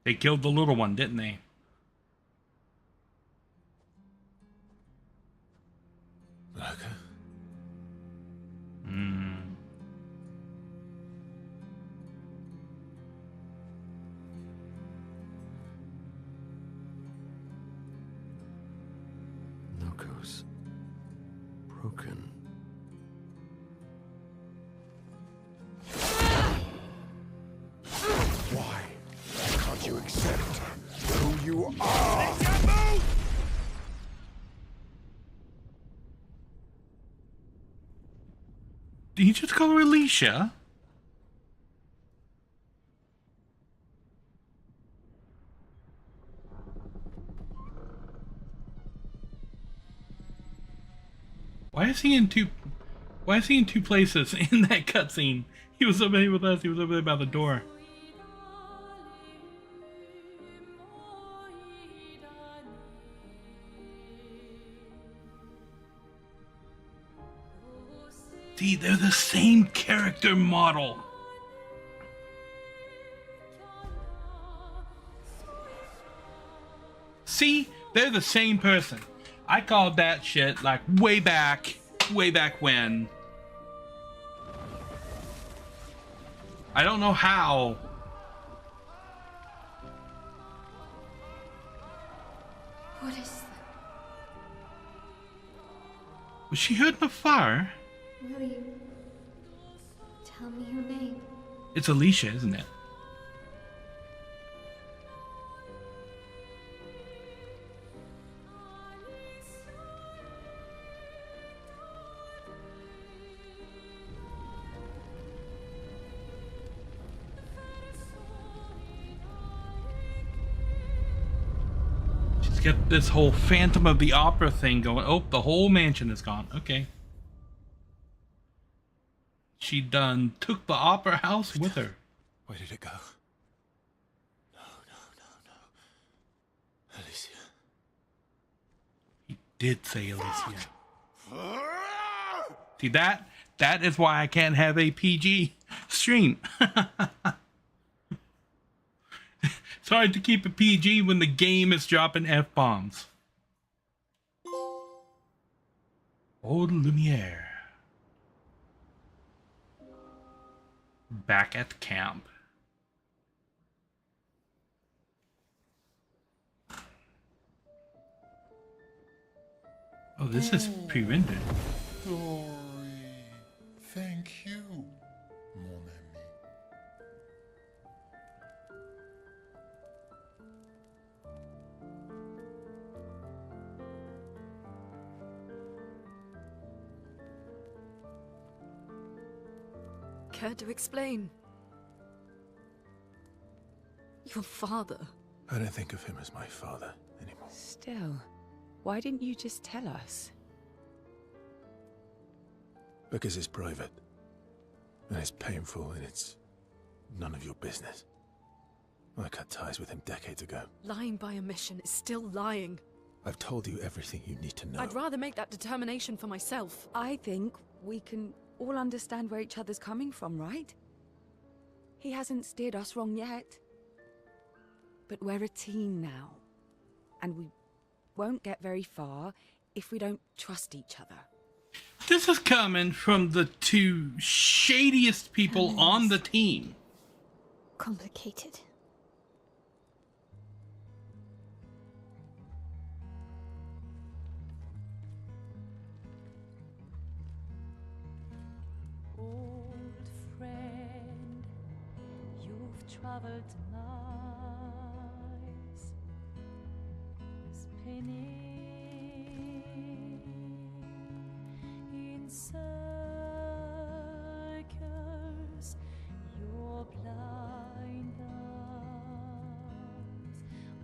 They killed the little one, didn't they? Okay. Noko's broken. Why can't you accept who you are? Did you just call her Alicia? Why is he in two places in that cutscene? He was over here with us. He was over there by the door. See, they're the same character model. See, they're the same person. I called that shit like way back when. I don't know how. What is that? Was she hurt in the fire? Will you tell me your name? It's Alicia, isn't it? She's got this whole Phantom of the Opera thing going. Oh, the whole mansion is gone. Okay. She done took the opera house with her. Where did it go? No. Alicia. He did say Alicia. See, that is why I can't have a PG stream. It's hard to keep a PG when the game is dropping F-bombs. Old Lumiere. Back at camp. Oh, this is pre-rendered. Glory. Thank you, mon ami. Care to explain? Your father. I don't think of him as my father anymore. Still, why didn't you just tell us? Because it's private. And it's painful and it's none of your business. I cut ties with him decades ago. Lying by omission is still lying. I've told you everything you need to know. I'd rather make that determination for myself. I think we can all understand where each other's coming from, right? He hasn't steered us wrong yet. But we're a team now. And we won't get very far if we don't trust each other. This is coming from the two shadiest people on the team. Complicated. Old friend, you've traveled miles, spinning in circles, your blind eyes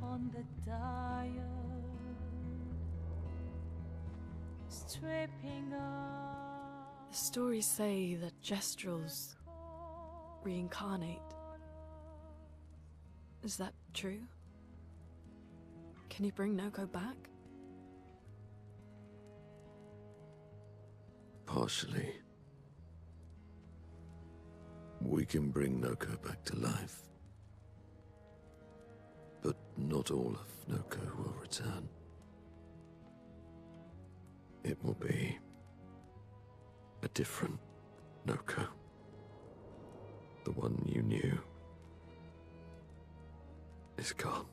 on the dial, stripping off. The stories say that Gestrels reincarnate. Is that true? Can you bring Noko back? Partially. We can bring Noko back to life. But not all of Noko will return. It will be a different Noko. The one you knew is gone.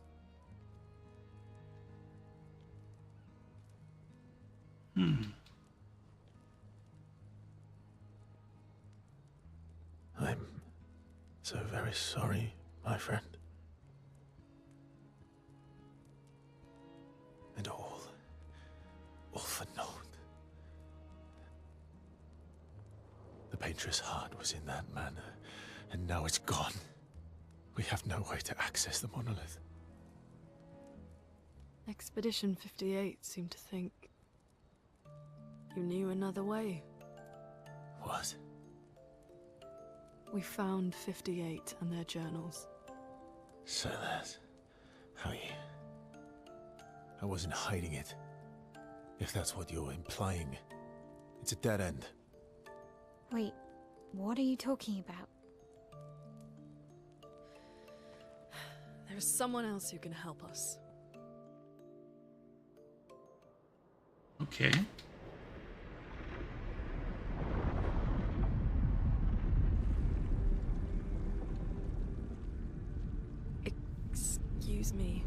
I'm so very sorry, my friend. And all for naught. The painter's heart was in that manor, and now it's gone. We have no way to access the monolith. Expedition 58 seemed to think you knew another way. What? We found 58 and their journals. So that's how you... I wasn't hiding it. If that's what you're implying. It's a dead end. Wait, what are you talking about? There is someone else who can help us. Okay. Excuse me.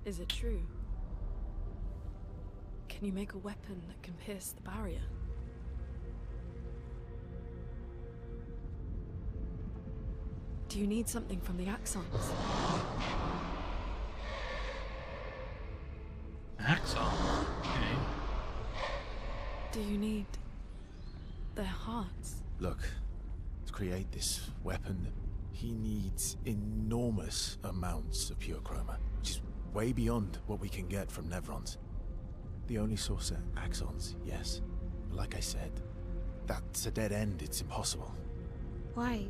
Is it true? Can you make a weapon that can pierce the barrier? Do you need something from the Axons? Axon. Okay. Do you need their hearts? Look, to create this weapon, he needs enormous amounts of pure chroma, which is way beyond what we can get from Nevrons. The only source are Axons, yes. But like I said, that's a dead end. It's impossible. Why?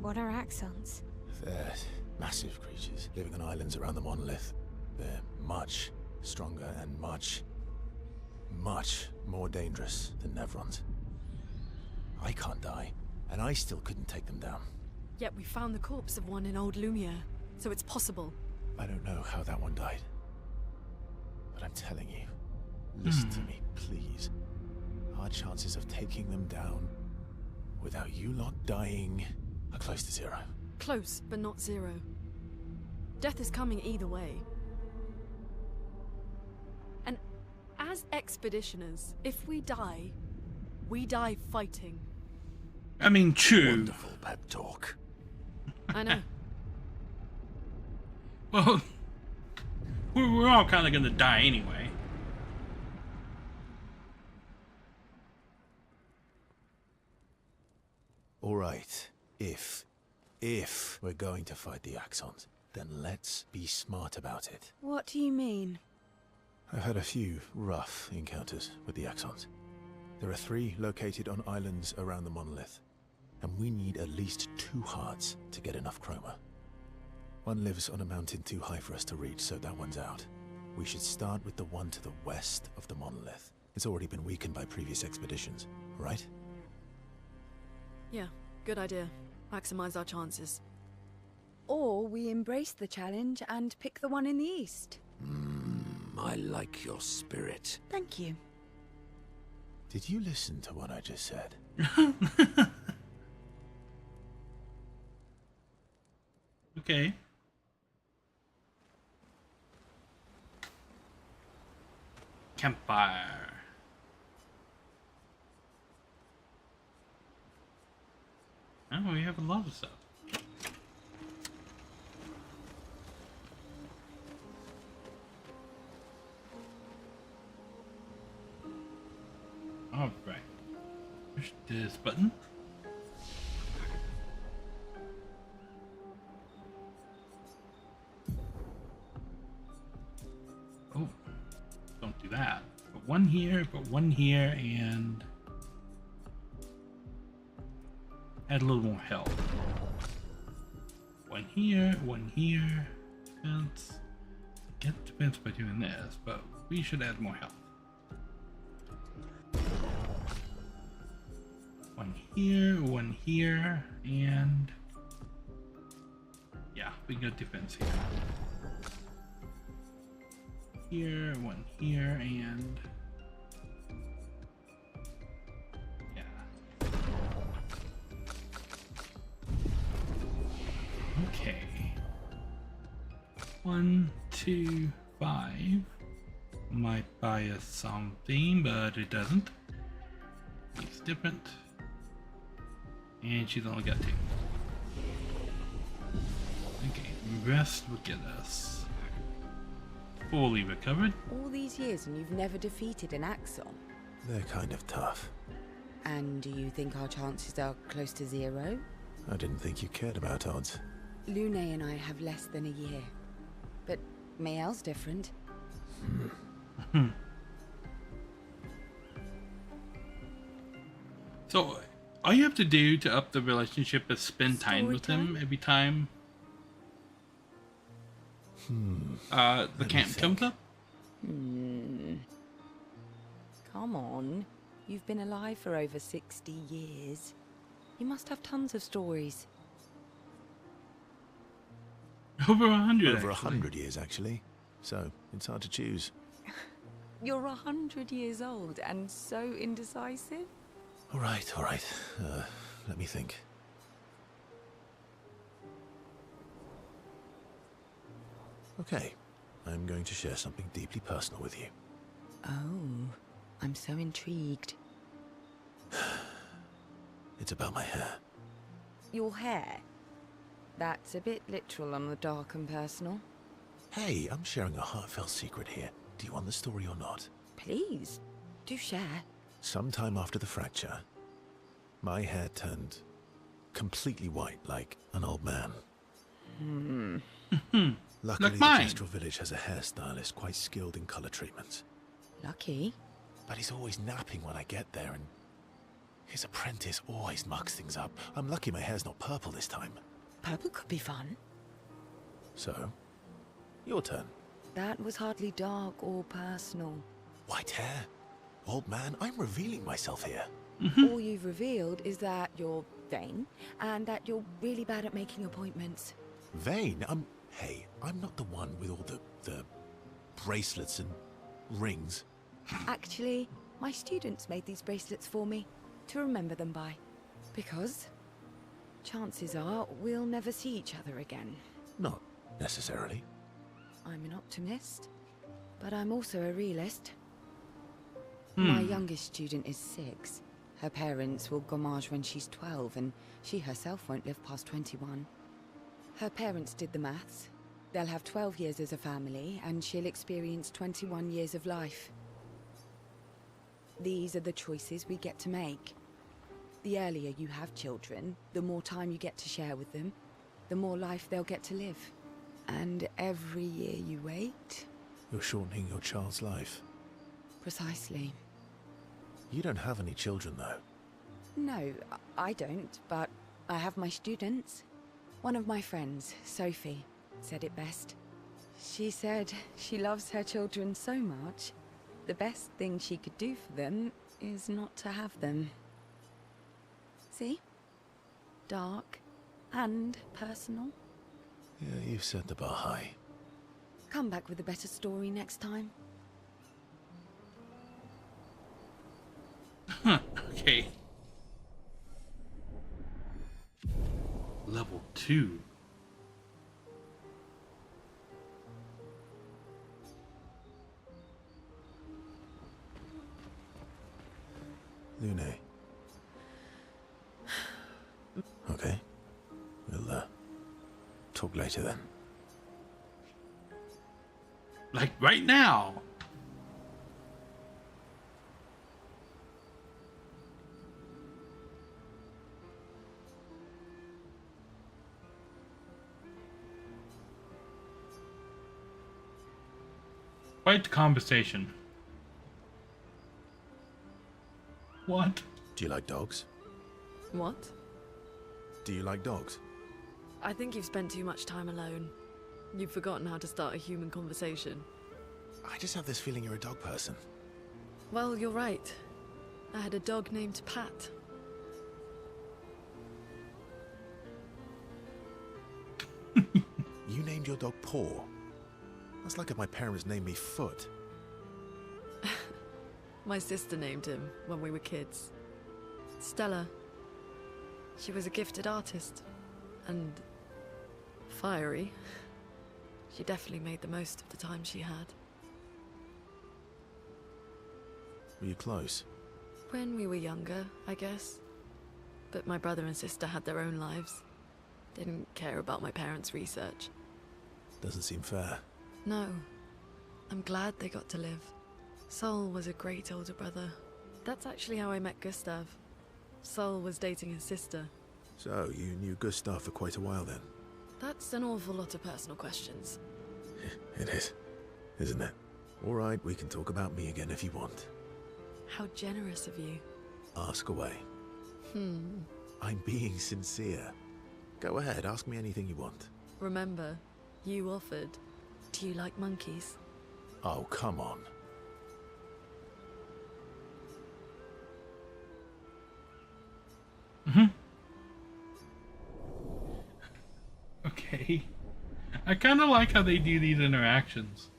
What are Axons? They're massive creatures living on islands around the monolith. They're much stronger and much more dangerous than Nevrons. I can't die, and I still couldn't take them down. Yet we found the corpse of one in Old Lumiere, so it's possible. I don't know how that one died. But I'm telling you, listen to me, please. Our chances of taking them down without you lot dying are close to zero. Close, but not zero. Death is coming either way. And as expeditioners, if we die fighting. I mean, true. Wonderful pep talk. I know. Well, we're all kind of gonna die anyway. All right, if we're going to fight the Axons, then let's be smart about it. What do you mean? I've had a few rough encounters with the Axons. There are 3 located on islands around the monolith, and we need at least 2 hearts to get enough chroma. One lives on a mountain too high for us to reach, so that one's out. We should start with the one to the west of the monolith. It's already been weakened by previous expeditions, right? Yeah, good idea. Maximize our chances. Or we embrace the challenge and pick the one in the east. I like your spirit. Thank you. Did you listen to what I just said? Okay. Campfire. Oh, we have a lot of stuff. All right. Push this button. Oh, don't do that. Put one here, and add a little more health. One here, defense. Get defense by doing this, but we should add more health. One here, and yeah, we got defense here. One here, and yeah. Okay. 1, 2, 5. Might buy us something, but it doesn't. It's different. And she's only got 2. Okay, rest will get us fully recovered. All these years and you've never defeated an Axon. They're kind of tough. And do you think our chances are close to 0? I didn't think you cared about odds. Lune and I have less than a year. But Mayel's different. So, all you have to do to up the relationship is spend time with him every time the camp comes up? Come on. You've been alive for over 60 years. You must have tons of stories. Over 100, Over actually. 100 years, actually. So, it's hard to choose. You're 100 years old and so indecisive? All right. Let me think. Okay, I'm going to share something deeply personal with you. Oh, I'm so intrigued. It's about my hair. Your hair? That's a bit literal on the dark and personal. Hey, I'm sharing a heartfelt secret here. Do you want the story or not? Please, do share. Sometime after the fracture, my hair turned completely white, like an old man. Luckily, Like the mine. Gestural Village has a hairstylist quite skilled in color treatments. Lucky. But he's always napping when I get there, and his apprentice always mucks things up. I'm lucky my hair's not purple this time. Purple could be fun. So, your turn. That was hardly dark or personal. White hair? Old man, I'm revealing myself here. All you've revealed is that you're vain, and that you're really bad at making appointments. Vain? Hey, I'm not the one with all the bracelets and rings. Actually, my students made these bracelets for me, to remember them by. Because chances are we'll never see each other again. Not necessarily. I'm an optimist, but I'm also a realist. My youngest student is 6. Her parents will gommage when she's 12, and she herself won't live past 21. Her parents did the maths. They'll have 12 years as a family, and she'll experience 21 years of life. These are the choices we get to make. The earlier you have children, the more time you get to share with them, the more life they'll get to live. And every year you wait... You're shortening your child's life. Precisely. You don't have any children, though. No, I don't, but I have my students. One of my friends, Sophie, said it best. She said she loves her children so much, the best thing she could do for them is not to have them. See? Dark and personal. Yeah, you've set the bar high. Come back with a better story next time. Okay. Level 2. Lune. Okay. We'll, talk later then. Like right now. Quite the conversation. What? Do you like dogs? What? Do you like dogs? I think you've spent too much time alone. You've forgotten how to start a human conversation. I just have this feeling you're a dog person. Well, you're right. I had a dog named Pat. You named your dog Paw. That's like if my parents named me Foot. My sister named him when we were kids. Stella. She was a gifted artist. And fiery. She definitely made the most of the time she had. Were you close? When we were younger, I guess. But my brother and sister had their own lives. Didn't care about my parents' research. Doesn't seem fair. No. I'm glad they got to live. Sol was a great older brother. That's actually how I met Gustav. Sol was dating his sister. So, you knew Gustav for quite a while then? That's an awful lot of personal questions. It is, isn't it? All right, we can talk about me again if you want. How generous of you. Ask away. I'm being sincere. Go ahead, ask me anything you want. Remember, you offered. Do you like monkeys? Oh, come on. Okay. I kind of like how they do these interactions.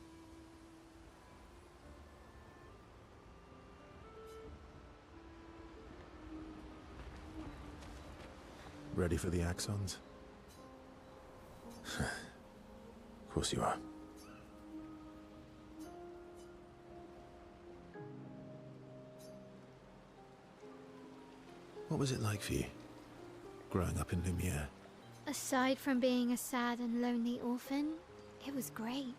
Ready for the axons? Of course you are. What was it like for you, growing up in Lumiere? Aside from being a sad and lonely orphan, it was great.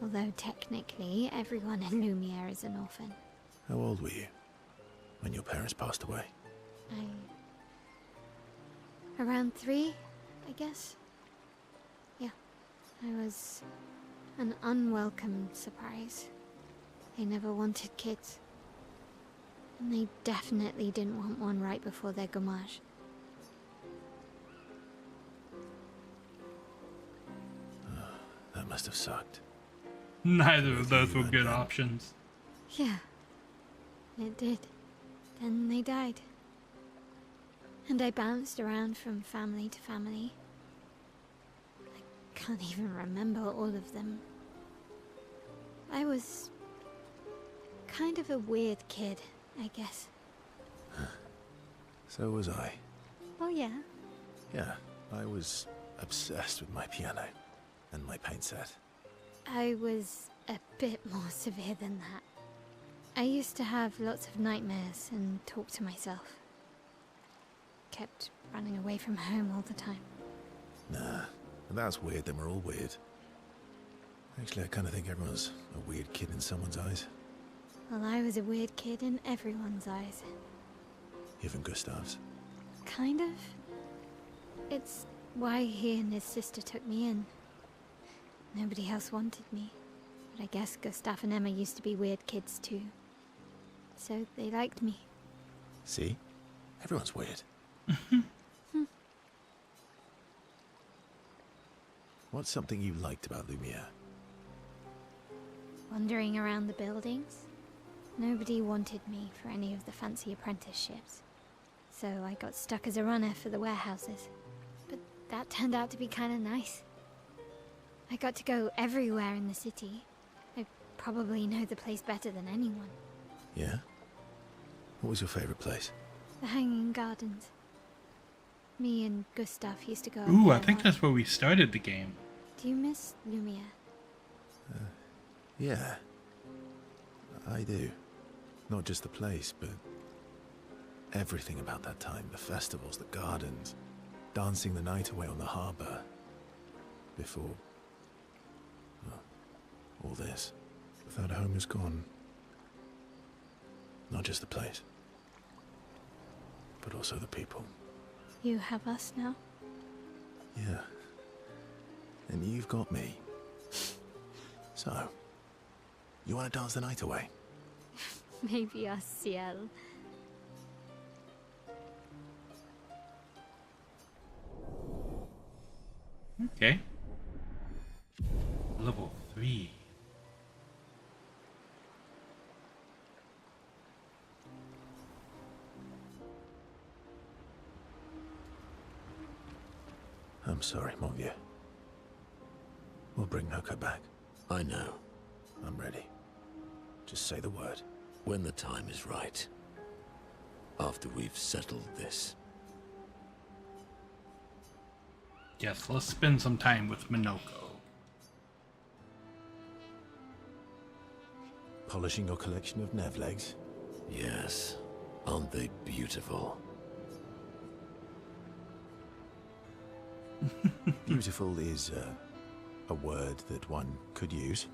Although technically, everyone in Lumiere is an orphan. How old were you when your parents passed away? Around 3, I guess. Yeah, I was an unwelcome surprise. They never wanted kids. And they definitely didn't want one right before their gommage. That must have sucked. Neither of those were good options. Yeah, it did. Then they died. And I bounced around from family to family. I can't even remember all of them. I was kind of a weird kid, I guess. So was I. Oh yeah? Yeah, I was obsessed with my piano and my paint set. I was a bit more severe than that. I used to have lots of nightmares and talk to myself. Kept running away from home all the time. Nah, if that's weird, then we're all weird. Actually, I kind of think everyone's a weird kid in someone's eyes. Well, I was a weird kid in everyone's eyes. Even Gustav's. Kind of. It's why he and his sister took me in. Nobody else wanted me. But I guess Gustav and Emma used to be weird kids too. So they liked me. See? Everyone's weird. What's something you liked about Lumiere? Wandering around the buildings. Nobody wanted me for any of the fancy apprenticeships. So I got stuck as a runner for the warehouses. But that turned out to be kind of nice. I got to go everywhere in the city. I probably know the place better than anyone. Yeah? What was your favorite place? The Hanging Gardens. Me and Gustav used to go. Ooh, I think that's where we started the game. Do you miss Lumiere? Yeah. I do. Not just the place, but everything about that time. The festivals, the gardens, dancing the night away on the harbour. Before... well, all this. That home is gone. Not just the place, but also the people. You have us now? Yeah. And you've got me. So, you want to dance the night away? Maybe us, Ciel. Okay. Level 3. I'm sorry, mon vieux. We'll bring Noko back. I know. I'm ready. Just say the word. When the time is right. After we've settled this. Yes, let's spend some time with Minoko. Polishing your collection of Nev legs? Yes. Aren't they beautiful? Beautiful is a word that one could use.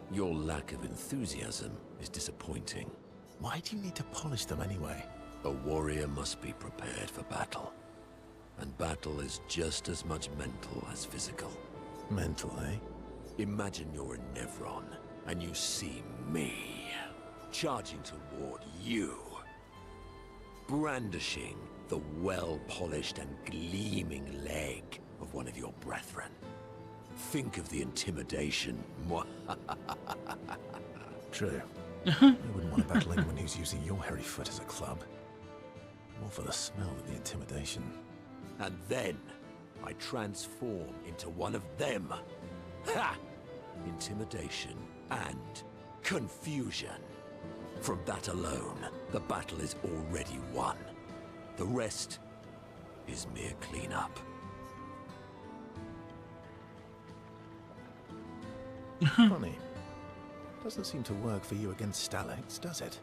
Your lack of enthusiasm is disappointing. Why do you need to polish them anyway? A warrior must be prepared for battle. And battle is just as much mental as physical. Mental, eh? Imagine you're in Nevron, and you see me. charging toward you, brandishing the well-polished and gleaming leg of one of your brethren. Think of the intimidation. True. I wouldn't want to battle anyone who's using your hairy foot as a club. More for the smell than the intimidation. And then I transform into one of them. Ha! Intimidation and confusion. From that alone, the battle is already won. The rest is mere cleanup. Funny. Doesn't seem to work for you against Stalacts, does it?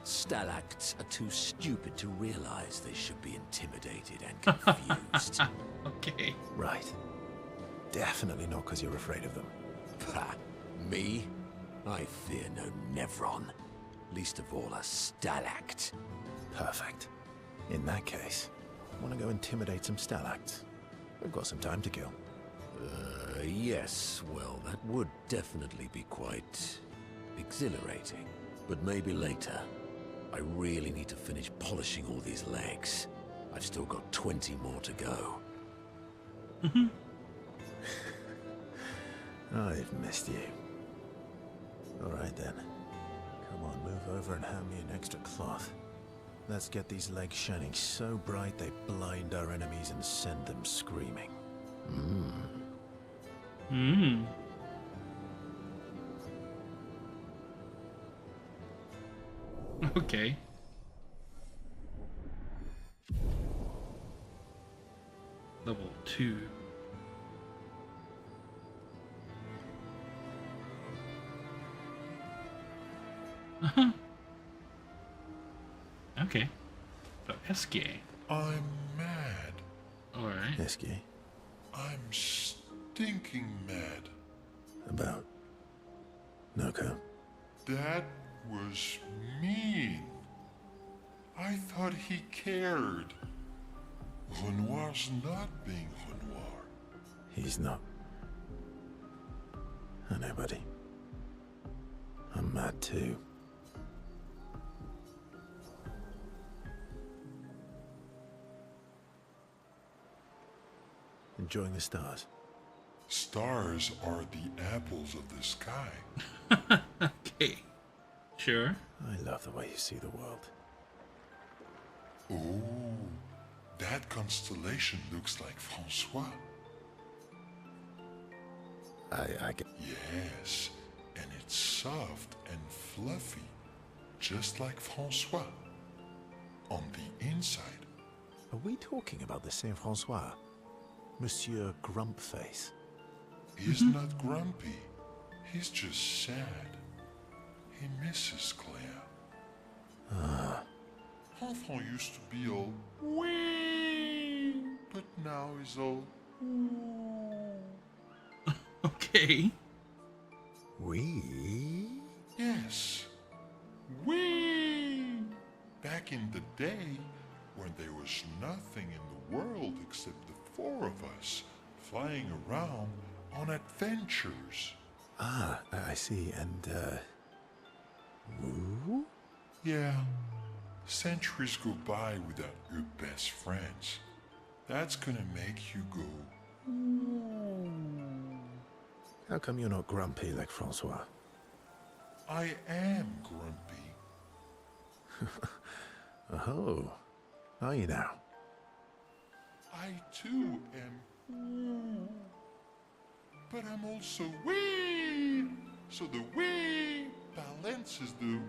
Stalacts are too stupid to realize they should be intimidated and confused. Okay. Right. Definitely not because you're afraid of them. Pah, me? I fear no Nevron. Least of all a Stalact. Perfect. In that case, want to go intimidate some Stalacts? We've got some time to kill. Yes, well, that would definitely be quite exhilarating. But maybe later. I really need to finish polishing all these legs. I've still got 20 more to go. I've missed you. Alright then. Come on, move over and hand me an extra cloth. Let's get these legs shining so bright they blind our enemies and send them screaming. Okay. Level 2. Okay. So Eske. I'm mad. Alright. Eske. I'm stinking mad. About Noko. That was mean. I thought he cared. Renoir's not being Renoir. He's not. I know, buddy. I'm mad too. Enjoying the stars? Stars are the apples of the sky. Okay. Sure. I love the way you see the world. Oh, that constellation looks like Francois. I get... Yes, and it's soft and fluffy, just like Francois. On the inside. Are we talking about the Saint Francois? Monsieur Grumpface? He's not grumpy. He's just sad. He misses Claire. Enfant used to be all wee, but now he's all ooh. Okay. We? Yes. Wee! Back in the day, when there was nothing in the world except the four of us flying around on adventures. Ah, I see. And, woo? Yeah. Centuries go by without your best friends. That's gonna make you go, ooh. How come you're not grumpy like Francois? I am grumpy. Oh, are you now? I too am ooh. But I'm also wee. So the wee balances the ooh.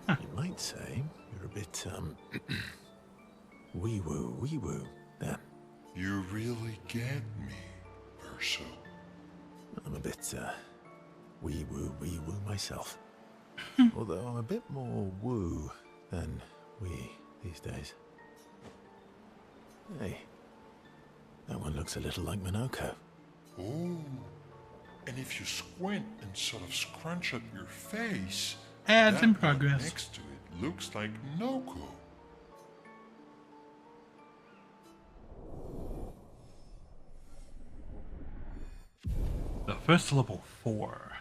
You might say you're a bit, wee-woo, then. You really get me, Verso. I'm a bit, wee-woo myself. Although I'm a bit more woo than wee these days. Hey, that one looks a little like Minoko. Oh, and if you squint and sort of scrunch up your face, Ads in that one progress. next to it looks like Noko. The first syllable 4.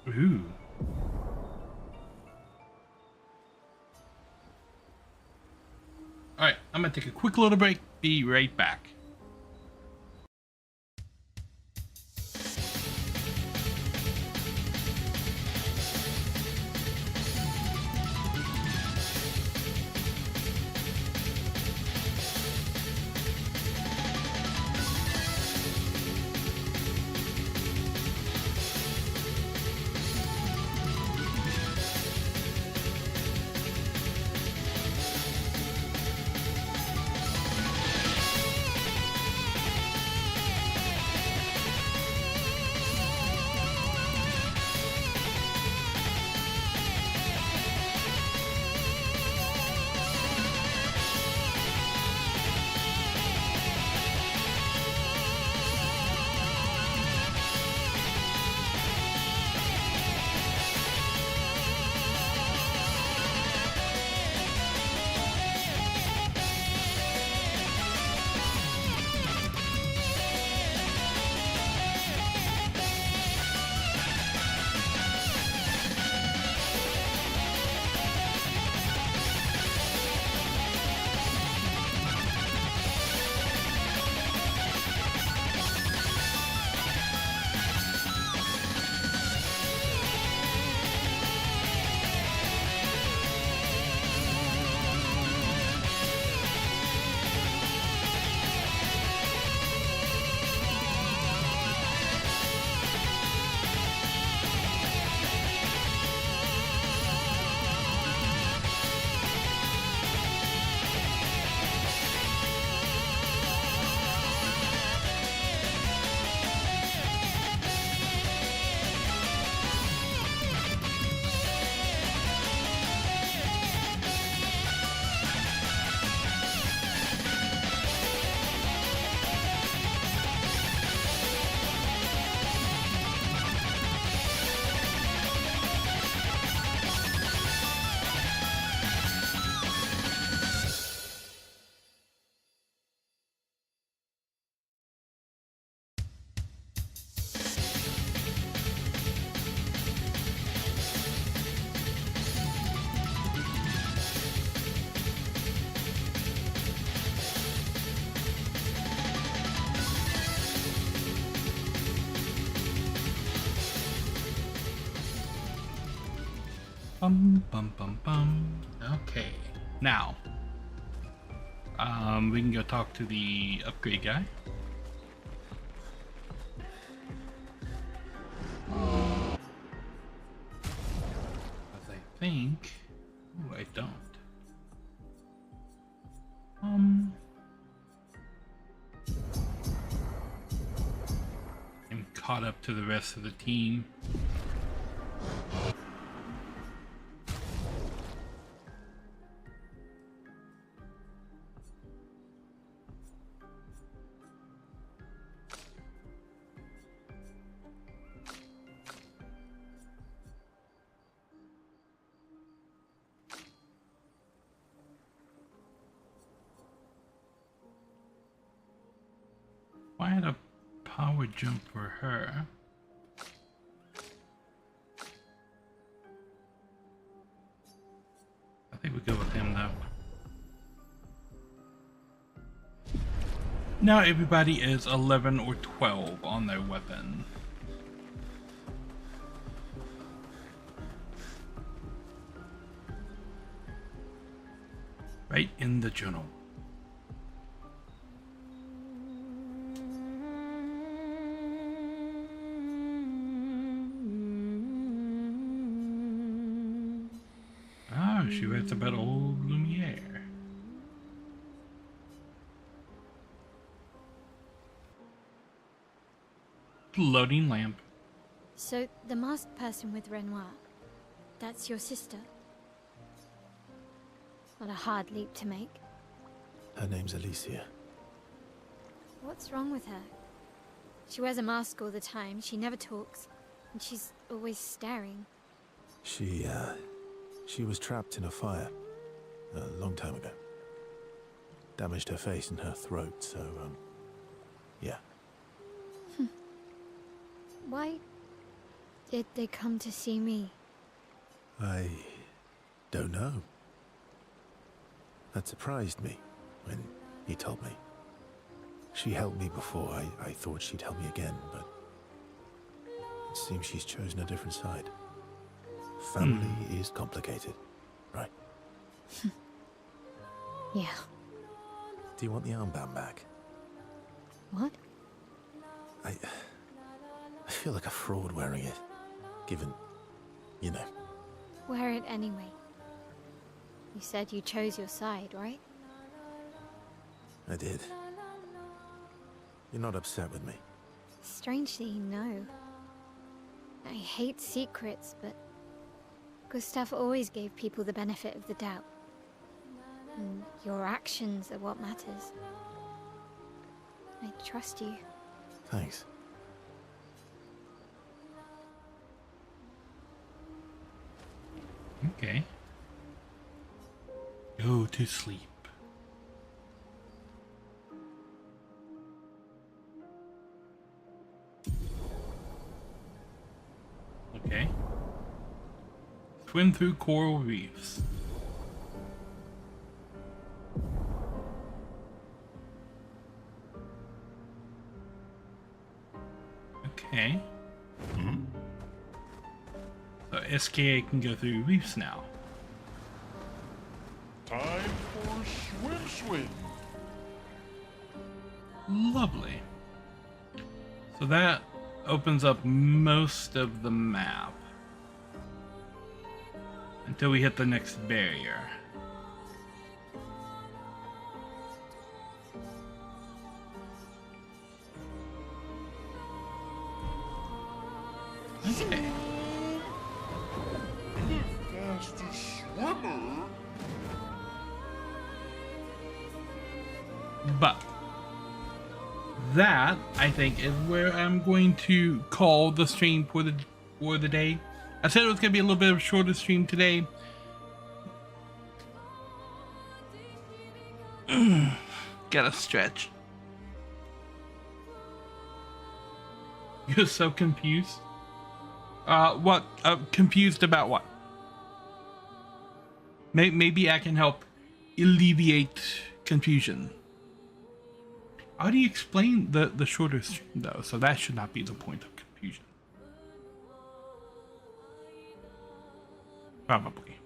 Ooh. Alright, I'm gonna take a quick little break. Be right back. Bum bum bum bum. Okay. Now, we can go talk to the upgrade guy. As I think. Oh, I don't. I'm caught up to the rest of the team. I had a power jump for her. I think we go with him though. Now everybody is 11 or 12 on their weapon. Right in the journal. She writes about old Lumiere. Loading lamp. So, the masked person with Renoir, that's your sister? What a hard leap to make. Her name's Alicia. What's wrong with her? She wears a mask all the time, she never talks, and she's always staring. She was trapped in a fire. a long time ago. Damaged her face and her throat, so, yeah. Why did they come to see me? I don't know. That surprised me when he told me. She helped me before. I thought she'd help me again, but it seems she's chosen a different side. Family is complicated, right? Yeah. Do you want the armband back? What? I feel like a fraud wearing it, given, you know. Wear it anyway. You said you chose your side, right? I did. You're not upset with me? Strangely, no. I hate secrets, but Gustav always gave people the benefit of the doubt. And your actions are what matters. I trust you. Thanks. Okay. Go to sleep. Okay. Swim through coral reefs. Okay. So SKA can go through reefs now. Time for swim. Lovely. So that opens up most of the map until we hit the next barrier. Okay. The fastest swimmer. But that, I think, is where I'm going to call the stream for the day. I said it was going to be a little bit of a shorter stream today. Gotta stretch. You're so confused. What? Confused about what? Maybe I can help alleviate confusion. How do you explain the shorter stream though? So that should not be the point of confusion. Probably.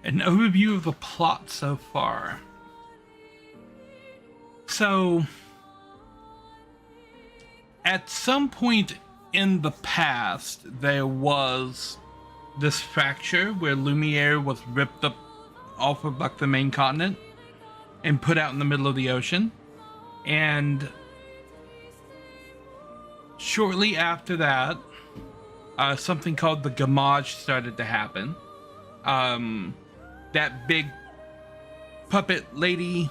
An overview of the plot so far. So, at some point in the past, there was this fracture where Lumiere was ripped up off of like the main continent and put out in the middle of the ocean. And shortly after that, something called the Gamage started to happen. That big puppet lady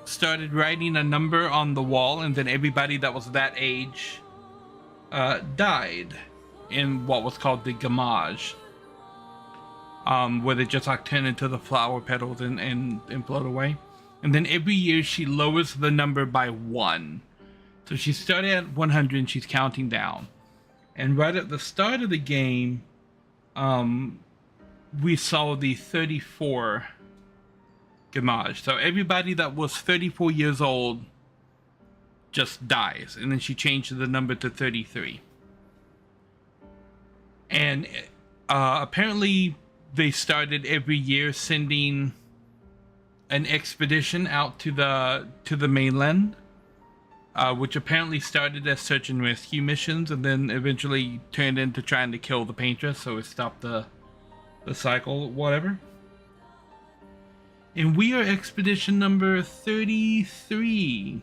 started writing a number on the wall, and then everybody that was that age died in what was called the Gamage, where they just like turn into the flower petals and float away. And then every year she lowers the number by 1. So she started at 100 and she's counting down. And right at the start of the game, we saw the 34 Gamage. So everybody that was 34 years old just dies. And then she changed the number to 33. And apparently they started every year sending an expedition out to the mainland, which apparently started as search and rescue missions and then eventually turned into trying to kill the paintress, so it stopped the cycle, whatever. And we are expedition number 33.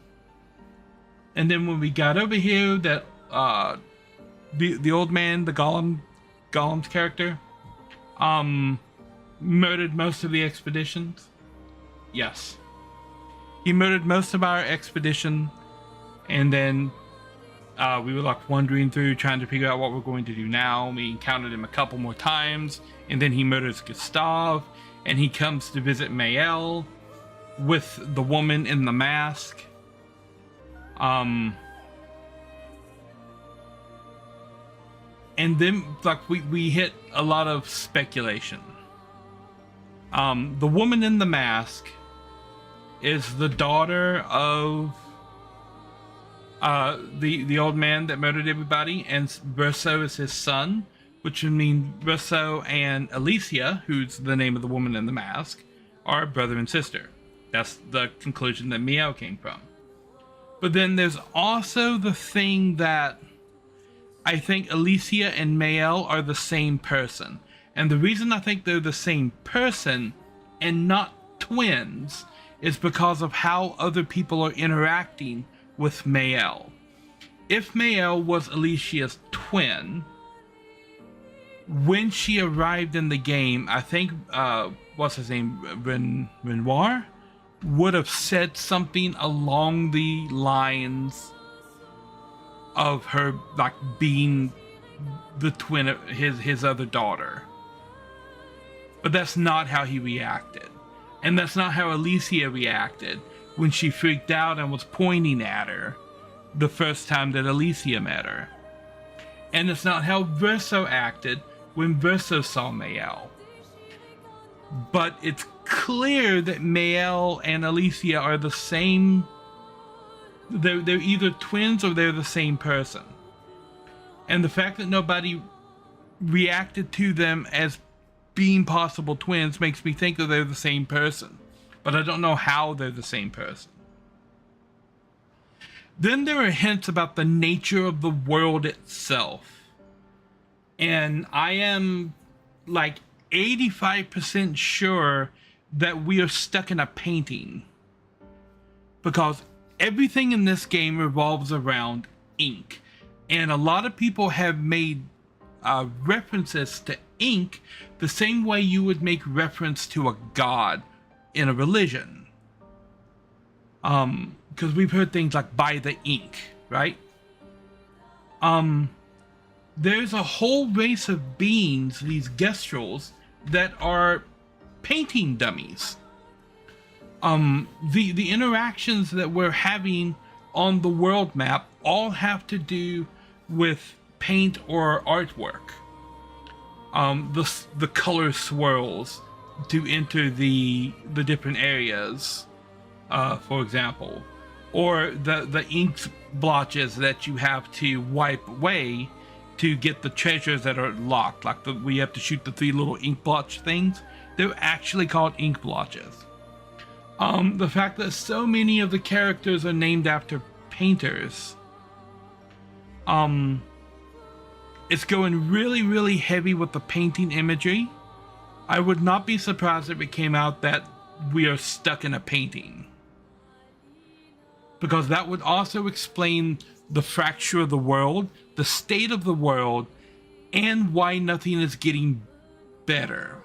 And then when we got over here, that the old man, the Gollum's character, murdered most of the expeditions. Yes. He murdered most of our expedition, and then we were like wandering through trying to figure out what we're going to do now. We encountered him a couple more times, and then he murders Gustav, and he comes to visit Mael with the woman in the mask. And then like we hit a lot of speculation. The woman in the mask is the daughter of the old man that murdered everybody, and Verso is his son, which would mean Verso and Alicia, who's the name of the woman in the mask, are brother and sister. That's the conclusion that Miao came from. But then there's also the thing that I think Alicia and Mael are the same person. And the reason I think they're the same person and not twins is because of how other people are interacting with Mael. If Mael was Alicia's twin, when she arrived in the game, I think, what's his name, Renoir, would have said something along the lines of her like being the twin of his other daughter. But that's not how he reacted. And that's not how Alicia reacted when she freaked out and was pointing at her the first time that Alicia met her. And it's not how Verso acted when Verso saw Mael. But it's clear that Mael and Alicia are the same. They're either twins or they're the same person. And the fact that nobody reacted to them as being possible twins makes me think that they're the same person. But I don't know how they're the same person. Then there are hints about the nature of the world itself. And I am like 85% sure that we are stuck in a painting. Because everything in this game revolves around ink. And a lot of people have made references to ink the same way you would make reference to a god in a religion. Because we've heard things like by the ink, right? There's a whole race of beings, these Gestrels, that are painting dummies. The interactions that we're having on the world map all have to do with paint or artwork. The color swirls to enter the different areas, for example, or the ink blotches that you have to wipe away to get the treasures that are locked, like we have to shoot the 3 little ink blotch things. They're actually called ink blotches. The fact that so many of the characters are named after painters. It's going really, really heavy with the painting imagery. I would not be surprised if it came out that we are stuck in a painting. Because that would also explain the fracture of the world, the state of the world, and why nothing is getting better.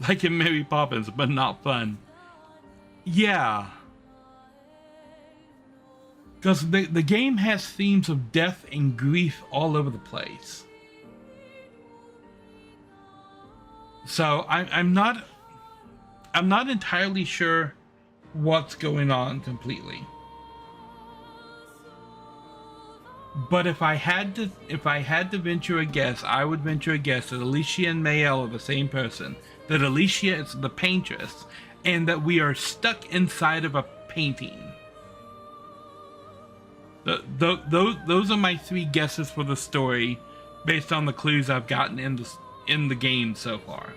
Like in Mary Poppins, but not fun. Yeah. Because the game has themes of death and grief all over the place. So I'm not entirely sure what's going on completely. But if I had to venture a guess, I would venture a guess that Alicia and Mael are the same person. That Alicia is the paintress, and that we are stuck inside of a painting. Those are my 3 guesses for the story, based on the clues I've gotten in the game so far.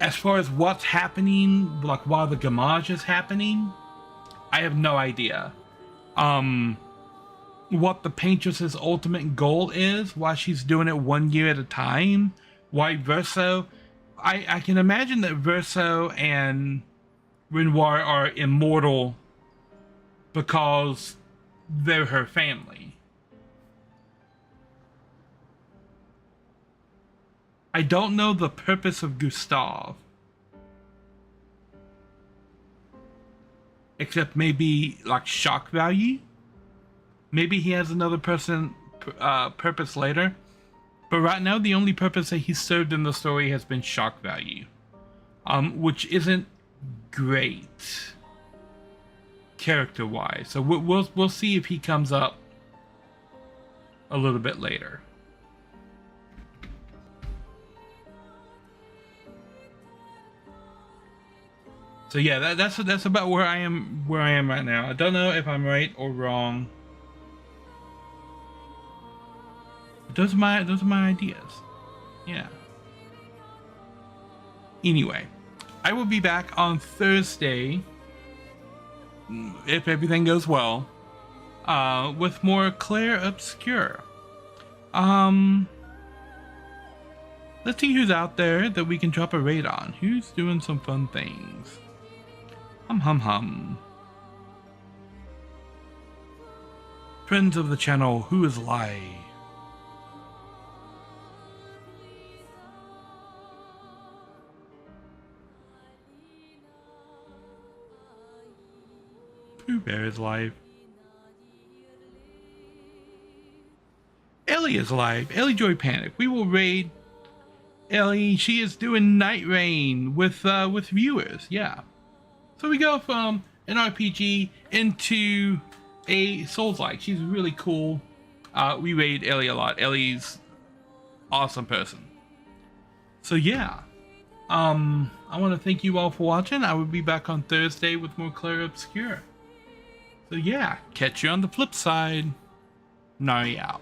As far as what's happening, like while the gamage is happening, I have no idea. What the paintress's ultimate goal is, why she's doing it 1 year at a time, why Verso... I can imagine that Verso and Renoir are immortal because they're her family. I don't know the purpose of Gustav. Except maybe like shock value. Maybe he has another purpose later. But right now, the only purpose that he's served in the story has been shock value. Which isn't great character-wise. So we'll see if he comes up a little bit later. So yeah, that's about where I am right now. I don't know if I'm right or wrong. But those are my ideas. Yeah. Anyway, I will be back on Thursday, if everything goes well, with more Clair Obscur. Let's see who's out there that we can drop a raid on. Who's doing some fun things? Hum. Friends of the channel, who is live? Pooh Bear is live. Ellie is live. Ellie Joy Panic. We will raid Ellie. She is doing Night Rain with viewers. Yeah. So we go from an RPG into a Souls-like. She's really cool. We raid Ellie a lot. Ellie's awesome person. So yeah. I want to thank you all for watching. I will be back on Thursday with more Clair Obscur. So yeah, catch you on the flip side. Nari out.